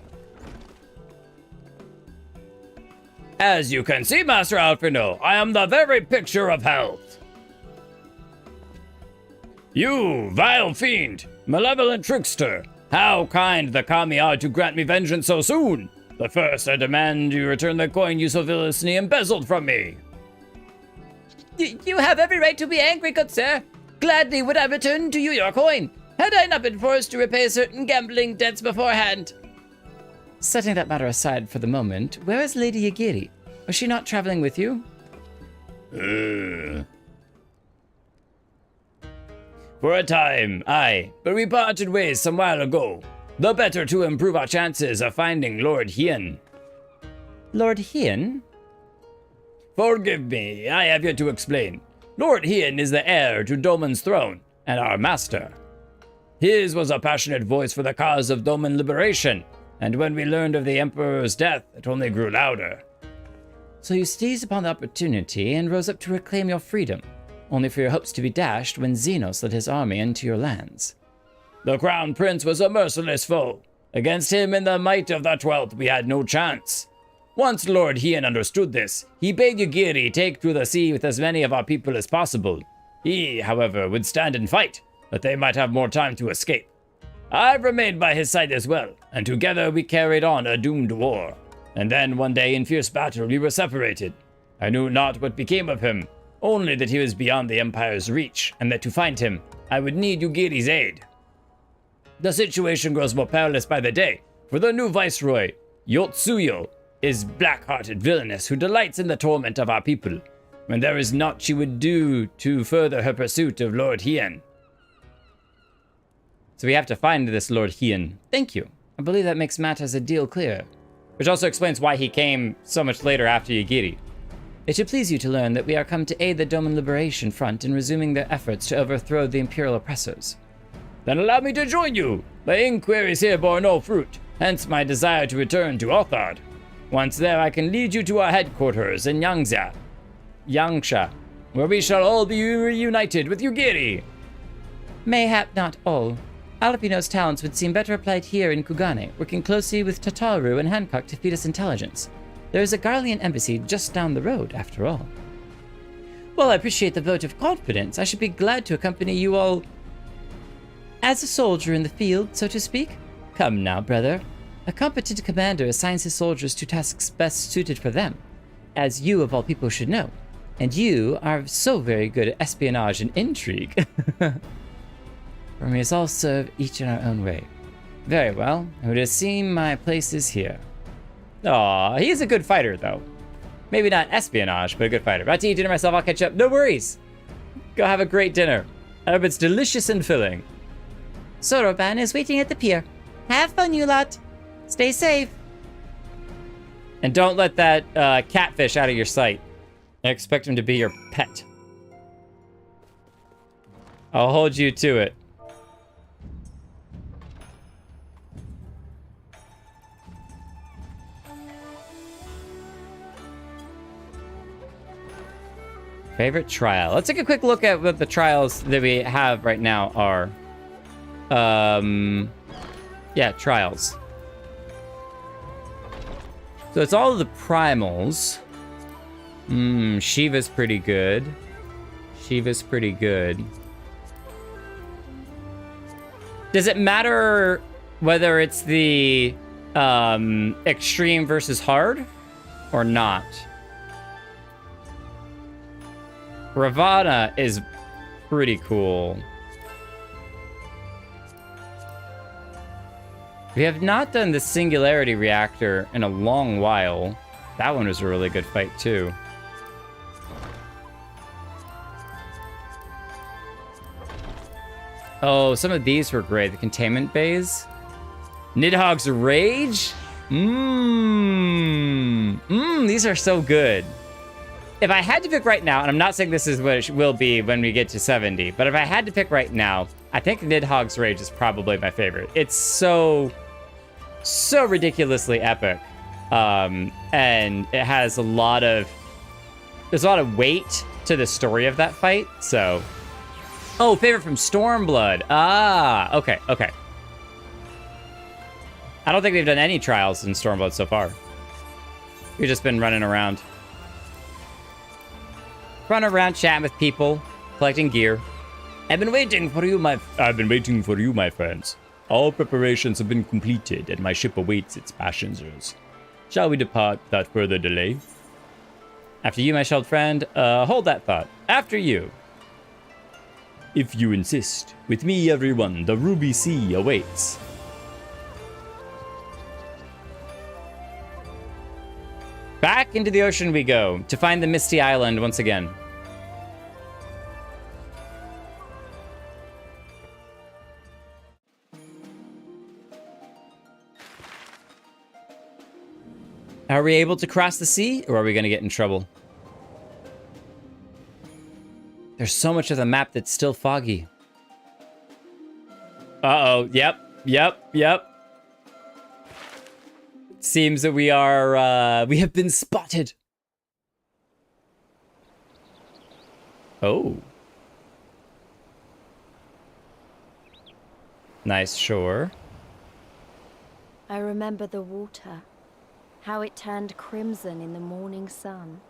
As you can see, Master Alphino, I am the very picture of health. You, vile fiend, malevolent trickster, how kind the kami are to grant me vengeance so soon. But first, I demand you return the coin you so villainously embezzled from me. You have every right to be angry, good sir. Gladly would I return to you your coin, had I not been forced to repay certain gambling debts beforehand. Setting that matter aside for the moment, where is Lady Yagiri? Was she not traveling with you? For a time, aye, but we parted ways some while ago. The better to improve our chances of finding Lord Hien. Lord Hien? Forgive me, I have yet to explain. Lord Hien is the heir to Doman's throne, and our master. His was a passionate voice for the cause of Doman liberation, and when we learned of the Emperor's death, it only grew louder. So you seized upon the opportunity and rose up to reclaim your freedom, only for your hopes to be dashed when Xenos led his army into your lands. The Crown Prince was a merciless foe. Against him and the might of the 12th, we had no chance. Once Lord Hien understood this, he bade Yagiri take to the sea with as many of our people as possible. He, however, would stand and fight, but they might have more time to escape. I've remained by his side as well, and together we carried on a doomed war. And then one day in fierce battle we were separated. I knew not what became of him, only that he was beyond the Empire's reach, and that to find him, I would need Yugiri's aid. The situation grows more perilous by the day, for the new viceroy, Yotsuyo, is black-hearted villainess who delights in the torment of our people, when there is naught she would do to further her pursuit of Lord Hien. So we have to find this Lord Hien. Thank you. I believe that makes matters a deal clearer. Which also explains why he came so much later after Yagiri. It should please you to learn that we are come to aid the Doman Liberation Front in resuming their efforts to overthrow the Imperial oppressors. Then allow me to join you. My inquiries here bore no fruit, hence my desire to return to Othard. Once there, I can lead you to our headquarters in Yangsha, where we shall all be reunited with Yugiri. Mayhap not all. Alpino's talents would seem better applied here in Kugane, working closely with Tataru and Hancock to feed us intelligence. There is a Garlean embassy just down the road, after all. Well, I appreciate the vote of confidence. I should be glad to accompany you all as a soldier in the field, so to speak. Come now, brother. A competent commander assigns his soldiers to tasks best suited for them, as you of all people should know. And you are so very good at espionage and intrigue. For we must all serve each in our own way. Very well, it would seem my place is here. Aw, he is a good fighter, though. Maybe not espionage, but a good fighter. About to eat dinner myself, I'll catch up. No worries. Go have a great dinner. I hope it's delicious and filling. Soroban is waiting at the pier. Have fun, you lot. Stay safe. And don't let that catfish out of your sight. I expect him to be your pet. I'll hold you to it. Favorite trial. Let's take a quick look at what the trials that we have right now are. Yeah, trials. So it's all of the primals. Shiva's pretty good. Shiva's pretty good. Does it matter whether it's the extreme versus hard or not? Ravana is pretty cool. We have not done the singularity reactor in a long while. That one was a really good fight, too. Oh, some of these were great. The containment bays. Nidhogg's Rage? These are so good. If I had to pick right now, and I'm not saying this is what it will be when we get to 70, but if I had to pick right now, I think Nidhogg's Rage is probably my favorite. It's so ridiculously epic. And it has there's a lot of weight to the story of that fight, so. Oh, favorite from Stormblood. Ah, okay. I don't think we've done any trials in Stormblood so far. We've just been running around. Running around, chatting with people, collecting gear. I've been waiting for you, my friends. All preparations have been completed, and my ship awaits its passengers. Shall we depart without further delay? After you, my shelled friend. Hold that thought. After you. If you insist. With me, everyone, the Ruby Sea awaits. Back into the ocean we go, to find the Misty Island once again. Are we able to cross the sea, or are we going to get in trouble? There's so much of the map that's still foggy. Uh-oh. Yep. Seems that we have been spotted. Oh. Nice shore. I remember the water. How it turned crimson in the morning sun.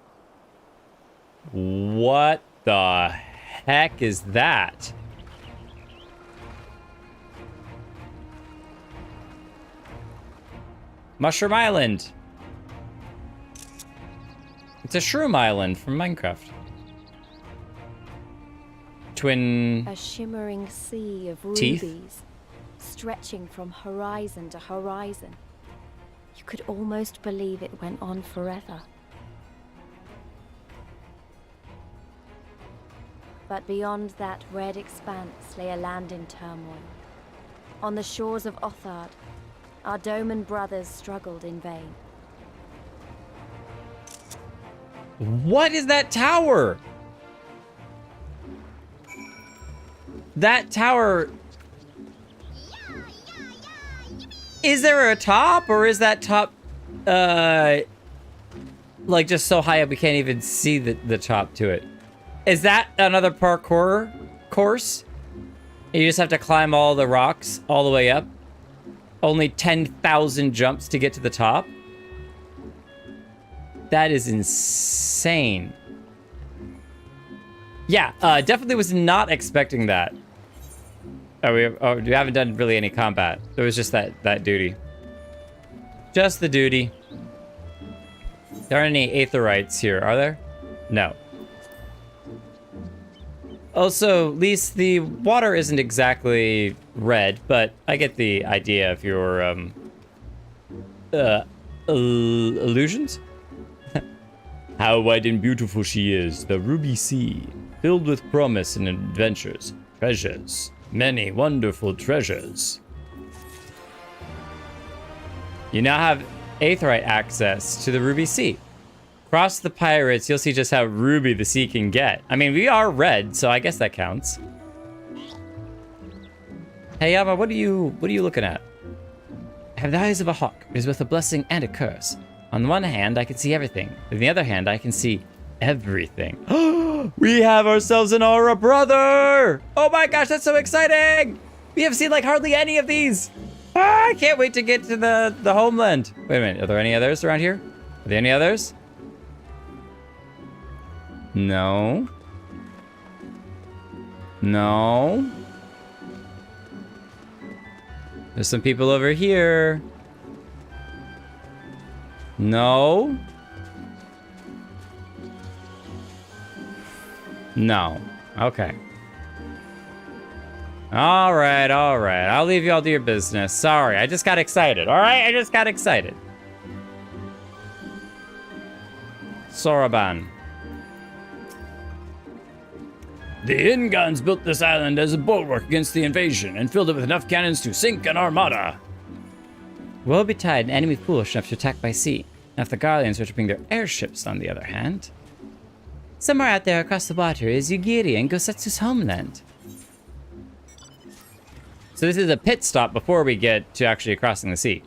What the heck is that? Mushroom Island. It's a shroom island from Minecraft. Twin... A shimmering sea of teeth? rubies, stretching from horizon to horizon. You could almost believe it went on forever. But beyond that red expanse lay a land in turmoil. On the shores of Othard, our Doman brothers struggled in vain. What is that tower? That tower... Is there a top, or is that top, like just so high up we can't even see the top to it? Is that another parkour course? You just have to climb all the rocks all the way up? Only 10,000 jumps to get to the top? That is insane. Yeah, definitely was not expecting that. We haven't done really any combat. There was just that duty. Just the duty. There aren't any aetherites here, are there? No. Also, at least the water isn't exactly red, but I get the idea of your illusions. How wide and beautiful she is, the Ruby Sea, filled with promise and adventures, treasures. Many wonderful treasures. You now have aetherite access to the Ruby Sea. Cross the pirates, you'll see just how ruby the sea can get. I mean, we are red, so I guess that counts. Hey Yama, what are you looking at? I have the eyes of a hawk. It is both a blessing and a curse. On the one hand, I can see everything. On the other hand, I can see everything. We have ourselves an aura brother! Oh my gosh, that's so exciting! We have seen like hardly any of these. I can't wait to get to the homeland. Wait a minute, are there any others around here? Are there any others? No. No. There's some people over here. No. No. Okay. All right. I'll leave you all to your business. Sorry, I just got excited. All right, I just got excited. Soraban. The Ingans built this island as a bulwark against the invasion and filled it with enough cannons to sink an armada. Woe betide an enemy foolish enough to attack by sea. Now if the Garleans were to bring their airships, on the other hand... Somewhere out there across the water is Yugiri and Gosetsu's homeland. So this is a pit stop before we get to actually crossing the sea.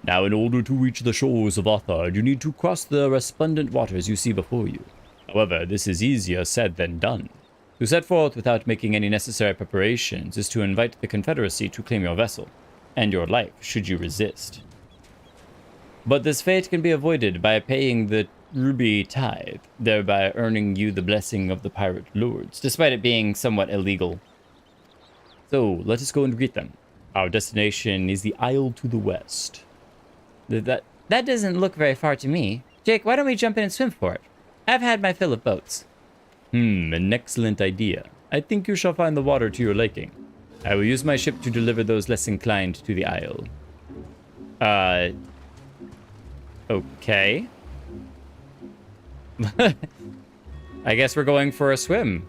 Now, in order to reach the shores of Othard, you need to cross the resplendent waters you see before you. However, this is easier said than done. To set forth without making any necessary preparations is to invite the Confederacy to claim your vessel, and your life should you resist. But this fate can be avoided by paying the ruby tithe, thereby earning you the blessing of the pirate lords, despite it being somewhat illegal. So, let us go and greet them. Our destination is the isle to the west. That doesn't look very far to me. Jake, why don't we jump in and swim for it? I've had my fill of boats. An excellent idea. I think you shall find the water to your liking. I will use my ship to deliver those less inclined to the isle. Okay. I guess we're going for a swim.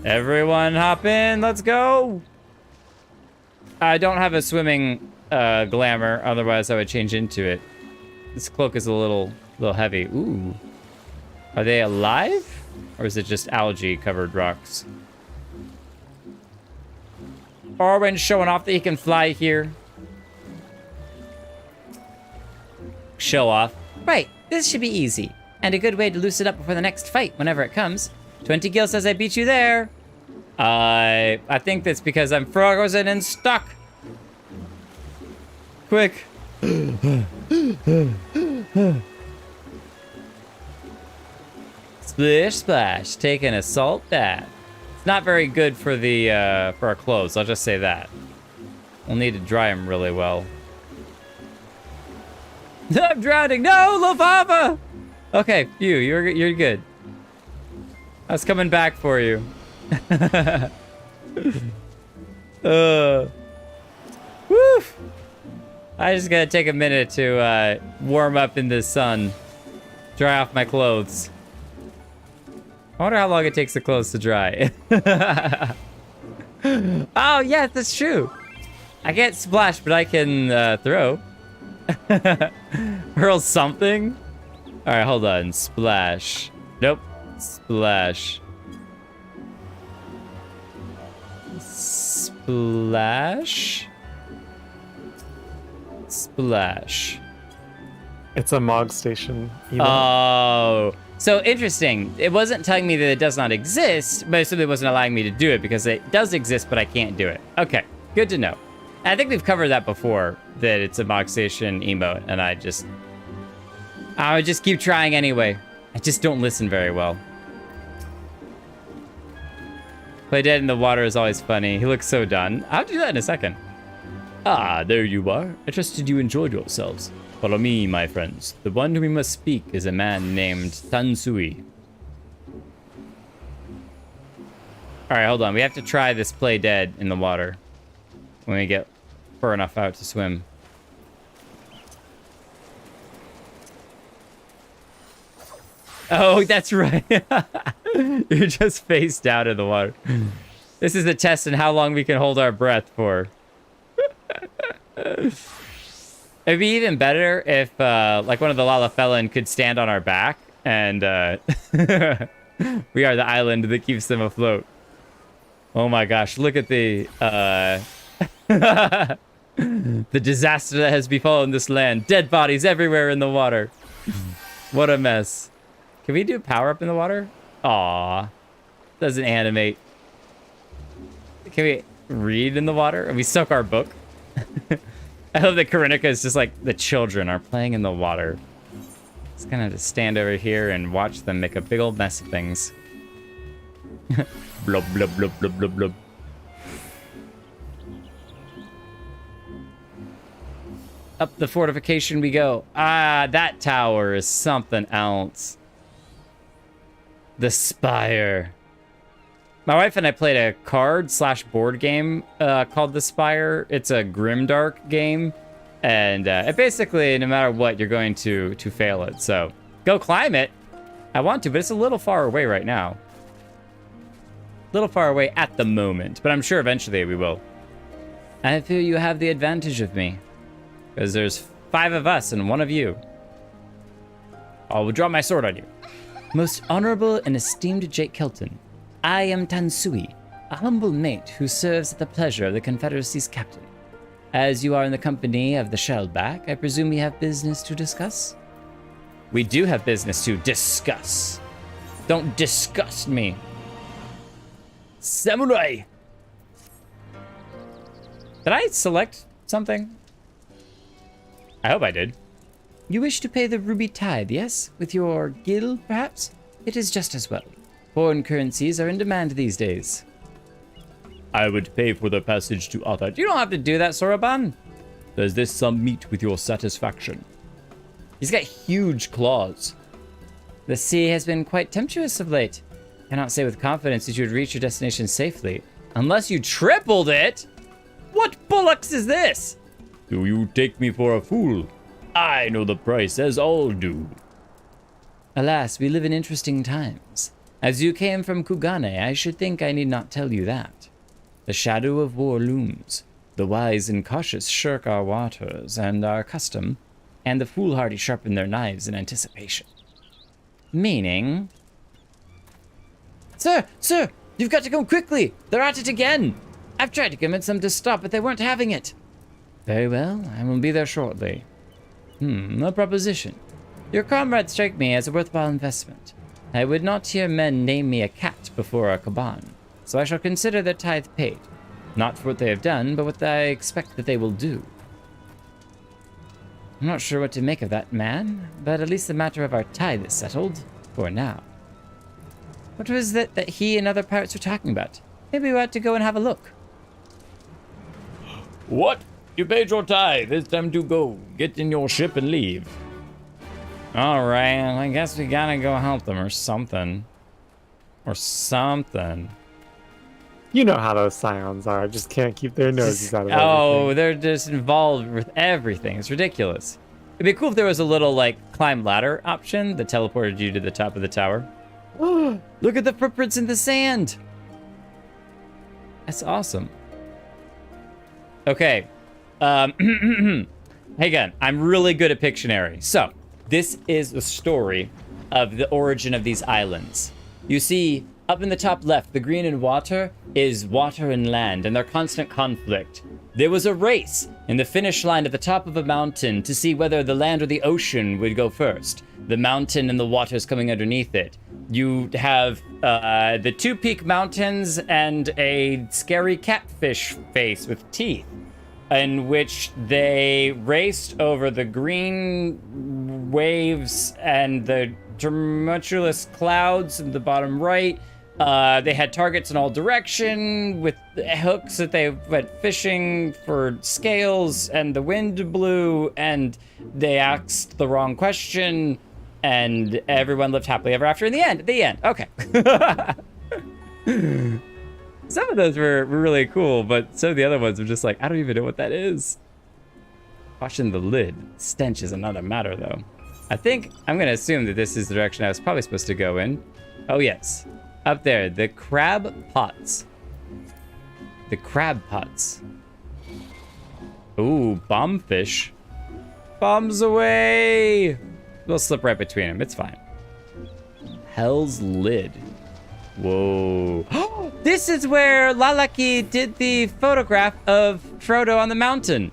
Everyone hop in, let's go! I don't have a swimming glamour, otherwise I would change into it. This cloak is a little heavy. Ooh. Are they alive? Or is it just algae-covered rocks? Orwin's showing off that he can fly here. Show off. Right, this should be easy. And a good way to loosen up before the next fight, whenever it comes. 20 gil says I beat you there. I think that's because I'm frozen and stuck. Quick. Splish splash, taking a salt bath. It's not very good for the for our clothes. I'll just say that. We'll need to dry them really well. I'm drowning. No, Lafava. Okay, you're good. I was coming back for you. Woo! I just gotta take a minute to warm up in the sun, dry off my clothes. I wonder how long it takes the clothes to dry. Oh, yeah, that's true. I can't splash, but I can throw. Hurl something? All right, hold on. Splash. Nope. Splash. Splash. Splash. It's a Mog station. Oh. So interesting. It wasn't telling me that it does not exist, but it simply wasn't allowing me to do it because it does exist, but I can't do it. Okay, good to know. I think we've covered that before, that it's a Mog Station emote, and I would just keep trying anyway. I just don't listen very well. Play dead in the water is always funny. He looks so done. I'll do that in a second. Ah, there you are. I trusted you enjoyed yourselves. Follow me, my friends. The one whom we must speak is a man named Tansui. All right, hold on. We have to try this play dead in the water when we get far enough out to swim. Oh, that's right. You're just face down in the water. This is a test in how long we can hold our breath for. It'd be even better if, like, one of the Lalafellan could stand on our back, and we are the island that keeps them afloat. Oh my gosh, look at the the disaster that has befallen this land. Dead bodies everywhere in the water. What a mess. Can we do power up in the water? Aw, doesn't animate. Can we read in the water? And we soak our book? I love that Karinika is just like the children are playing in the water. Just gonna have to stand over here and watch them make a big old mess of things. Blub, blub, blub, blub, blub, blub. Up the fortification we go. Ah, that tower is something else. The Spire. My wife and I played a card/board game called The Spire. It's a grimdark game, And basically, no matter what, you're going to fail it. So go climb it. I want to, but it's a little far away right now. A little far away at the moment, but I'm sure eventually we will. I feel you have the advantage of me, because there's 5 of us and 1 of you. I will draw my sword on you. Most honorable and esteemed Jake Kelton, I am Tansui, a humble mate who serves at the pleasure of the Confederacy's captain. As you are in the company of the Shellback, I presume we have business to discuss? We do have business to discuss. Don't disgust me. Samurai! Did I select something? I hope I did. You wish to pay the ruby tithe, yes? With your guild, perhaps? It is just as well. Foreign currencies are in demand these days. I would pay for the passage to Athart. You don't have to do that, Soroban. Does this sum meet with your satisfaction? He's got huge claws. The sea has been quite tempestuous of late. Cannot say with confidence that you would reach your destination safely. Unless you tripled it? What bullocks is this? Do you take me for a fool? I know the price, as all do. Alas, we live in interesting times. As you came from Kugane, I should think I need not tell you that. The shadow of war looms. The wise and cautious shirk our waters and our custom, and the foolhardy sharpen their knives in anticipation. Meaning... Sir, you've got to come quickly. They're at it again. I've tried to convince them to stop, but they weren't having it. Very well, I will be there shortly. A proposition. Your comrades strike me as a worthwhile investment. I would not hear men name me a cat before a Kaban, so I shall consider their tithe paid. Not for what they have done, but what I expect that they will do. I'm not sure what to make of that, man, but at least the matter of our tithe is settled, for now. What was it that he and other pirates were talking about? Maybe we ought to go and have a look. What? You paid your tithe. It's time to go. Get in your ship and leave. All right, I guess we gotta go help them or something. You know how those scions are. Just can't keep their noses out of everything. Oh, they're just involved with everything. It's ridiculous. It'd be cool if there was a little, like, climb ladder option that teleported you to the top of the tower. Look at the footprints in the sand. That's awesome. Okay. Hey, again, I'm really good at Pictionary. So, this is the story of the origin of these islands. You see, up in the top left, the green and water is water and land, and their constant conflict. There was a race in the finish line at the top of a mountain to see whether the land or the ocean would go first. The mountain and the waters coming underneath it. You have the 2 peak mountains and a scary catfish face with teeth, in which they raced over the green waves and the tumultuous clouds in the bottom right. They had targets in all direction with hooks that they went fishing for scales, and the wind blew, and they asked the wrong question, and everyone lived happily ever after in the end. The end. Okay. Some of those were really cool, but some of the other ones were just like, I don't even know what that is. Watching the lid. Stench is another matter, though. I think I'm going to assume that this is the direction I was probably supposed to go in. Oh, yes. Up there, the crab pots. The crab pots. Ooh, bomb fish. Bombs away! We'll slip right between them. It's fine. Hell's Lid. Whoa. This is where Lalaki did the photograph of Frodo on the mountain.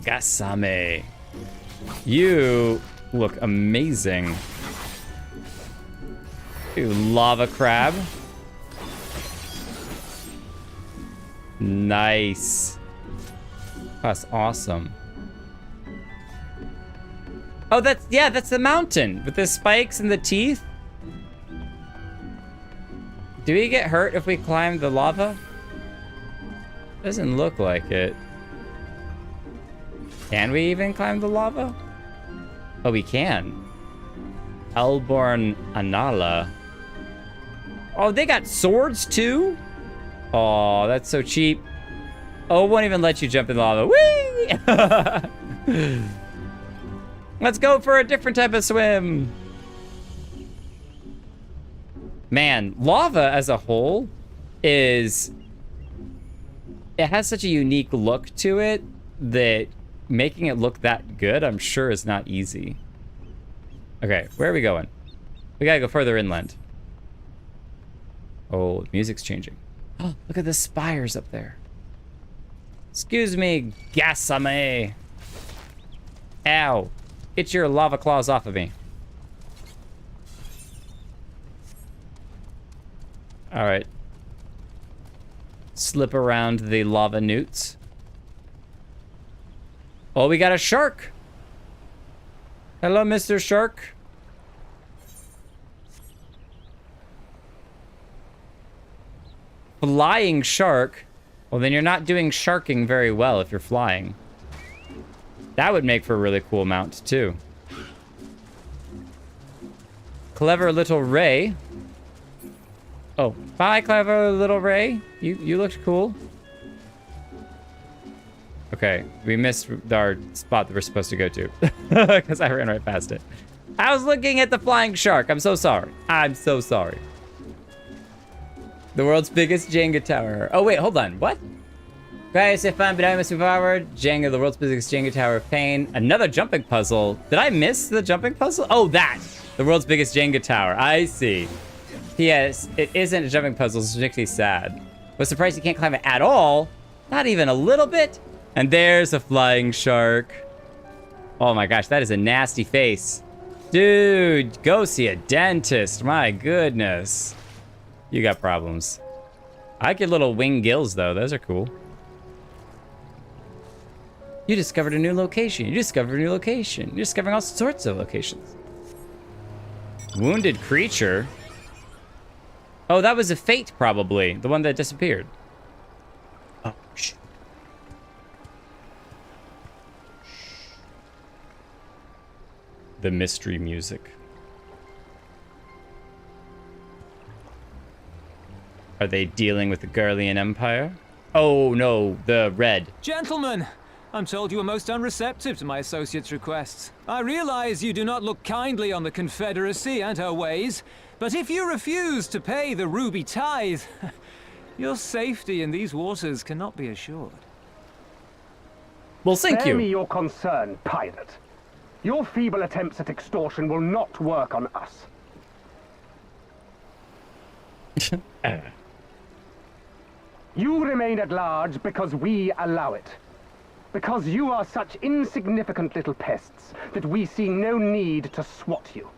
Gasame. You look amazing. Ooh, lava crab. Nice. That's awesome. Oh, that's the mountain with the spikes and the teeth. Do we get hurt if we climb the lava? Doesn't look like it. Can we even climb the lava? Oh, we can. Elborn Anala. Oh, they got swords too? Oh, that's so cheap. Oh, it won't even let you jump in the lava. Whee! Let's go for a different type of swim. Man, lava as a whole it has such a unique look to it that making it look that good, I'm sure, is not easy. Okay, where are we going? We gotta go further inland. Oh, the music's changing. Oh, look at the spires up there. Excuse me, Gasame. Ow. Get your lava claws off of me. All right. Slip around the lava newts. Oh, we got a shark. Hello, Mr. Shark. Flying shark. Well, then you're not doing sharking very well if you're flying. That would make for a really cool mount, too. Clever little Ray. Oh, bye, clever little Ray. You looked cool. Okay, we missed our spot that we're supposed to go to. Because I ran right past it. I was looking at the flying shark. I'm so sorry. I'm so sorry. The world's biggest Jenga tower. Oh, wait, hold on. What? Guys, if I'm behind MSQ forward, Jenga, the world's biggest Jenga tower of pain. Another jumping puzzle. Did I miss the jumping puzzle? Oh, that. The world's biggest Jenga tower. I see. P.S. It isn't a jumping puzzle, so it's particularly sad. Was surprised you can't climb it at all. Not even a little bit. And there's a flying shark. Oh my gosh, that is a nasty face. Dude, go see a dentist. My goodness. You got problems. I get little wing gills, though. Those are cool. You discovered a new location. You discovered a new location. You're discovering all sorts of locations. Wounded creature. Oh, that was a fate, probably. The one that disappeared. Oh, shit. The mystery music. Are they dealing with the Garlean Empire? Oh, no, the red. Gentlemen, I'm told you are most unreceptive to my associate's requests. I realize you do not look kindly on the Confederacy and her ways, but if you refuse to pay the ruby tithe, your safety in these waters cannot be assured. Well, thank Spare you. me your concern, pirate. Your feeble attempts at extortion will not work on us. You remain at large because we allow it. Because you are such insignificant little pests that we see no need to swat you.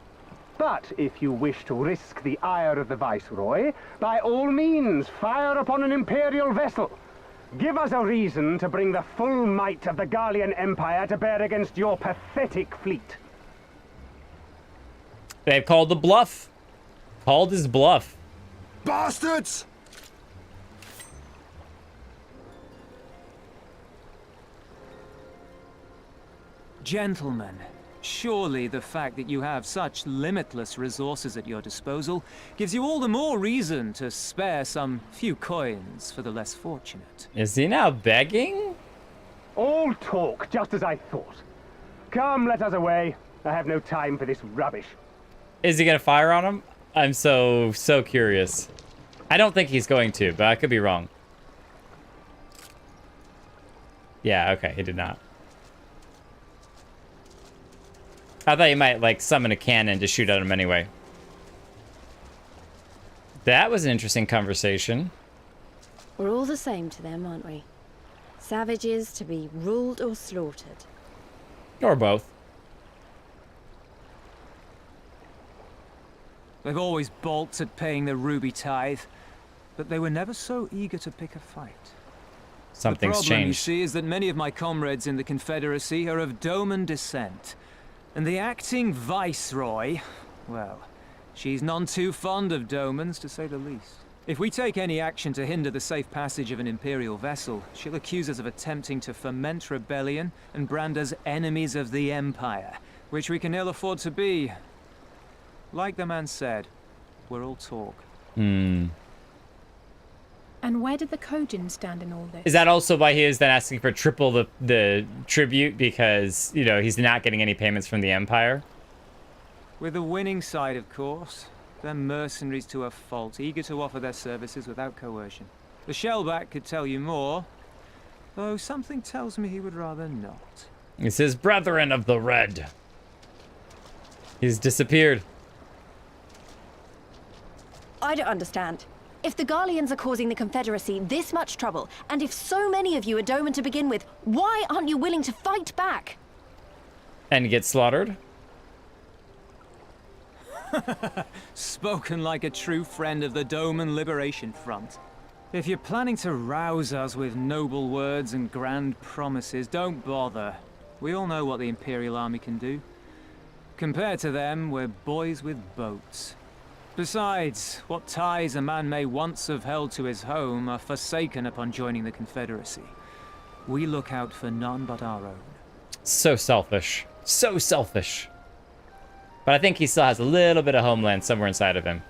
But if you wish to risk the ire of the Viceroy, by all means, fire upon an Imperial vessel. Give us a reason to bring the full might of the Garlean Empire to bear against your pathetic fleet. They've called the bluff. Called his bluff. Bastards! Gentlemen, surely the fact that you have such limitless resources at your disposal gives you all the more reason to spare some few coins for the less fortunate. Is he now begging? All talk, just as I thought. Come, let us away. I have no time for this rubbish. Is he gonna fire on him? I'm so curious. I don't think he's going to, but I could be wrong. Yeah, okay, he did not. I thought you might, like, summon a cannon to shoot at him anyway. That was an interesting conversation. We're all the same to them, aren't we? Savages to be ruled or slaughtered. Or both. They've always balked at paying the ruby tithe, but they were never so eager to pick a fight. Something's the problem, you changed. see, is that many of my comrades in the Confederacy are of Doman descent. And the acting Viceroy, well, she's none too fond of Domans, to say the least. If we take any action to hinder the safe passage of an Imperial vessel, she'll accuse us of attempting to foment rebellion and brand us enemies of the Empire, which we can ill afford to be. Like the man said, we're all talk. And where did the Kojin stand in all this? Is that also why he is then asking for triple the tribute? Because, you know, he's not getting any payments from the Empire? With the winning side, of course. They're mercenaries to a fault, eager to offer their services without coercion. The Shellback could tell you more, though something tells me he would rather not. It's his brethren of the Red. He's disappeared. I don't understand. If the Garleans are causing the Confederacy this much trouble, and if so many of you are Doman to begin with, why aren't you willing to fight back? And get slaughtered? Spoken like a true friend of the Doman Liberation Front. If you're planning to rouse us with noble words and grand promises, don't bother. We all know what the Imperial Army can do. Compared to them, we're boys with boats. Besides, what ties a man may once have held to his home are forsaken upon joining the Confederacy. We look out for none but our own. So selfish. So selfish. But I think he still has a little bit of homeland somewhere inside of him.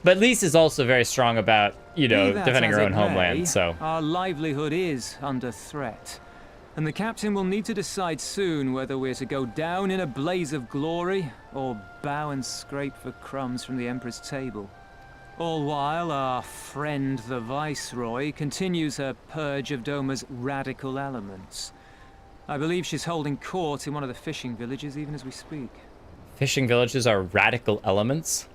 But Lise is also very strong about, you know, defending her own homeland, so... Our livelihood is under threat. And the captain will need to decide soon whether we're to go down in a blaze of glory, or bow and scrape for crumbs from the Emperor's table. All while our friend the Viceroy continues her purge of Doma's radical elements. I believe she's holding court in one of the fishing villages even as we speak. Fishing villages are radical elements?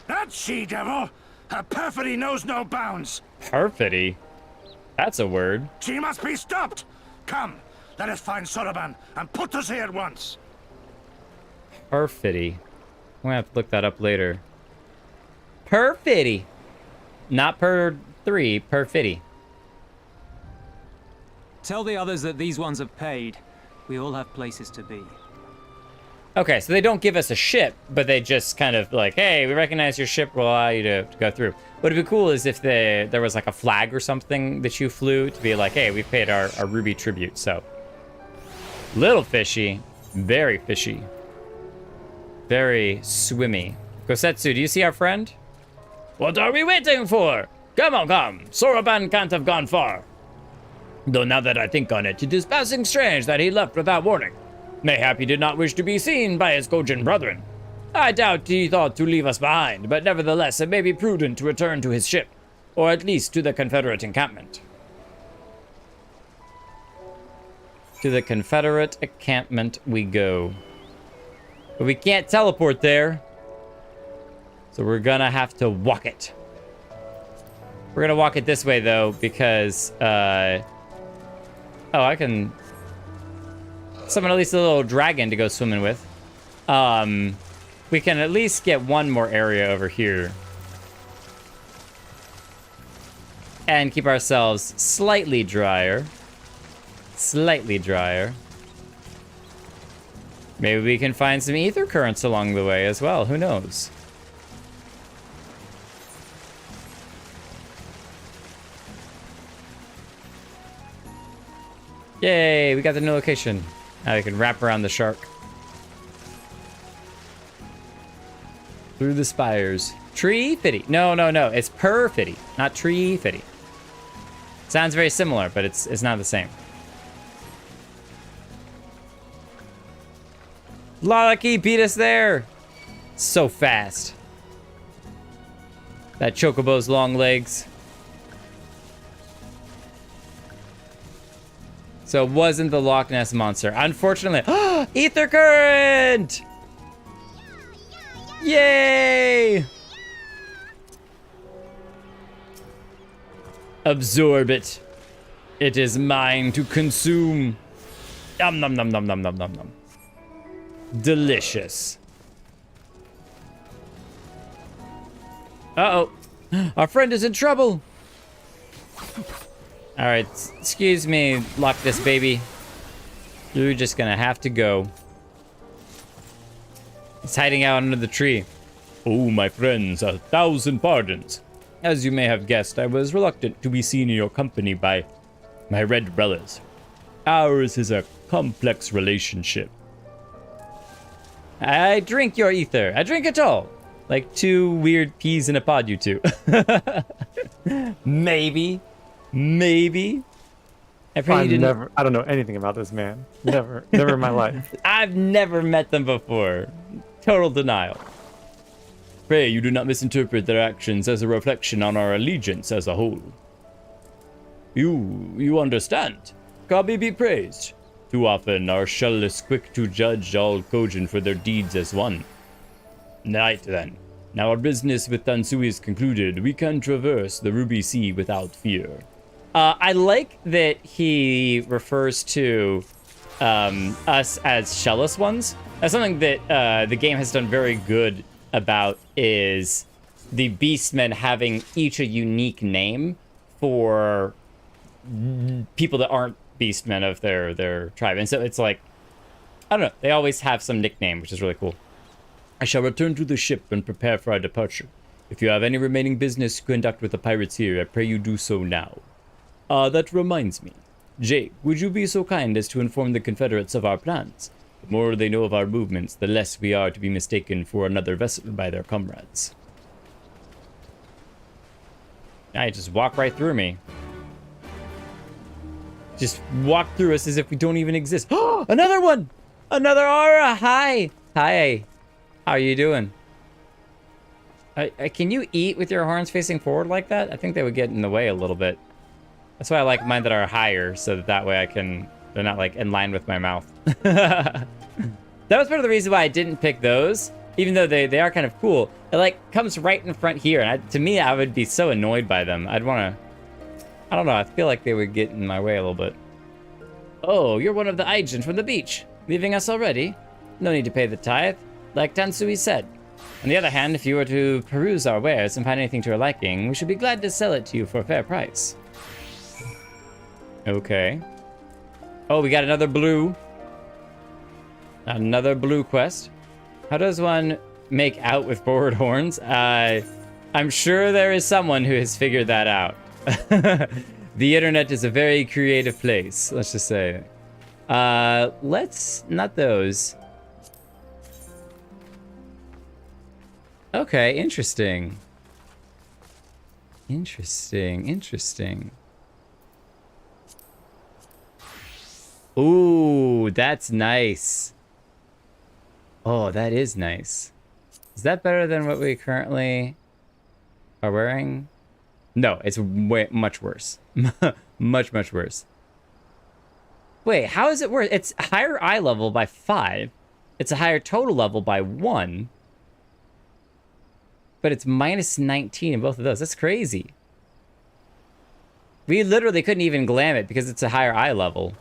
That she-devil! Her perfidy knows no bounds! Perfidy? That's a word. She must be stopped! Come, let us find Soroban and put to sea at once! Perfidy. I'm gonna have to look that up later. Perfidy! Not per 3, perfidy. Tell the others that these ones have paid. We all have places to be. Okay, so they don't give us a ship, but they just kind of like, hey, we recognize your ship, we'll allow you to go through. What would be cool is if there was like a flag or something that you flew to be like, hey, we've paid our ruby tribute, so. Little fishy, very fishy. Very swimmy. Gosetsu, do you see our friend? What are we waiting for? Come on, come. Soroban can't have gone far. Though now that I think on it, it is passing strange that he left without warning. Mayhap he did not wish to be seen by his Kojin brethren. I doubt he thought to leave us behind, but nevertheless it may be prudent to return to his ship, or at least to the Confederate encampment. To the Confederate encampment we go. But we can't teleport there, so we're gonna have to walk it. We're gonna walk it this way though, because, oh, I can summon at least a little dragon to go swimming with. We can at least get one more area over here. And keep ourselves slightly drier. Slightly drier. Maybe we can find some ether currents along the way as well. Who knows? Yay, we got the new location. Now we can wrap around the shark. Through the spires. Tree fitty. No, it's per fitty, not tree fitty. Sounds very similar, but it's not the same. Lucky beat us there. So fast. That Chocobo's long legs. So it wasn't the Loch Ness Monster. Unfortunately. Ether current! Yay! Absorb it. It is mine to consume. Yum nom nom nom nom nom nom nom. Delicious. Uh-oh. Our friend is in trouble. All right, excuse me, Loch Ness baby. You're just gonna have to go. He's hiding out under the tree. Oh, my friends, 1,000 pardons. As you may have guessed, I was reluctant to be seen in your company by my red brothers. Ours is a complex relationship. I drink your ether. I drink it all. Like 2 weird peas in a pod, you two. Maybe. Maybe. I pray you didn't... I don't know anything about this man. Never in my life. I've never met them before. Total denial. Pray you do not misinterpret their actions as a reflection on our allegiance as a whole. You understand? God be praised. Too often our shell is quick to judge all Kojin for their deeds as one. Right then. Now our business with Tansui is concluded. We can traverse the Ruby Sea without fear. I like that he refers to us as shellless ones. That's something that the game has done very good about, is the beastmen having each a unique name for people that aren't beastmen of their tribe. And so it's like, I don't know, they always have some nickname, which is really cool. I shall return to the ship and prepare for our departure. If you have any remaining business to conduct with the pirates here, I pray you do so now. That reminds me. Jake, would you be so kind as to inform the Confederates of our plans? The more they know of our movements, the less we are to be mistaken for another vessel by their comrades. Now you just walk right through me. Just walk through us as if we don't even exist. Oh, another one! Another aura! Hi! Hi. How are you doing? Can you eat with your horns facing forward like that? I think they would get in the way a little bit. That's why I like mine that are higher, so that way they're not like in line with my mouth. That was part of the reason why I didn't pick those, even though they are kind of cool. It like comes right in front here, and to me, I would be so annoyed by them. I'd want to, I don't know, I feel like they would get in my way a little bit. Oh, you're one of the Aijin from the beach. Leaving us already? No need to pay the tithe, like Tansui said. On the other hand, if you were to peruse our wares and find anything to your liking, we should be glad to sell it to you for a fair price. Okay. Oh, we got another blue. Another blue quest. How does one make out with forward horns? I'm sure there is someone who has figured that out. The internet is a very creative place, let's just say. Not those. Okay, interesting. Interesting. Ooh, that's nice. Oh, that is nice. Is that better than what we currently are wearing? No, it's much worse. much worse. Wait, how is it worse? It's higher eye level by 5. It's a higher total level by 1. But it's minus 19 in both of those. That's crazy. We literally couldn't even glam it because it's a higher eye level.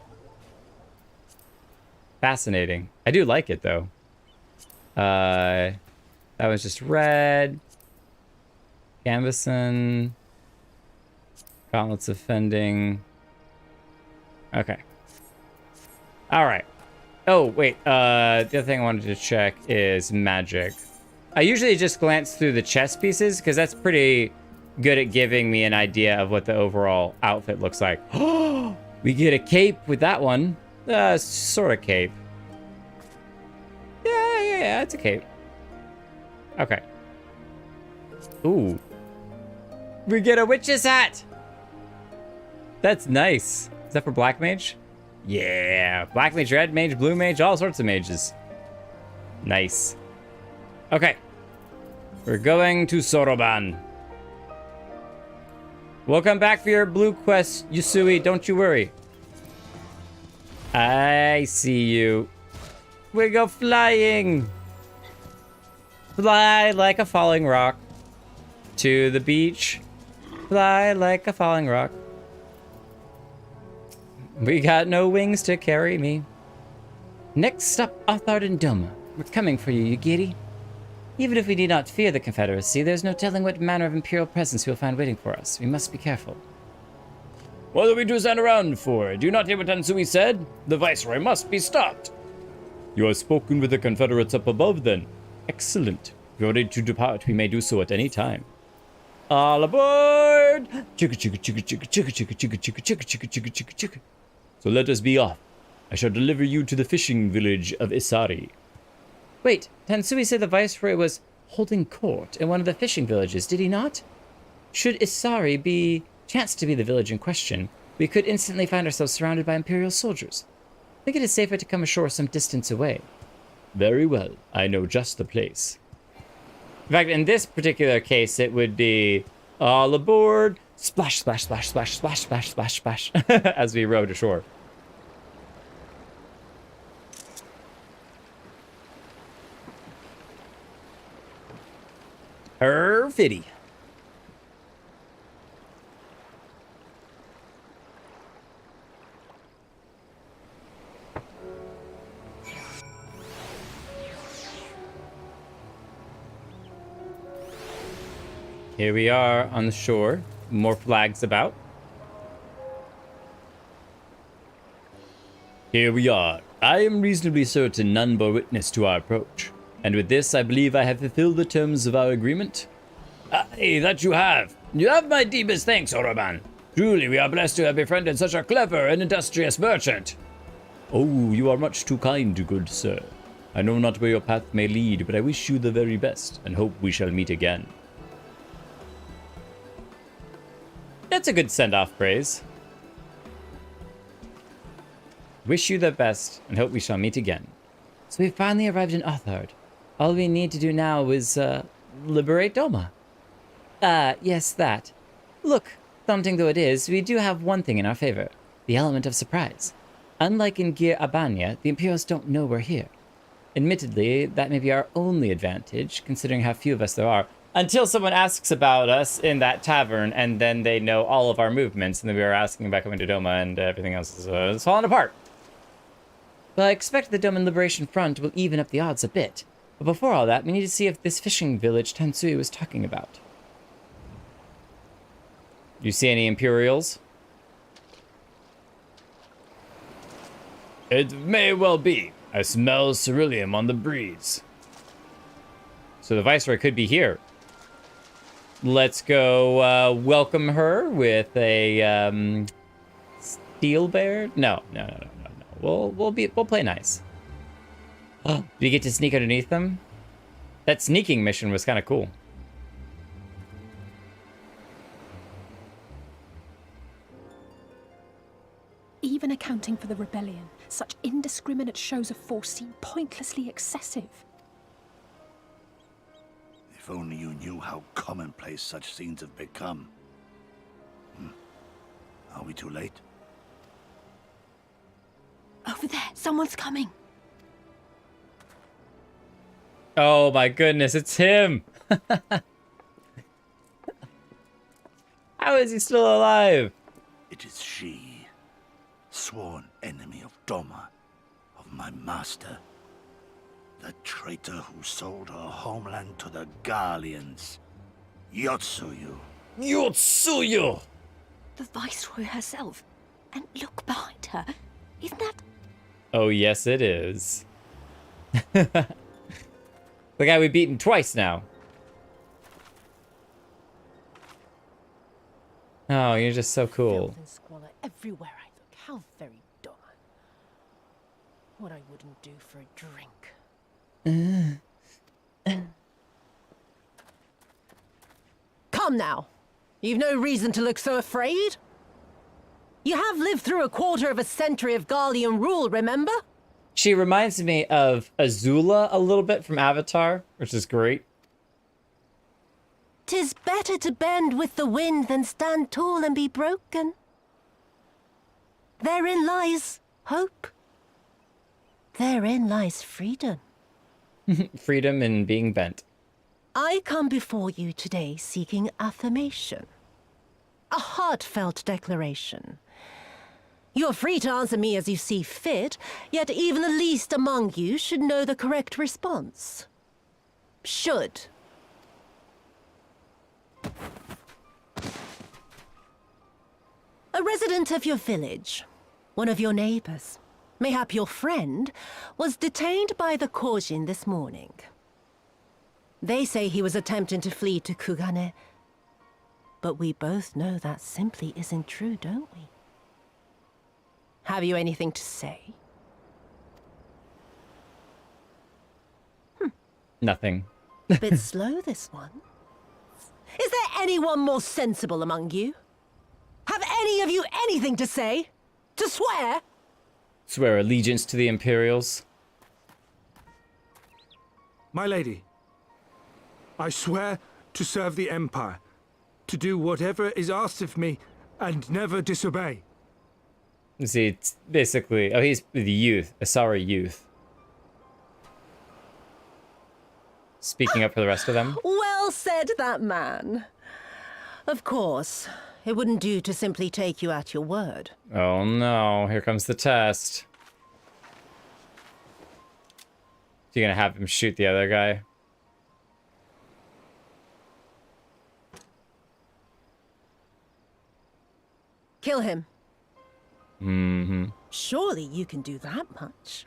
Fascinating. I do like it, though. That was just red. Canvassing. Gauntlets of Fending. Okay. Alright. Oh, wait. The other thing I wanted to check is magic. I usually just glance through the chest pieces, because that's pretty good at giving me an idea of what the overall outfit looks like. We get a cape with that one. Sort of cape. Yeah, it's a cape. Okay. Ooh. We get a witch's hat! That's nice. Is that for Black Mage? Yeah. Black Mage, Red Mage, Blue Mage, all sorts of mages. Nice. Okay. We're going to Soroban. We'll come back for your blue quest, Yusui. Don't you worry. I see you. We go flying. Fly like a falling rock. To the beach. Fly like a falling rock. We got no wings to carry me. Next stop, Othard and Doma. We're coming for you, you giddy. Even if we need not fear the Confederacy, there's no telling what manner of Imperial presence we'll find waiting for us. We must be careful. What are we to stand around for? Do you not hear what Tansui said? The Viceroy must be stopped. You have spoken with the Confederates up above, then. Excellent. If you're ready to depart, we may do so at any time. All aboard! Chicka chicka chicka chicka chicka chicka chicka chicka chicka chicka chicka chicka chicka. So let us be off. I shall deliver you to the fishing village of Isari. Wait, Tansui said the Viceroy was holding court in one of the fishing villages, did he not? Should Isari be chance to be the village in question, we could instantly find ourselves surrounded by Imperial soldiers. I think it is safer to come ashore some distance away. Very well. I know just the place. In fact, in this particular case, it would be all aboard, splash, splash, splash, splash, splash, splash, splash, splash, as we rowed ashore. Fitty. Here we are on the shore. More flags about. Here we are. I am reasonably certain none bore witness to our approach. And with this, I believe I have fulfilled the terms of our agreement. Aye, that you have. You have my deepest thanks, Oroban. Truly, we are blessed to have befriended such a clever and industrious merchant. Oh, you are much too kind, good sir. I know not where your path may lead, but I wish you the very best, and hope we shall meet again. That's a good send-off phrase. Wish you the best, and hope we shall meet again. So we finally arrived in Othard. All we need to do now is, liberate Doma. Yes, that. Look, daunting though it is, we do have one thing in our favor. The element of surprise. Unlike in Gir Abania, the Imperials don't know we're here. Admittedly, that may be our only advantage, considering how few of us there are. Until someone asks about us in that tavern, and then they know all of our movements, and then we are asking about coming to Doma, and everything else is falling apart. But I expect the Doman Liberation Front will even up the odds a bit. But before all that, we need to see if this fishing village Tansui was talking about. You see any Imperials? It may well be. I smell ceruleum on the breeze. So the Viceroy could be here. Let's go welcome her with a steel bear. No. We'll play nice. Oh, do you get to sneak underneath them? That sneaking mission was kind of cool. Even accounting for the rebellion, such indiscriminate shows of force seem pointlessly excessive. If only you knew how commonplace such scenes have become. Are we too late? Over there, someone's coming. Oh my goodness, it's him! How is he still alive? It is she, sworn enemy of Doma, of my master. The traitor who sold her homeland to the Garleans. Yotsuyu. Yotsuyu! The Viceroy herself. And look behind her. Isn't that... Oh yes, it is. The guy we've beaten twice now. Oh, you're just so cool. Filth and squalor everywhere I look. How very Doma. What I wouldn't do for a drink. Come now. You've no reason to look so afraid. You have lived through a quarter of a century of Garlean rule, remember? She reminds me of Azula a little bit from Avatar, which is great. 'Tis better to bend with the wind than stand tall and be broken. Therein lies hope. Therein lies freedom. Freedom in being bent. I come before you today seeking affirmation. A heartfelt declaration. You're free to answer me as you see fit, yet even the least among you should know the correct response. Should. A resident of your village, one of your neighbors, mayhap your friend, was detained by the Kojin this morning. They say he was attempting to flee to Kugane, but we both know that simply isn't true, don't we? Have you anything to say? Nothing. Bit slow, this one. Is there anyone more sensible among you? Have any of you anything to say? To swear? Swear allegiance to the Imperials. My lady, I swear to serve the Empire, to do whatever is asked of me, and never disobey. See, it's basically... Oh, he's the youth. A sorry youth. Speaking up for the rest of them. Well said, that man. Of course, it wouldn't do to simply take you at your word. Oh no, here comes the test. So you're gonna have him shoot the other guy? Kill him. Mm-hmm. Surely you can do that much.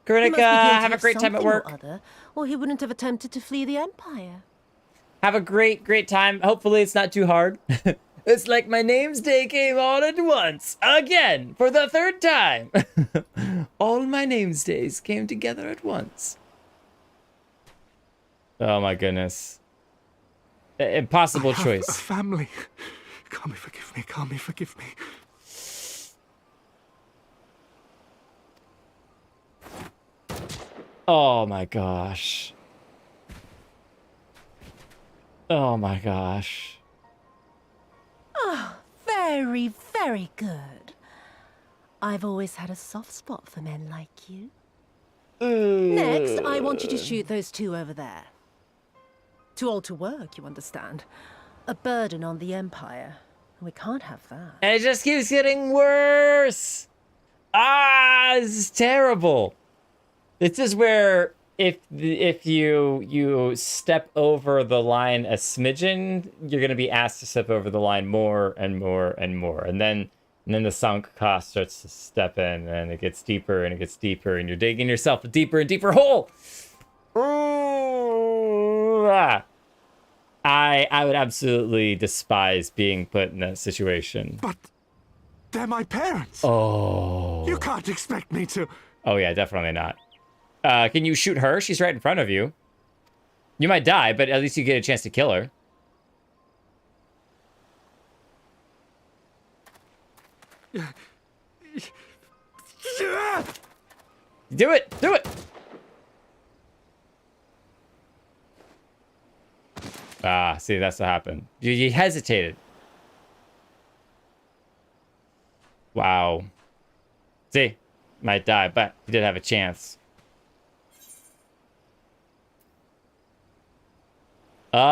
Kritika, have a great time at work. Or he wouldn't have attempted to flee the Empire. Have a great time. Hopefully it's not too hard. It's like my name's day came all at once. Again, for the third time. All my name's days came together at once. Oh my goodness. Impossible choice. A family. Kami, forgive me. Kami, forgive me. Oh my gosh. Oh my gosh. Oh, very, very good. I've always had a soft spot for men like you. Next, I want you to shoot those two over there. Too old to work, you understand. A burden on the Empire. We can't have that. And it just keeps getting worse. Ah, this is terrible. This is where if you step over the line a smidgen, you're gonna be asked to step over the line more and more and more, and then the sunk cost starts to step in, and it gets deeper and it gets deeper, and you're digging yourself a deeper and deeper hole. Ooh, ah. I would absolutely despise being put in that situation. But they're my parents. Oh. You can't expect me to. Oh yeah, definitely not. Can you shoot her? She's right in front of you. You might die, but at least you get a chance to kill her. Do it! Do it! Ah, see, that's what happened. You hesitated. Wow. See, might die, but he did have a chance. There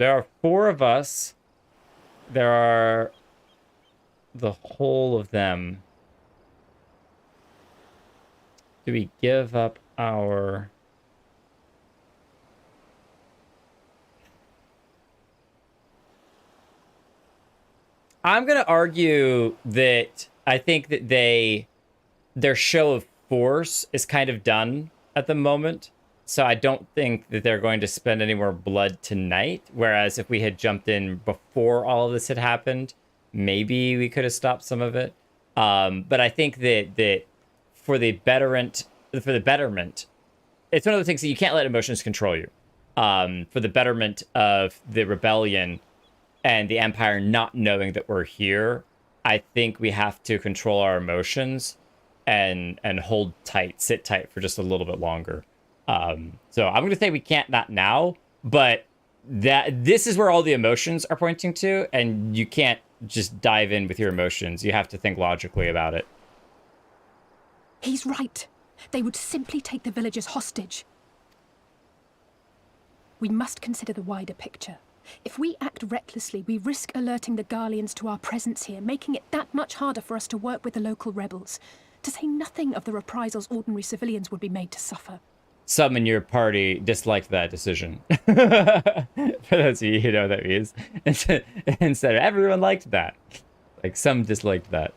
are 4 of us. There are the whole of them. Do we give up our... I'm going to argue that I think that their show of force is kind of done at the moment. So I don't think that they're going to spend any more blood tonight. Whereas if we had jumped in before all of this had happened, maybe we could have stopped some of it. But I think that for the betterment, it's one of the things that you can't let emotions control you. For the betterment of the rebellion and the Empire not knowing that we're here, I think we have to control our emotions and hold tight, sit tight for just a little bit longer. So I'm going to say we can't, not now, but this is where all the emotions are pointing to, and you can't just dive in with your emotions. You have to think logically about it. He's right. They would simply take the villagers hostage. We must consider the wider picture. If we act recklessly, we risk alerting the Garleans to our presence here, making it that much harder for us to work with the local rebels. To say nothing of the reprisals ordinary civilians would be made to suffer. Some in your party disliked that decision. For those of you who know what that means. Instead, everyone liked that. Like, some disliked that.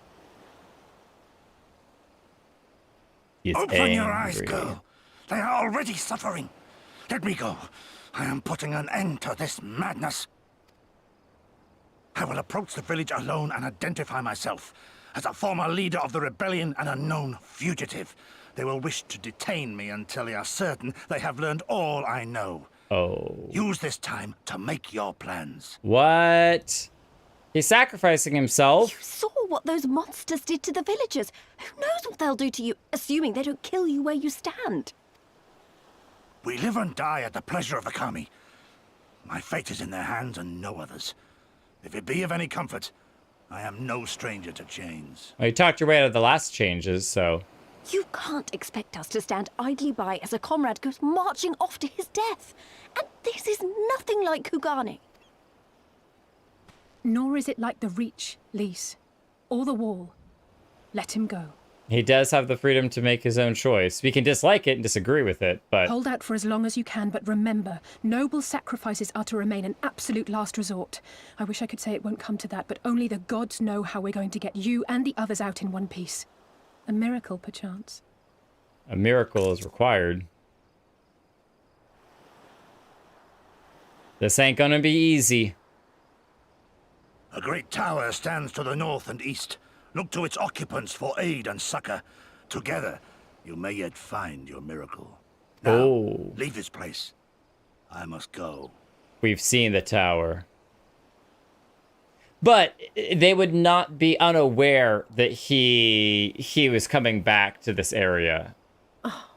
He's Open your eyes, girl. They are already suffering. Let me go. I am putting an end to this madness. I will approach the village alone and identify myself as a former leader of the rebellion and a known fugitive. they will wish to detain me until they are certain they have learned all I know. Oh. Use this time to make your plans. What? He's sacrificing himself. You saw what those monsters did to the villagers. Who knows what they'll do to you, assuming they don't kill you where you stand. We live and die at the pleasure of the kami. My fate is in their hands and no others. If it be of any comfort, I am no stranger to chains. Well, you talked your way out of the last changes, so... You can't expect us to stand idly by as a comrade goes marching off to his death. And this is nothing like Kugani. Nor is it like the Reach, Lise, or the Wall. Let him go. He does have the freedom to make his own choice. We can dislike it and disagree with it, but... Hold out for as long as you can, but remember, noble sacrifices are to remain an absolute last resort. I wish I could say it won't come to that, but only the gods know how we're going to get you and the others out in one piece. A miracle, perchance. A miracle is required. This ain't gonna be easy. A great tower stands to the north and east. Look to its occupants for aid and succor. Together, you may yet find your miracle. Now, leave this place. I must go. We've seen the tower. But they would not be unaware that he was coming back to this area. Oh.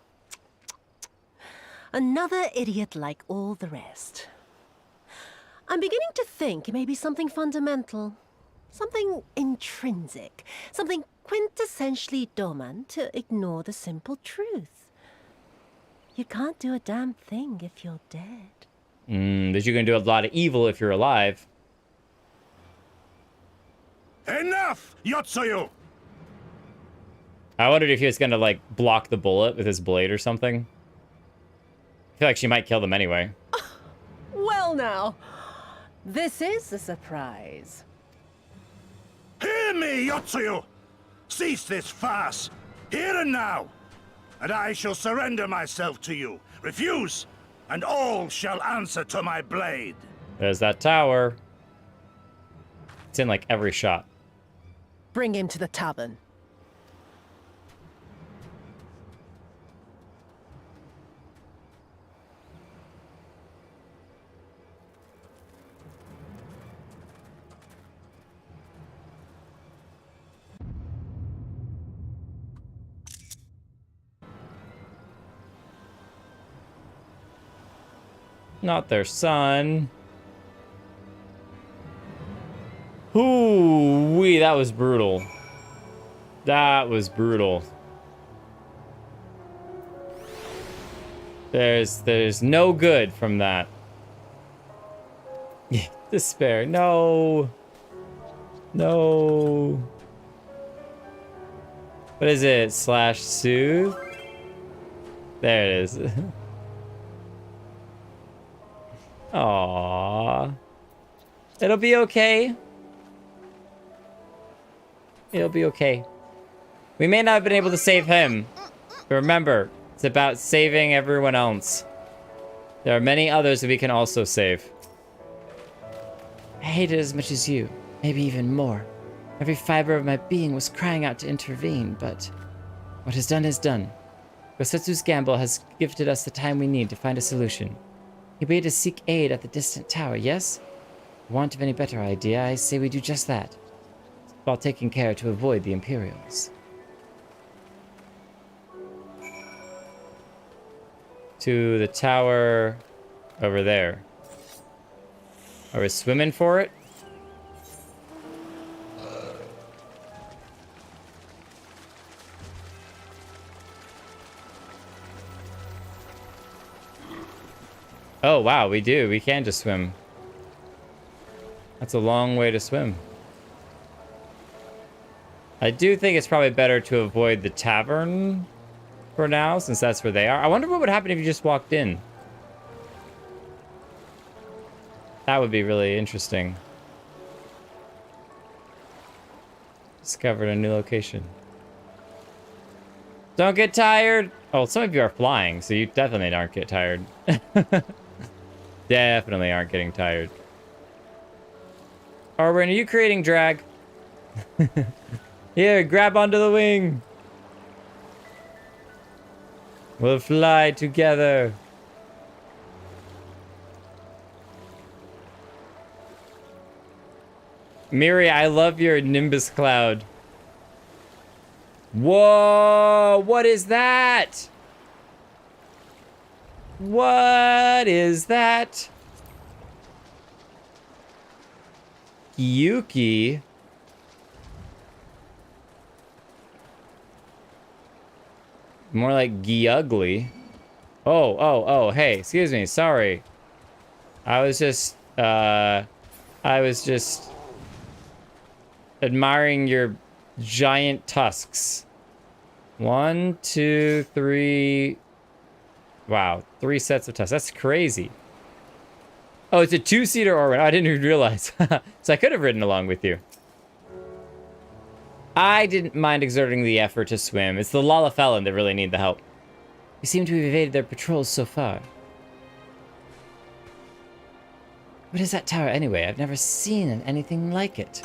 Another idiot like all the rest. I'm beginning to think it may be something fundamental. Something intrinsic. Something quintessentially Doman to ignore the simple truth. You can't do a damn thing if you're dead. That you're gonna do a lot of evil if you're alive. Enough, Yotsuyu! I wondered if he was gonna, like, block the bullet with his blade or something. I feel like she might kill them anyway. Well now, this is a surprise. Hear me, Yotsuyu! Cease this farce, here and now, and I shall surrender myself to you. Refuse, and all shall answer to my blade. There's that tower. It's in, like, every shot. Bring him to the tavern. Not their son. Ooh-wee, that was brutal. That was brutal. There's no good from that. Despair. No. No. What is it? Slash soothe? There it is. Aww. It'll be okay. It'll be okay. We may not have been able to save him, but remember, it's about saving everyone else. There are many others that we can also save. I hate it as much as you, maybe even more. Every fiber of my being was crying out to intervene, but what is done is done. Gosetsu's gamble has gifted us the time we need to find a solution. He bade us seek aid at the distant tower, yes? For want of any better idea, I say we do just that, while taking care to avoid the Imperials. To the tower over there. Are we swimming for it? Oh, wow, we do. We can just swim. That's a long way to swim. I do think it's probably better to avoid the tavern for now, since that's where they are. I wonder what would happen if you just walked in. That would be really interesting. Discovered a new location. Don't get tired! Oh, some of you are flying, so you definitely aren't get tired. Definitely aren't getting tired. Arwen, are you creating drag? Here, grab onto the wing. We'll fly together. Miri, I love your Nimbus cloud. Whoa! What is that? What is that? Yuki. More like Gyugly. Oh, hey, excuse me, sorry. I was just admiring your giant tusks. 1, 2, 3. Wow, 3 sets of tusks. That's crazy. Oh, it's a 2-seater Orwin. I didn't even realize. So I could have ridden along with you. I didn't mind exerting the effort to swim. It's the Lalafellin that really need the help. We seem to have evaded their patrols so far. What is that tower anyway? I've never seen anything like it.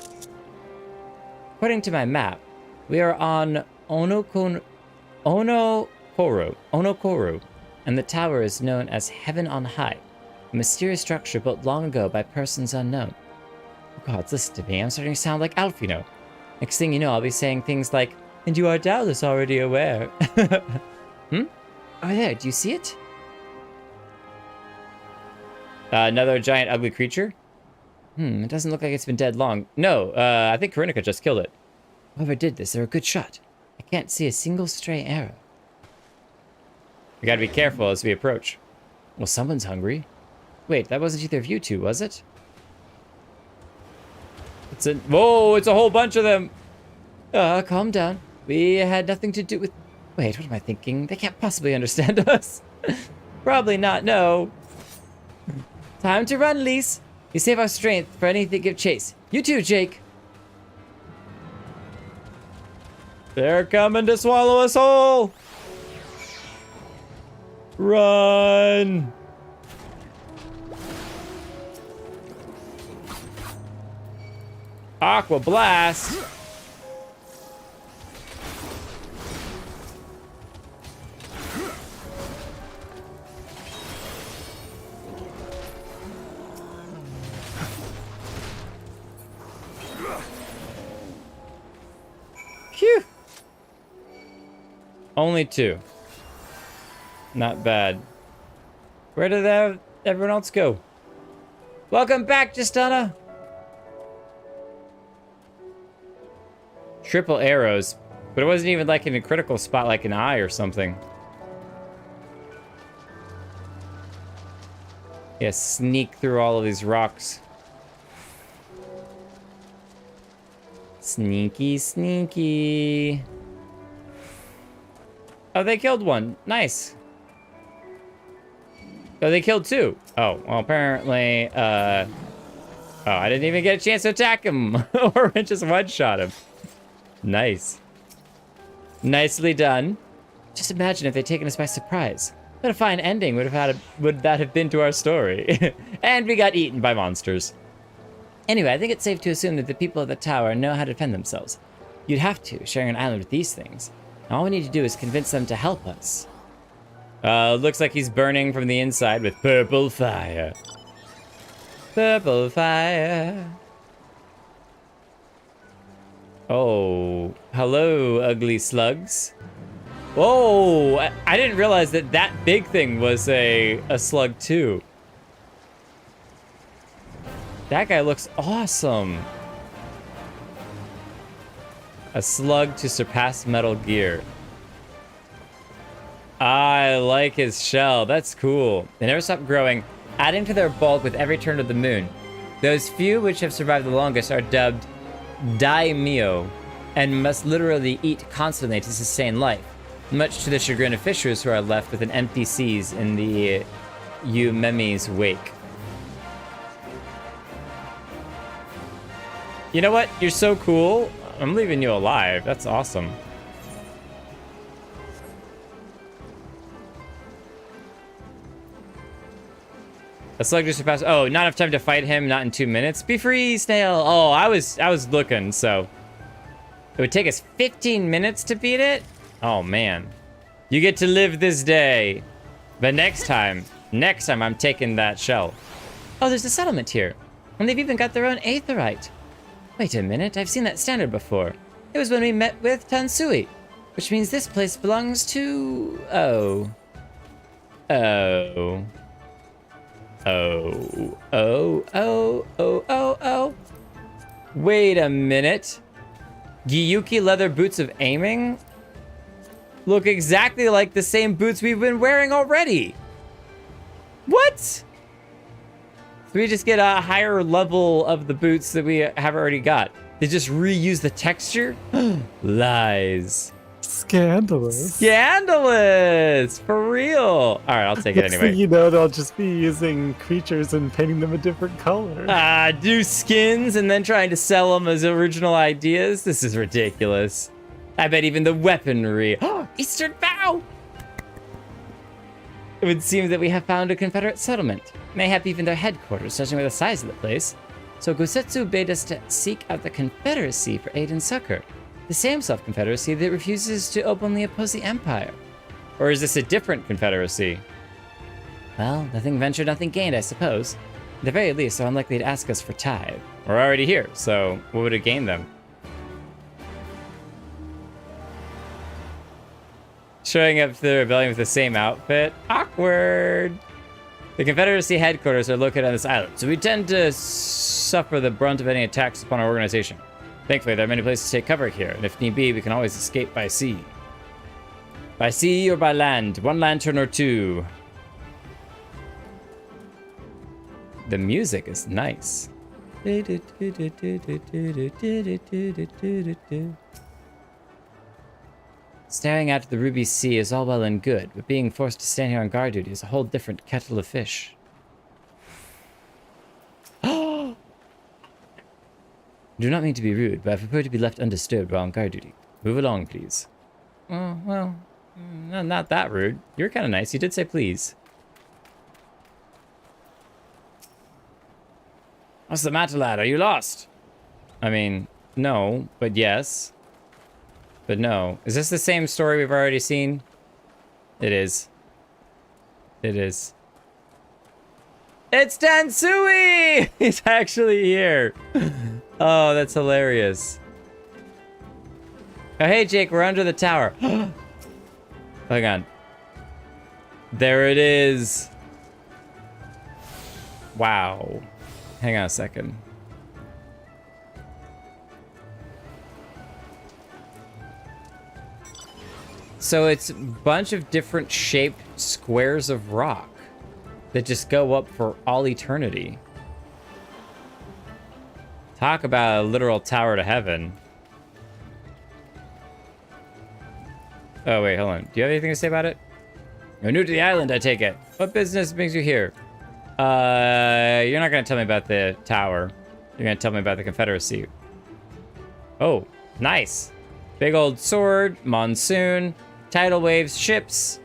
According to my map, we are on Onokoro, and the tower is known as Heaven on High, a mysterious structure built long ago by persons unknown. Oh gods, listen to me. I'm starting to sound like Alfino. Next thing you know, I'll be saying things like, and you are doubtless already aware. Over there, do you see it? Another giant ugly creature? It doesn't look like it's been dead long. No, I think Karinika just killed it. Whoever did this, they're a good shot. I can't see a single stray arrow. We gotta be careful as we approach. Well, someone's hungry. Wait, that wasn't either of you two, was it? Whoa, it's a whole bunch of them. Calm down. We had nothing to do with... Wait, what am I thinking? They can't possibly understand us. Probably not, no. Time to run, Lise. You save our strength for anything give chase. You too, Jake. They're coming to swallow us whole. Run. Aqua Blast. Phew. Only 2. Not bad. Where did everyone else go? Welcome back, Justana. Triple arrows, but it wasn't even like in a critical spot like an eye or something. Yeah, sneak through all of these rocks. Sneaky, sneaky. Oh, they killed one. Nice. Oh, they killed 2. Oh, well, apparently, oh, I didn't even get a chance to attack him. Or just one-shot him. Nice. Nicely done. Just imagine if they'd taken us by surprise. What a fine ending would that have been to our story. And we got eaten by monsters. Anyway, I think it's safe to assume that the people of the tower know how to defend themselves. You'd have to, sharing an island with these things. All we need to do is convince them to help us. Looks like he's burning from the inside with purple fire. Purple fire. Oh, hello, ugly slugs. Whoa, I didn't realize that that big thing was a slug too. That guy looks awesome. A slug to surpass Metal Gear. I like his shell. That's cool. They never stop growing, adding to their bulk with every turn of the moon. Those few which have survived the longest are dubbed daimyo and must literally eat constantly to sustain life, much to the chagrin of fishers who are left with an empty seas in the Umemi's wake. You know what? You're so cool. I'm leaving you alive. That's awesome. A slug just surpassed. Oh, not enough time to fight him. Not in 2 minutes. Be free, snail. Oh, I was looking. So it would take us 15 minutes to beat it. Oh man. You get to live this day. But next time I'm taking that shell. Oh, there's a settlement here. And they've even got their own aetheryte. Wait a minute, I've seen that standard before. It was when we met with Tansui. Which means this place belongs to... Oh. Wait a minute. Gyuki leather boots of aiming? Look exactly like the same boots we've been wearing already. What? So we just get a higher level of the boots that we have already got. They just reuse the texture? Lies. Scandalous. Scandalous! For real! Alright, I'll take it Next anyway. thing you know, they'll just be using creatures and painting them a different color. Do skins and then trying to sell them as original ideas? This is ridiculous. I bet even the weaponry... Eastern Vow! It would seem that we have found a Confederate settlement. Mayhap even their headquarters, judging by the size of the place. So Gosetsu bade us to seek out the Confederacy for aid and succor. The same self-confederacy that refuses to openly oppose the Empire. Or is this a different confederacy? Well, nothing ventured, nothing gained, I suppose. At the very least, they're unlikely to ask us for tithe. We're already here, so what would it gain them? Showing up to the rebellion with the same outfit? Awkward! The Confederacy headquarters are located on this island, so we tend to suffer the brunt of any attacks upon our organization. Thankfully, there are many places to take cover here, and if need be, we can always escape by sea. By sea or by land, one lantern or two. The music is nice. Staring out at the ruby sea is all well and good, but being forced to stand here on guard duty is a whole different kettle of fish. Do not mean to be rude, but I prefer to be left undisturbed while on guard duty. Move along, please. Oh, well, not that rude. You're kind of nice. You did say please. What's the matter, lad? Are you lost? I mean, no, but yes. But no. Is this the same story we've already seen? It is. It is. It's Tansui! He's actually here. Oh, that's hilarious. Oh, hey, Jake, we're under the tower. Hang on. There it is. Wow. Hang on a second. So it's a bunch of different shaped squares of rock that just go up for all eternity. Talk about a literal tower to heaven. Oh, wait, hold on. Do you have anything to say about it? You're new to the island, I take it. What business brings you here? You're not going to tell me about the tower. You're going to tell me about the Confederacy. Oh, nice. Big old sword, monsoon, tidal waves, ships.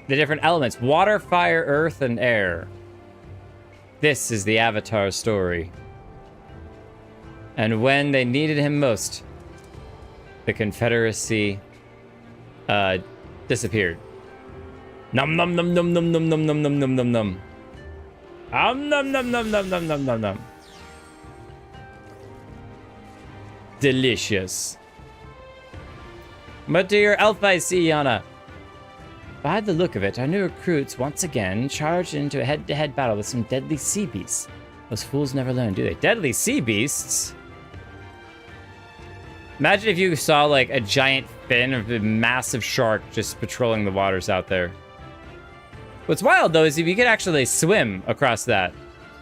The different elements. Water, fire, earth, and air. This is the Avatar story. And when they needed him most, the Confederacy disappeared. Num num num num num num num num num num num num. Num num num num num num num num num. Delicious. But to your elf I see, Yana. By the look of it, our new recruits once again charged into a head-to-head battle with some deadly sea beasts. Those fools never learn, do they? Deadly sea beasts? Imagine if you saw like a giant fin of a massive shark just patrolling the waters out there. What's wild though is if you could actually swim across that.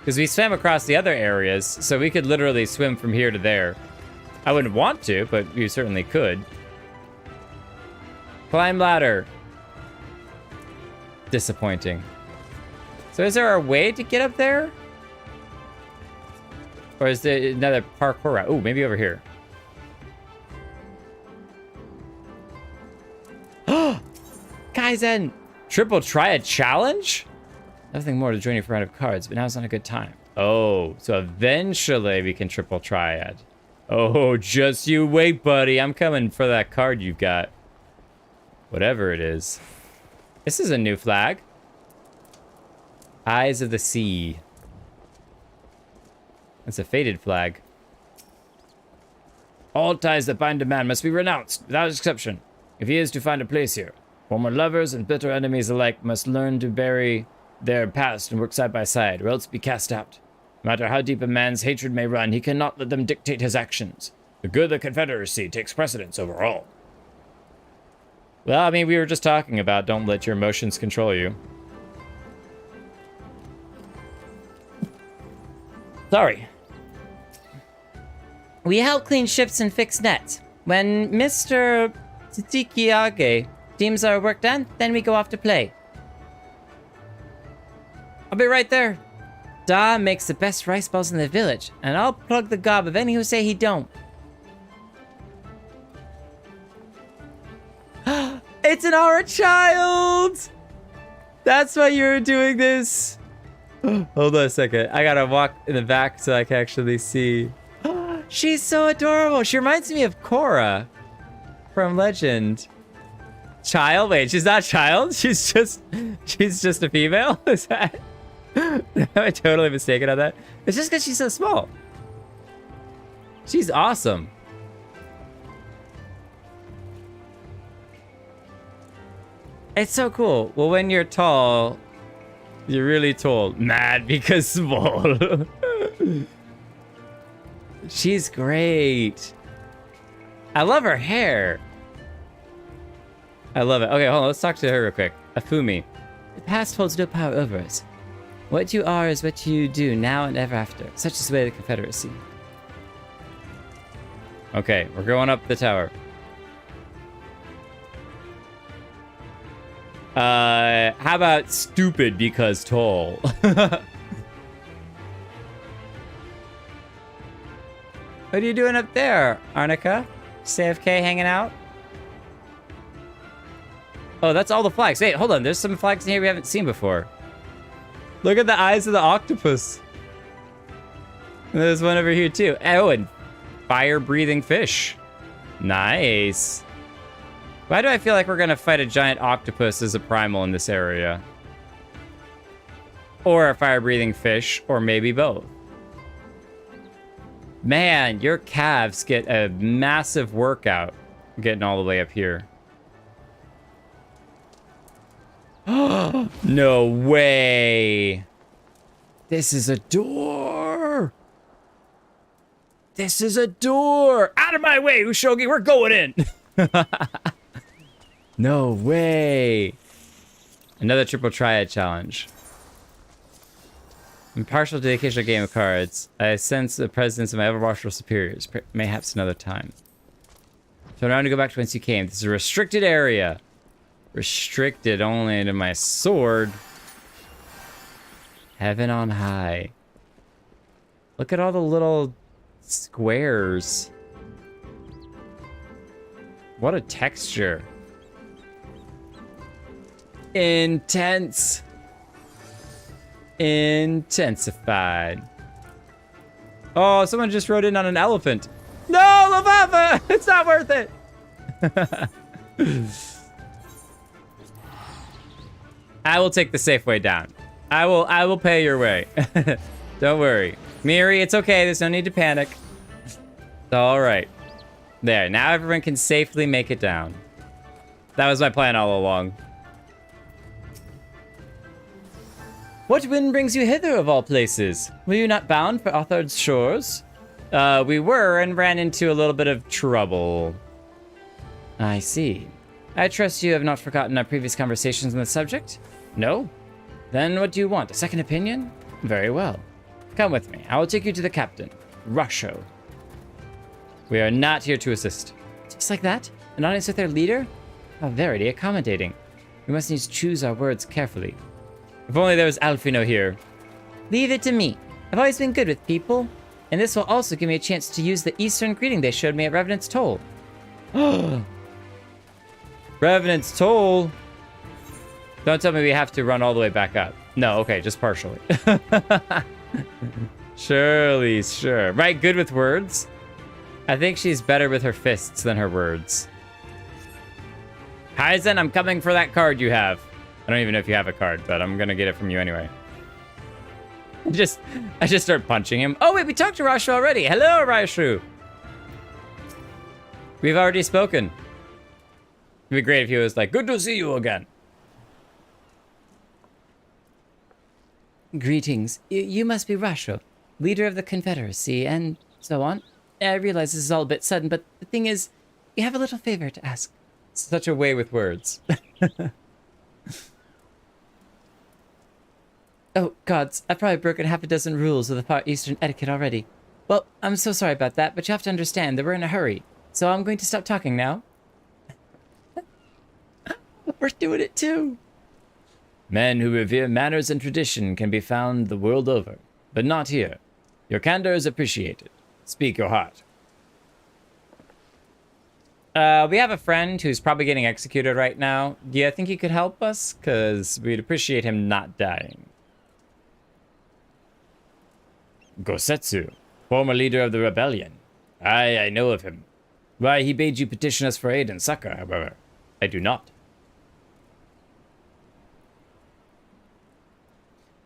Because we swam across the other areas, so we could literally swim from here to there. I wouldn't want to, but you certainly could. Climb ladder. Disappointing. So is there a way to get up there? Or is there another parkour route? Oh, maybe over here. Kaizen! Triple Triad Challenge? Nothing more to join you for a round of cards, but now's not a good time. Oh, so eventually we can triple triad. Oh, just you wait, buddy. I'm coming for that card you've got. Whatever it is. This is a new flag. Eyes of the Sea. That's a faded flag. All ties that bind a man must be renounced, without exception, if he is to find a place here. Former lovers and bitter enemies alike must learn to bury their past and work side by side, or else be cast out. No matter how deep a man's hatred may run, he cannot let them dictate his actions. The good of the Confederacy takes precedence over all. Well, I mean, we were just talking about don't let your emotions control you. Sorry. We help clean ships and fix nets. When Mr. Tsikiage deems our work done, then we go off to play. I'll be right there. Da makes the best rice balls in the village, and I'll plug the gob of any who say he don't. It's an Aura child! That's why you were doing this. Hold on a second. I gotta walk in the back so I can actually see. She's so adorable. She reminds me of Korra from Legend. Child? Wait, she's not a child? She's just a female? Is that? Am I totally mistaken on that? It's just because she's so small. She's awesome. It's so cool. Well, when you're tall, you're really tall. Mad because small. She's great. I love her hair. I love it. Okay, hold on. Let's talk to her real quick. Afumi. The past holds no power over us. What you are is what you do now and ever after. Such is the way of the Confederacy. Okay, we're going up the tower. How about stupid because tall? What are you doing up there, Arnica? CFK hanging out? Oh, that's all the flags. Wait, hold on. There's some flags in here we haven't seen before. Look at the eyes of the octopus. And there's one over here too. Oh, and fire-breathing fish. Nice. Why do I feel like we're gonna fight a giant octopus as a primal in this area? Or a fire-breathing fish, or maybe both. Man, your calves get a massive workout getting all the way up here. No way. This is a door. This is a door. Out of my way, Ushogi. We're going in. No way. Another triple triad challenge. I'm partial to the occasional game of cards. I sense the presence of my ever-watchful superiors. Mayhaps another time. Turn around to go back to whence you came. This is a restricted area. Restricted only to my sword. Heaven on high. Look at all the little squares. What a texture. Intense. Intensified. Oh, someone just rode in on an elephant. No, Lavafa! It's not worth it. I will take the safe way down. I will pay your way. Don't worry. Miri, it's okay. There's no need to panic. It's all right. There, now everyone can safely make it down. That was my plan all along. What wind brings you hither of all places? Were you not bound for Othard's shores? We were and ran into a little bit of trouble. I see. I trust you have not forgotten our previous conversations on the subject? No? Then what do you want? A second opinion? Very well. Come with me. I will take you to the captain, Rusho. We are not here to assist. Just like that? An audience with their leader? How very accommodating. We must needs choose our words carefully. If only there was Alfino here. Leave it to me. I've always been good with people. And this will also give me a chance to use the Eastern greeting they showed me at Revenant's Toll. Revenant's Toll? Don't tell me we have to run all the way back up. No, okay, just partially. Surely, sure. Right, good with words? I think she's better with her fists than her words. Hyzen, I'm coming for that card you have. I don't even know if you have a card, but I'm gonna get it from you anyway. I just start punching him. Oh wait, we talked to Rashu already. Hello, Rashu. We've already spoken. It'd be great if he was like, good to see you again. Greetings. You must be Rashu, leader of the Confederacy, and so on. I realize this is all a bit sudden, but the thing is, you have a little favor to ask. Such a way with words. Oh, gods, I've probably broken half a dozen rules of the Far Eastern etiquette already. Well, I'm so sorry about that, but you have to understand that we're in a hurry, so I'm going to stop talking now. We're doing it too. Men who revere manners and tradition can be found the world over, but not here. Your candor is appreciated. Speak your heart. We have a friend who's probably getting executed right now. Do you think he could help us? Because we'd appreciate him not dying. Gosetsu, former leader of the rebellion. I know of him. Why, he bade you petition us for aid and succor, however. I do not.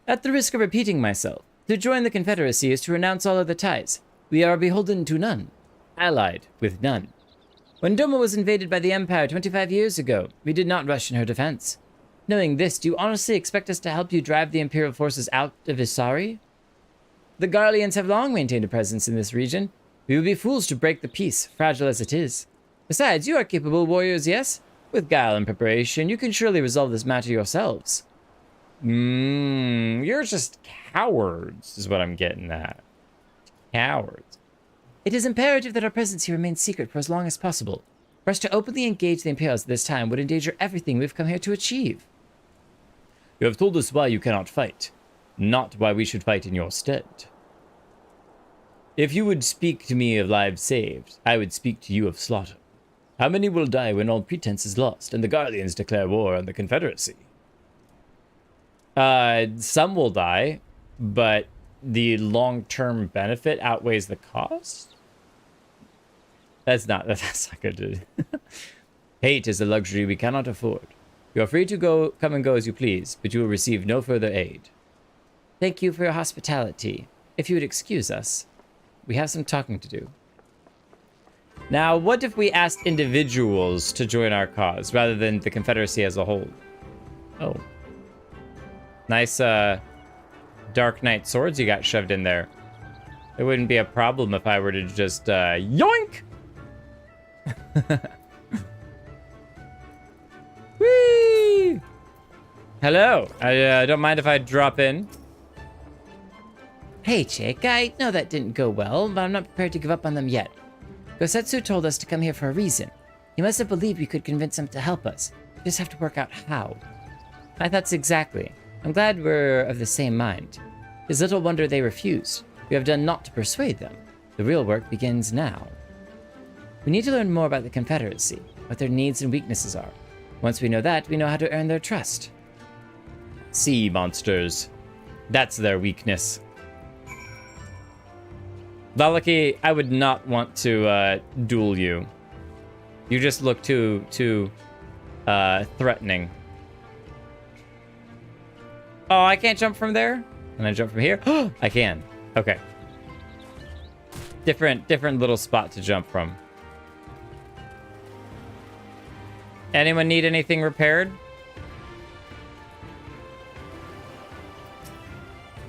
At the risk of repeating myself, to join the Confederacy is to renounce all other ties. We are beholden to none, allied with none. When Doma was invaded by the Empire 25 years ago, we did not rush in her defense. Knowing this, do you honestly expect us to help you drive the Imperial forces out of Isari? The Garleans have long maintained a presence in this region. We would be fools to break the peace, fragile as it is. Besides, you are capable warriors, yes? With guile and preparation, you can surely resolve this matter yourselves. You're just cowards, is what I'm getting at. Cowards. It is imperative that our presence here remains secret for as long as possible. For us to openly engage the Imperials at this time would endanger everything we've come here to achieve. You have told us why you cannot fight, not why we should fight in your stead. If you would speak to me of lives saved, I would speak to you of slaughter. How many will die when all pretense is lost and the Garleans declare war on the Confederacy? Some will die, but the long-term benefit outweighs the cost? That's not good. Hate is a luxury we cannot afford. You are free to come and go as you please, but you will receive no further aid. Thank you for your hospitality. If you would excuse us, we have some talking to do. Now, what if we asked individuals to join our cause rather than the Confederacy as a whole? Oh. Nice, Dark Knight swords you got shoved in there. It wouldn't be a problem if I were to just, yoink! Whee! Hello. I don't mind if I drop in. Hey, chick, I know that didn't go well, but I'm not prepared to give up on them yet. Gosetsu told us to come here for a reason. He must have believed we could convince him to help us. We just have to work out how. My thoughts exactly. I'm glad we're of the same mind. It's little wonder they refused. We have done naught to persuade them. The real work begins now. We need to learn more about the Confederacy, what their needs and weaknesses are. Once we know that, we know how to earn their trust. Sea monsters. That's their weakness. Valaki, I would not want to duel you. You just look too threatening. Oh, I can't jump from there? Can I jump from here? I can. Okay. Different little spot to jump from. Anyone need anything repaired?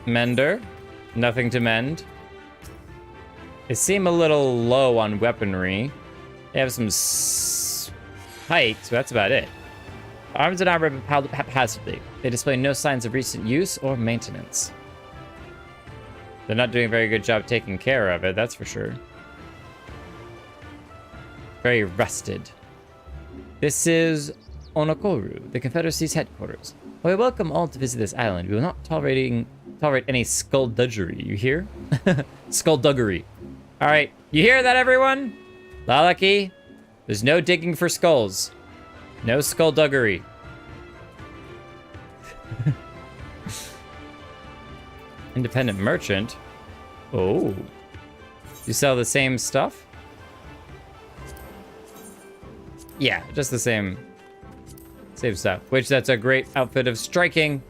Mender? Nothing to mend. They seem a little low on weaponry. They have some pikes, but that's about it. Arms and armor piled up haphazardly. They display no signs of recent use or maintenance. They're not doing a very good job taking care of it, that's for sure. Very rusted. This is Onokoru, the Confederacy's headquarters. While we welcome all to visit this island, we will not tolerate any skullduggery, you hear? Skullduggery. Alright, you hear that, everyone? Lalaki, there's no digging for skulls. No skullduggery. Independent merchant? Oh. You sell the same stuff? Yeah, just the same Save stuff. Which, that's a great outfit of striking.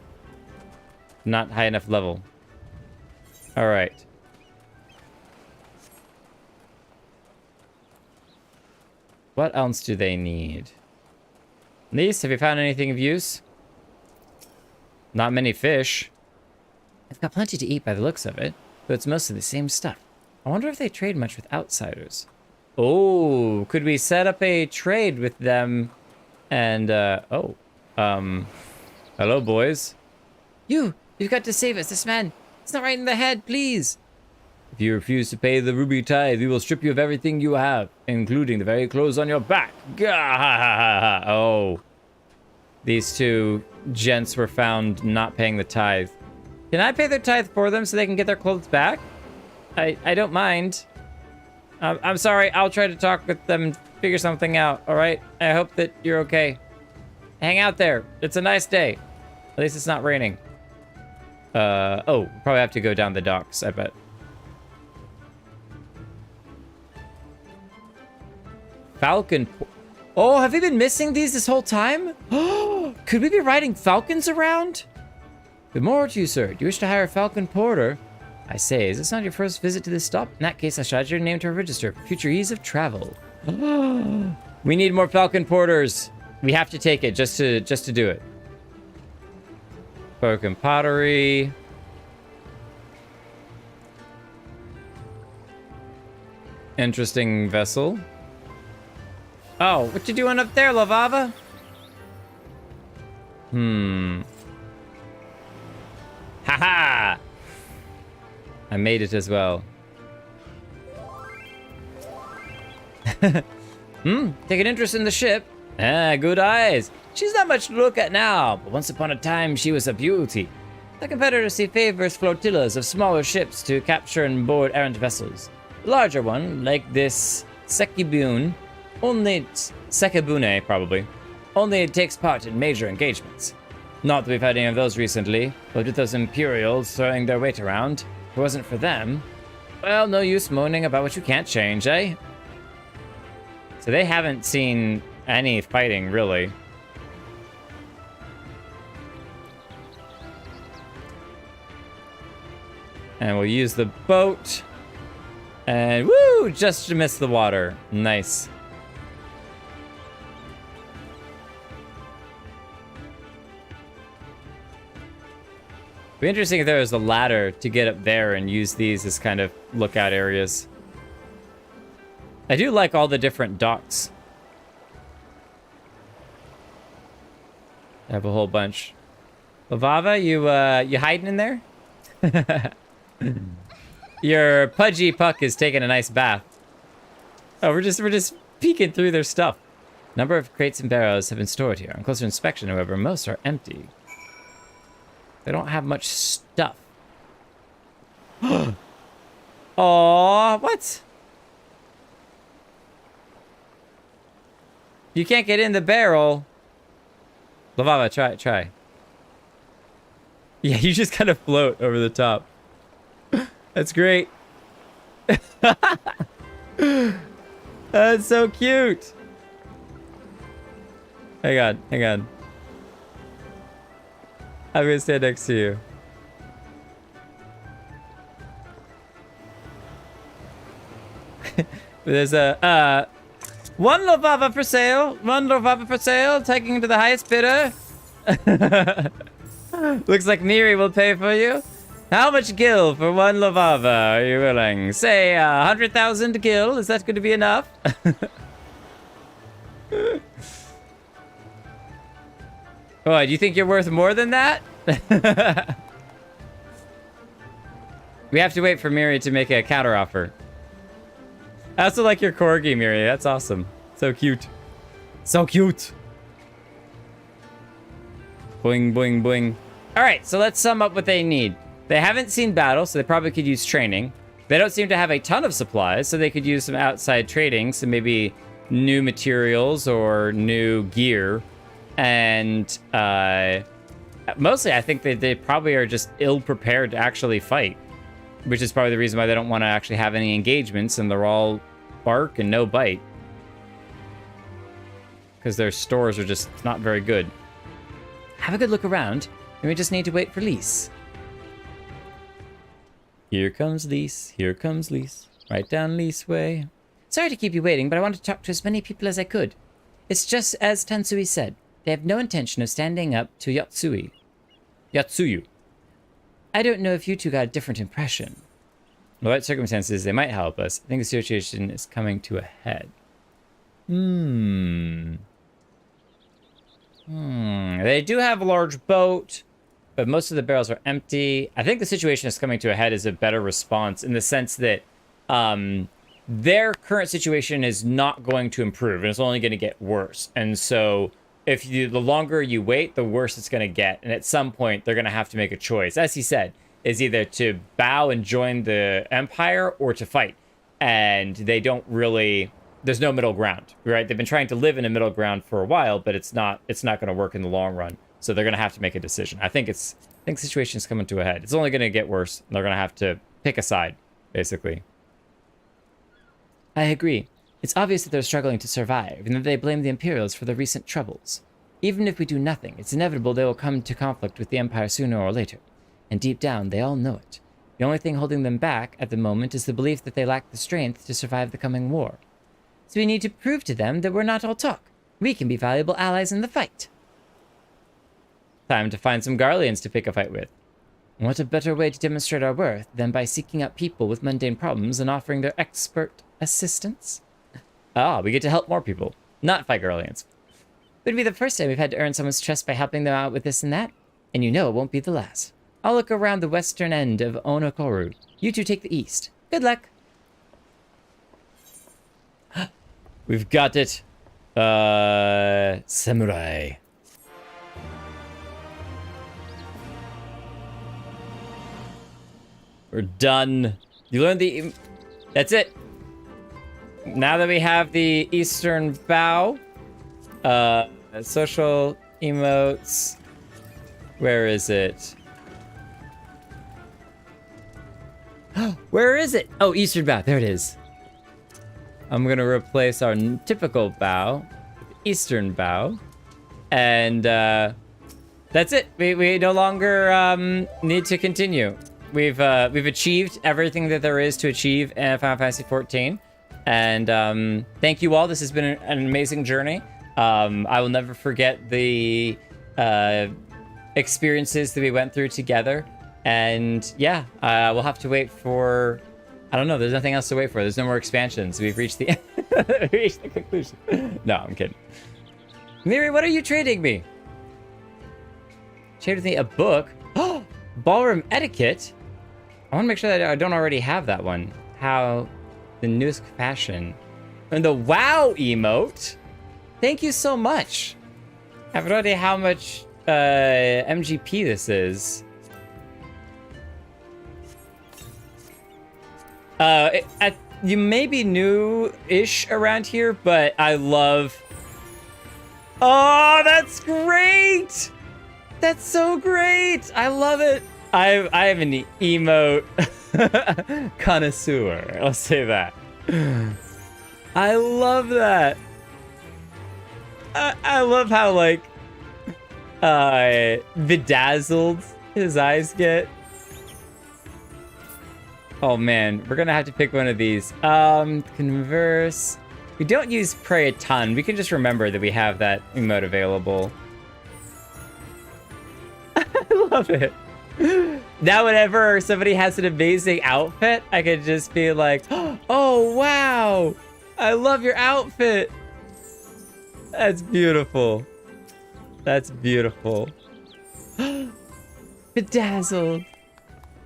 Not high enough level. Alright. What else do they need? Lise, have you found anything of use? Not many fish. They've got plenty to eat by the looks of it, but it's mostly the same stuff. I wonder if they trade much with outsiders. Oh, could we set up a trade with them? And, hello, boys. You've got to save us. This man, it's not right in the head, please. If you refuse to pay the ruby tithe, we will strip you of everything you have, including the very clothes on your back. Gah! Oh. These two gents were found not paying the tithe. Can I pay their tithe for them so they can get their clothes back? I don't mind. I'm sorry. I'll try to talk with them and figure something out, all right? I hope that you're okay. Hang out there. It's a nice day. At least it's not raining. Oh, probably have to go down the docks, I bet. Falcon. Oh, have we been missing these this whole time? Could we be riding falcons around? Good morning to you, sir. Do you wish to hire a falcon porter? I say, is this not your first visit to this stop? In that case, I shall add your name to our register for future ease of travel. We need more falcon porters. We have to take it just to do it. Broken pottery. Interesting vessel. Oh, what you doing up there, Lavava? Haha! I made it as well. Take an interest in the ship. Ah, good eyes. She's not much to look at now, but once upon a time she was a beauty. The competitors see favors flotillas of smaller ships to capture and board errant vessels. The larger one, like this Sekibune, Sekibune probably, only takes part in major engagements. Not that we've had any of those recently, but with those Imperials throwing their weight around, if it wasn't for them, well, no use moaning about what you can't change, eh? So they haven't seen any fighting, really. And we'll use the boat. And woo! Just to miss the water. Nice. It'd be interesting if there was a ladder to get up there and use these as kind of lookout areas. I do like all the different docks. I have a whole bunch. Lavava, you hiding in there? Your pudgy puck is taking a nice bath. Oh, we're just peeking through their stuff. Number of crates and barrels have been stored here. On closer inspection, however, most are empty. They don't have much stuff. Aww, what? You can't get in the barrel. Lavava, try. Yeah, you just kind of float over the top. That's great. That's so cute. Hang on. I'm gonna stand next to you. There's a, one Lavava for sale. One Lavava for sale. Taking to the highest bidder. Looks like Miri will pay for you. How much gil for one Lavava are you willing? Say 100,000 gil. Is that going to be enough? Oh, do you think you're worth more than that? We have to wait for Miri to make a counteroffer. I also like your corgi, Miri. That's awesome. So cute. So cute. Boing, boing, boing. All right, so let's sum up what they need. They haven't seen battle, so they probably could use training. They don't seem to have a ton of supplies, so they could use some outside trading, so maybe new materials or new gear. And mostly, I think they probably are just ill-prepared to actually fight, which is probably the reason why they don't want to actually have any engagements, and they're all bark and no bite. because their stores are just not very good. Have a good look around, and we just need to wait for Lise. Here comes Lise, here comes Lise. Right down Lise way. Sorry to keep you waiting, but I want to talk to as many people as I could. It's just as Tansui said. They have no intention of standing up to Yatsuyu. I don't know if you two got a different impression. In the right circumstances, they might help us. I think the situation is coming to a head. They do have a large boat, but most of the barrels are empty. I think the situation is coming to a head is a better response in the sense that their current situation is not going to improve, and it's only going to get worse. And so the longer you wait, the worse it's going to get. And at some point, they're going to have to make a choice. As he said, is either to bow and join the Empire or to fight. And they don't really... There's no middle ground, right? They've been trying to live in a middle ground for a while, but it's not going to work in the long run. So they're going to have to make a decision. I think the situation's coming to a head. It's only going to get worse. And they're going to have to pick a side, basically. I agree. It's obvious that they're struggling to survive, and that they blame the Imperials for the recent troubles. Even if we do nothing, it's inevitable they will come to conflict with the Empire sooner or later. And deep down, they all know it. The only thing holding them back at the moment is the belief that they lack the strength to survive the coming war. So we need to prove to them that we're not all talk. We can be valuable allies in the fight. Time to find some Garleans to pick a fight with. What a better way to demonstrate our worth than by seeking out people with mundane problems and offering their expert assistance? We get to help more people, not fight Garleans. It would be the first time we've had to earn someone's trust by helping them out with this and that, and you know it won't be the last. I'll look around the western end of Onokoru. You two take the east. Good luck. We've got it. Samurai. We're done. You learned the... That's it. Now that we have the Eastern Bow, social emotes. Where is it? Where is it? Oh, Eastern Bow. There it is. I'm going to replace our typical bow with Eastern Bow. And that's it. We no longer need to continue. We've achieved everything that there is to achieve in Final Fantasy XIV. And thank you all. This has been an amazing journey. I will never forget the experiences that we went through together. And yeah, we'll have to wait for... I don't know. There's nothing else to wait for. There's no more expansions. We've reached the conclusion. No, I'm kidding. Miri, what are you trading me? Trade with me a book. Oh, ballroom etiquette. I want to make sure that I don't already have that one. How the newest fashion. And the WoW emote. Thank you so much. I have no idea how much MGP this is. You may be new-ish around here, but I love... Oh, that's great! That's so great! I love it! I am an emote connoisseur. I'll say that. I love that. I love how, like, bedazzled his eyes get. Oh man, we're gonna have to pick one of these. Converse. We don't use pray a ton. We can just remember that we have that emote available. I love it. Now whenever somebody has an amazing outfit, I could just be like, oh wow, I love your outfit. That's beautiful. That's beautiful. Bedazzled.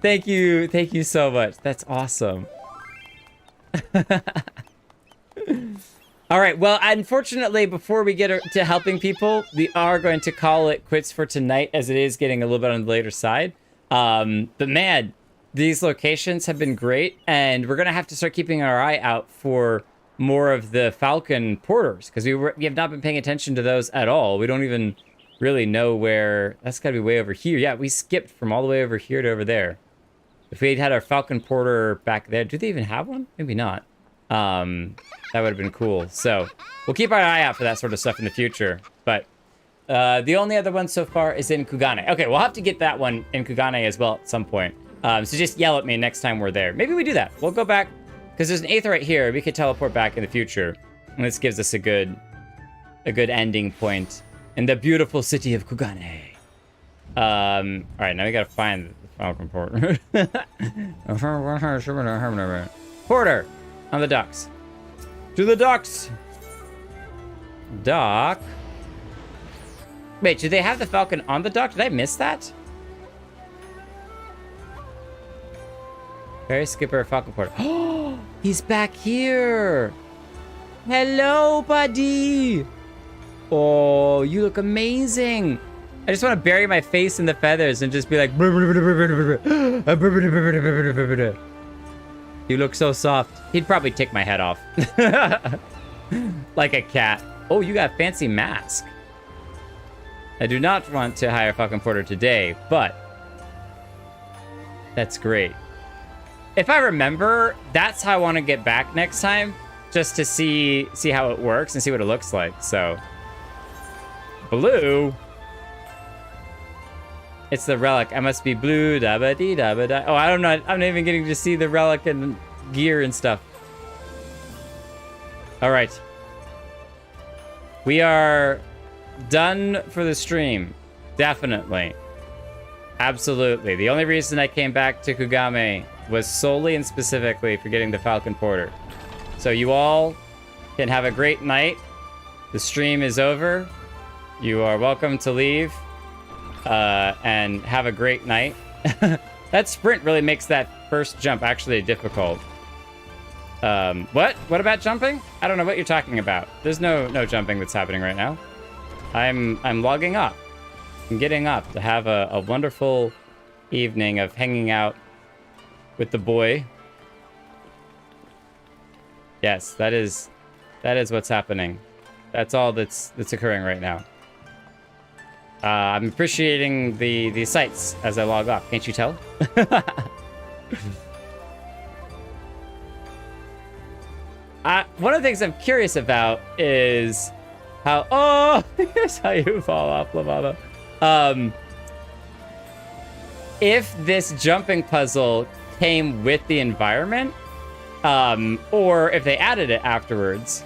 Thank you so much. That's awesome. All right, well, unfortunately, before we get to helping people, we are going to call it quits for tonight, as it is getting a little bit on the later side. But man, these locations have been great, and we're gonna have to start keeping our eye out for more of the Falcon porters, because we have not been paying attention to those at all. We don't even really know where... That's gotta be way over here. Yeah, we skipped from all the way over here to over there. If we had our Falcon Porter back there, do they even have one? Maybe not. That would have been cool. So we'll keep our eye out for that sort of stuff in the future. But the only other one so far is in Kugane. Okay, we'll have to get that one in Kugane as well at some point. So just yell at me next time we're there. Maybe we do that. We'll go back, because there's an eighth right here. We could teleport back in the future. And this gives us a good ending point in the beautiful city of Kugane. All right, now we gotta find the Falcon Porter. Porter on the docks. To the docks. Dock. Wait, do they have the Falcon on the dock? Did I miss that? Ferry skipper, Falcon Porter. Oh, he's back here. Hello, buddy. Oh, you look amazing. I just want to bury my face in the feathers and just be like, you look so soft. He'd probably take my head off. Like a cat. Oh, you got a fancy mask. I do not want to hire Falcon Porter today, but that's great. If I remember, that's how I want to get back next time, just to see how it works and see what it looks like. So, blue. It's the relic. I must be blue. Da ba dee da ba da. Oh, I don't know. I'm not even getting to see the relic and gear and stuff. All right. We are done for the stream. Definitely. Absolutely. The only reason I came back to Kugame was solely and specifically for getting the Falcon Porter. So you all can have a great night. The stream is over. You are welcome to leave and have a great night. That sprint really makes that first jump actually difficult. What? What about jumping? I don't know what you're talking about. There's no jumping that's happening right now. I'm logging up. I'm getting up to have a wonderful evening of hanging out with the boy. Yes, that is what's happening. That's all that's occurring right now. I'm appreciating the sights as I log off. Can't you tell? One of the things I'm curious about is how... Oh, here's how you fall off, Lavada. If this jumping puzzle came with the environment, or if they added it afterwards,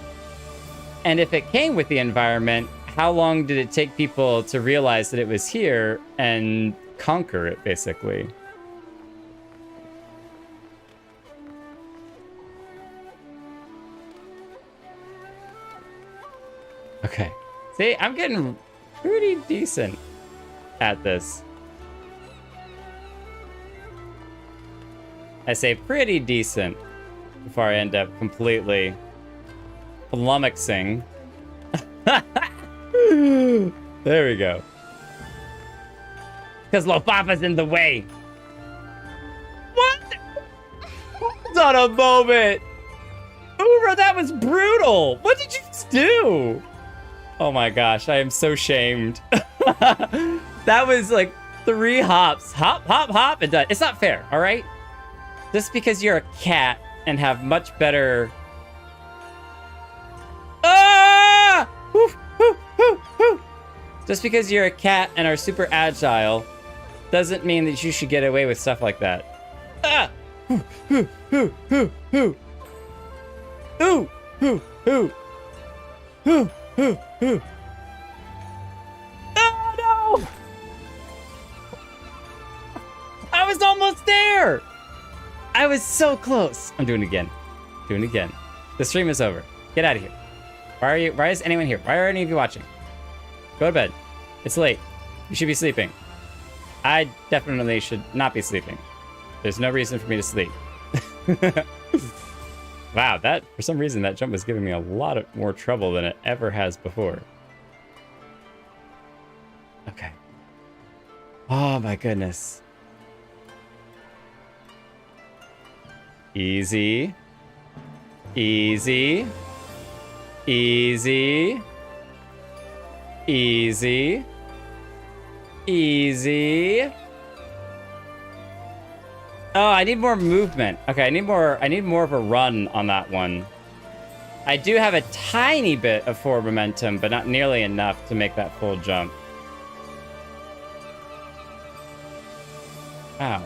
and if it came with the environment, how long did it take people to realize that it was here and conquer it, basically? Okay. See, I'm getting pretty decent at this. I say pretty decent before I end up completely flummoxing. There we go. Because Lofafa's in the way. What? Hold on a moment. Ura, that was brutal. What did you just do? Oh my gosh, I am so shamed. That was like 3 hops. Hop, hop, hop, and done. It's not fair, all right? Just because you're a cat and have much better... Ah! Woo, woo, woo, woo. Just because you're a cat and are super agile doesn't mean that you should get away with stuff like that. Ah! Ooh, ooh, ooh, ooh, ooh. Ooh, ooh, ooh. Ooh, ooh, ooh. Oh, no! I was almost there! I was so close. I'm doing it again. Doing it again. The stream is over. Get out of here. Why is anyone here? Why are any of you watching? Go to bed. It's late. You should be sleeping. I definitely should not be sleeping. There's no reason for me to sleep. Wow, for some reason, that jump was giving me a lot more trouble than it ever has before. Okay. Oh my goodness. Easy. Easy. Easy. Easy. Easy. Oh, I need more movement. Okay, I need more of a run on that one. I do have a tiny bit of forward momentum, but not nearly enough to make that full jump. Ow.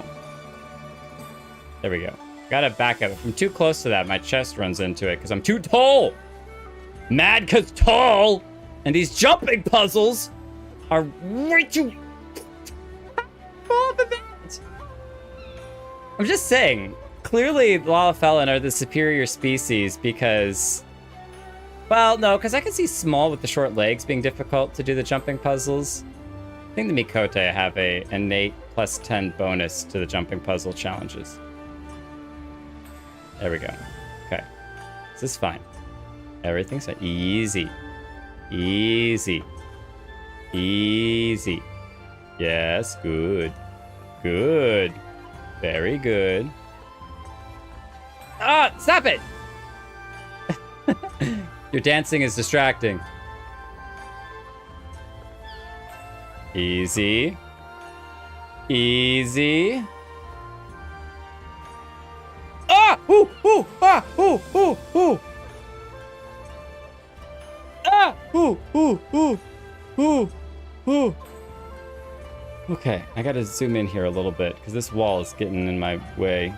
There we go. Gotta back up. If I'm too close to that, my chest runs into it because I'm too tall. Mad cause tall. And these jumping puzzles are way too... I'm just saying, clearly Lalafellan are the superior species because... Well, no, because I can see small with the short legs being difficult to do the jumping puzzles. I think the Mikote have a innate plus 10 bonus to the jumping puzzle challenges. There we go. Okay. This is fine. Everything's fine. Easy. Easy. Easy. Yes, good. Good. Very good. Ah, stop it! Your dancing is distracting. Easy. Easy. Ah! Ooh! Ooh! Ah! Ooh! Ooh! Ooh! Ah! Ooh! Ooh! Ooh! Ooh! Ooh! Okay, I gotta zoom in here a little bit because this wall is getting in my way.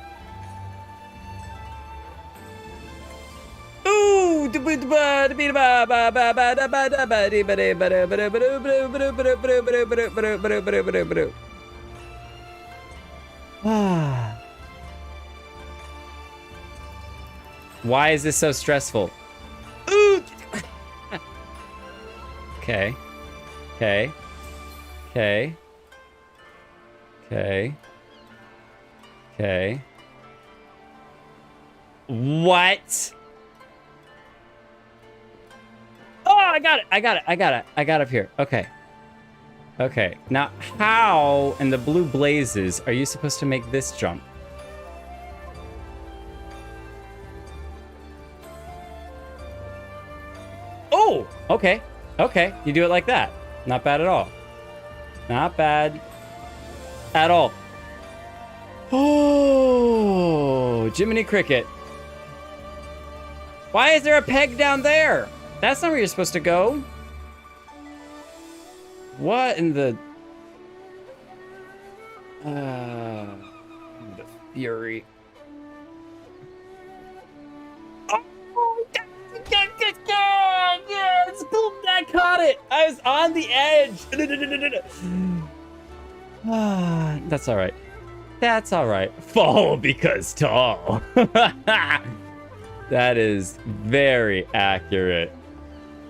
Ooh! Why is this so stressful? Ooh! Okay. Okay. Okay. Okay. Okay. What? Oh, I got it. I got it. I got it. I got up here. Okay. Okay. Now, how in the blue blazes are you supposed to make this jump? Oh, okay. Okay. You do it like that. Not bad at all. Not bad at all. Oh, Jiminy Cricket. Why is there a peg down there? That's not where you're supposed to go. What in the... the fury. Oh, yes, I caught it. I was on the edge. That's all right. That's all right. Fall because tall. That is very accurate.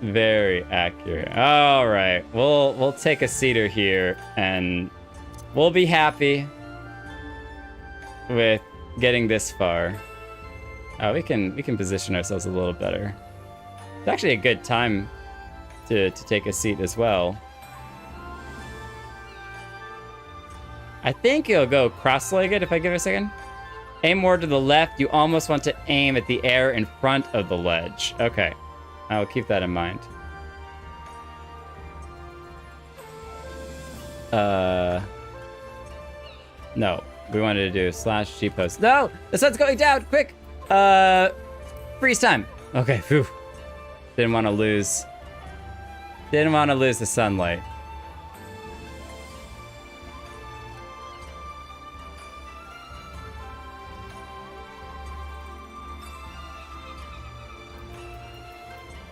Very accurate. All right. We'll take a seater here and we'll be happy with getting this far. Oh, we can position ourselves a little better. It's actually a good time to take a seat as well. I think it'll go cross-legged if I give it a second. Aim more to the left. You almost want to aim at the air in front of the ledge. Okay. I will keep that in mind. No. We wanted to do / G post. No! The sun's going down! Quick! Freeze time. Okay, phew. Didn't want to lose the sunlight.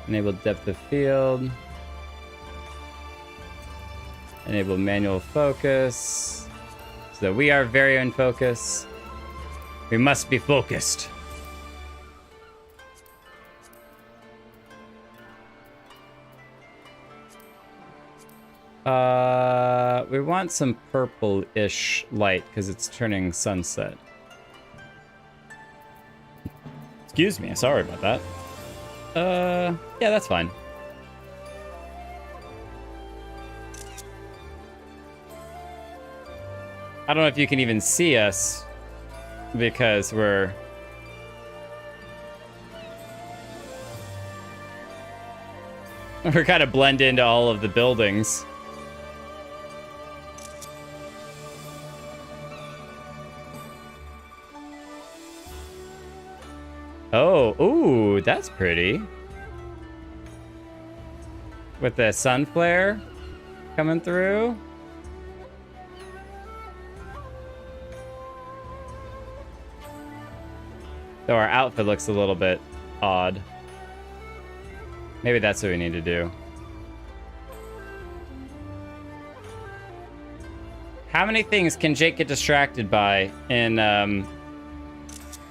Enable depth of field. Enable manual focus. So that we are very in focus. We must be focused. We want some purple-ish light because it's turning sunset. Excuse me, sorry about that. Yeah, that's fine. I don't know if you can even see us because we're kind of blend into all of the buildings. Oh, ooh, that's pretty. With the sun flare coming through. Though our outfit looks a little bit odd. Maybe that's what we need to do. How many things can Jake get distracted by in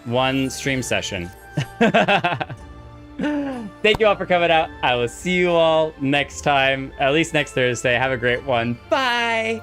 one stream session? Thank you all for coming out. I will see you all next time, at least next Thursday. Have a great one. Bye!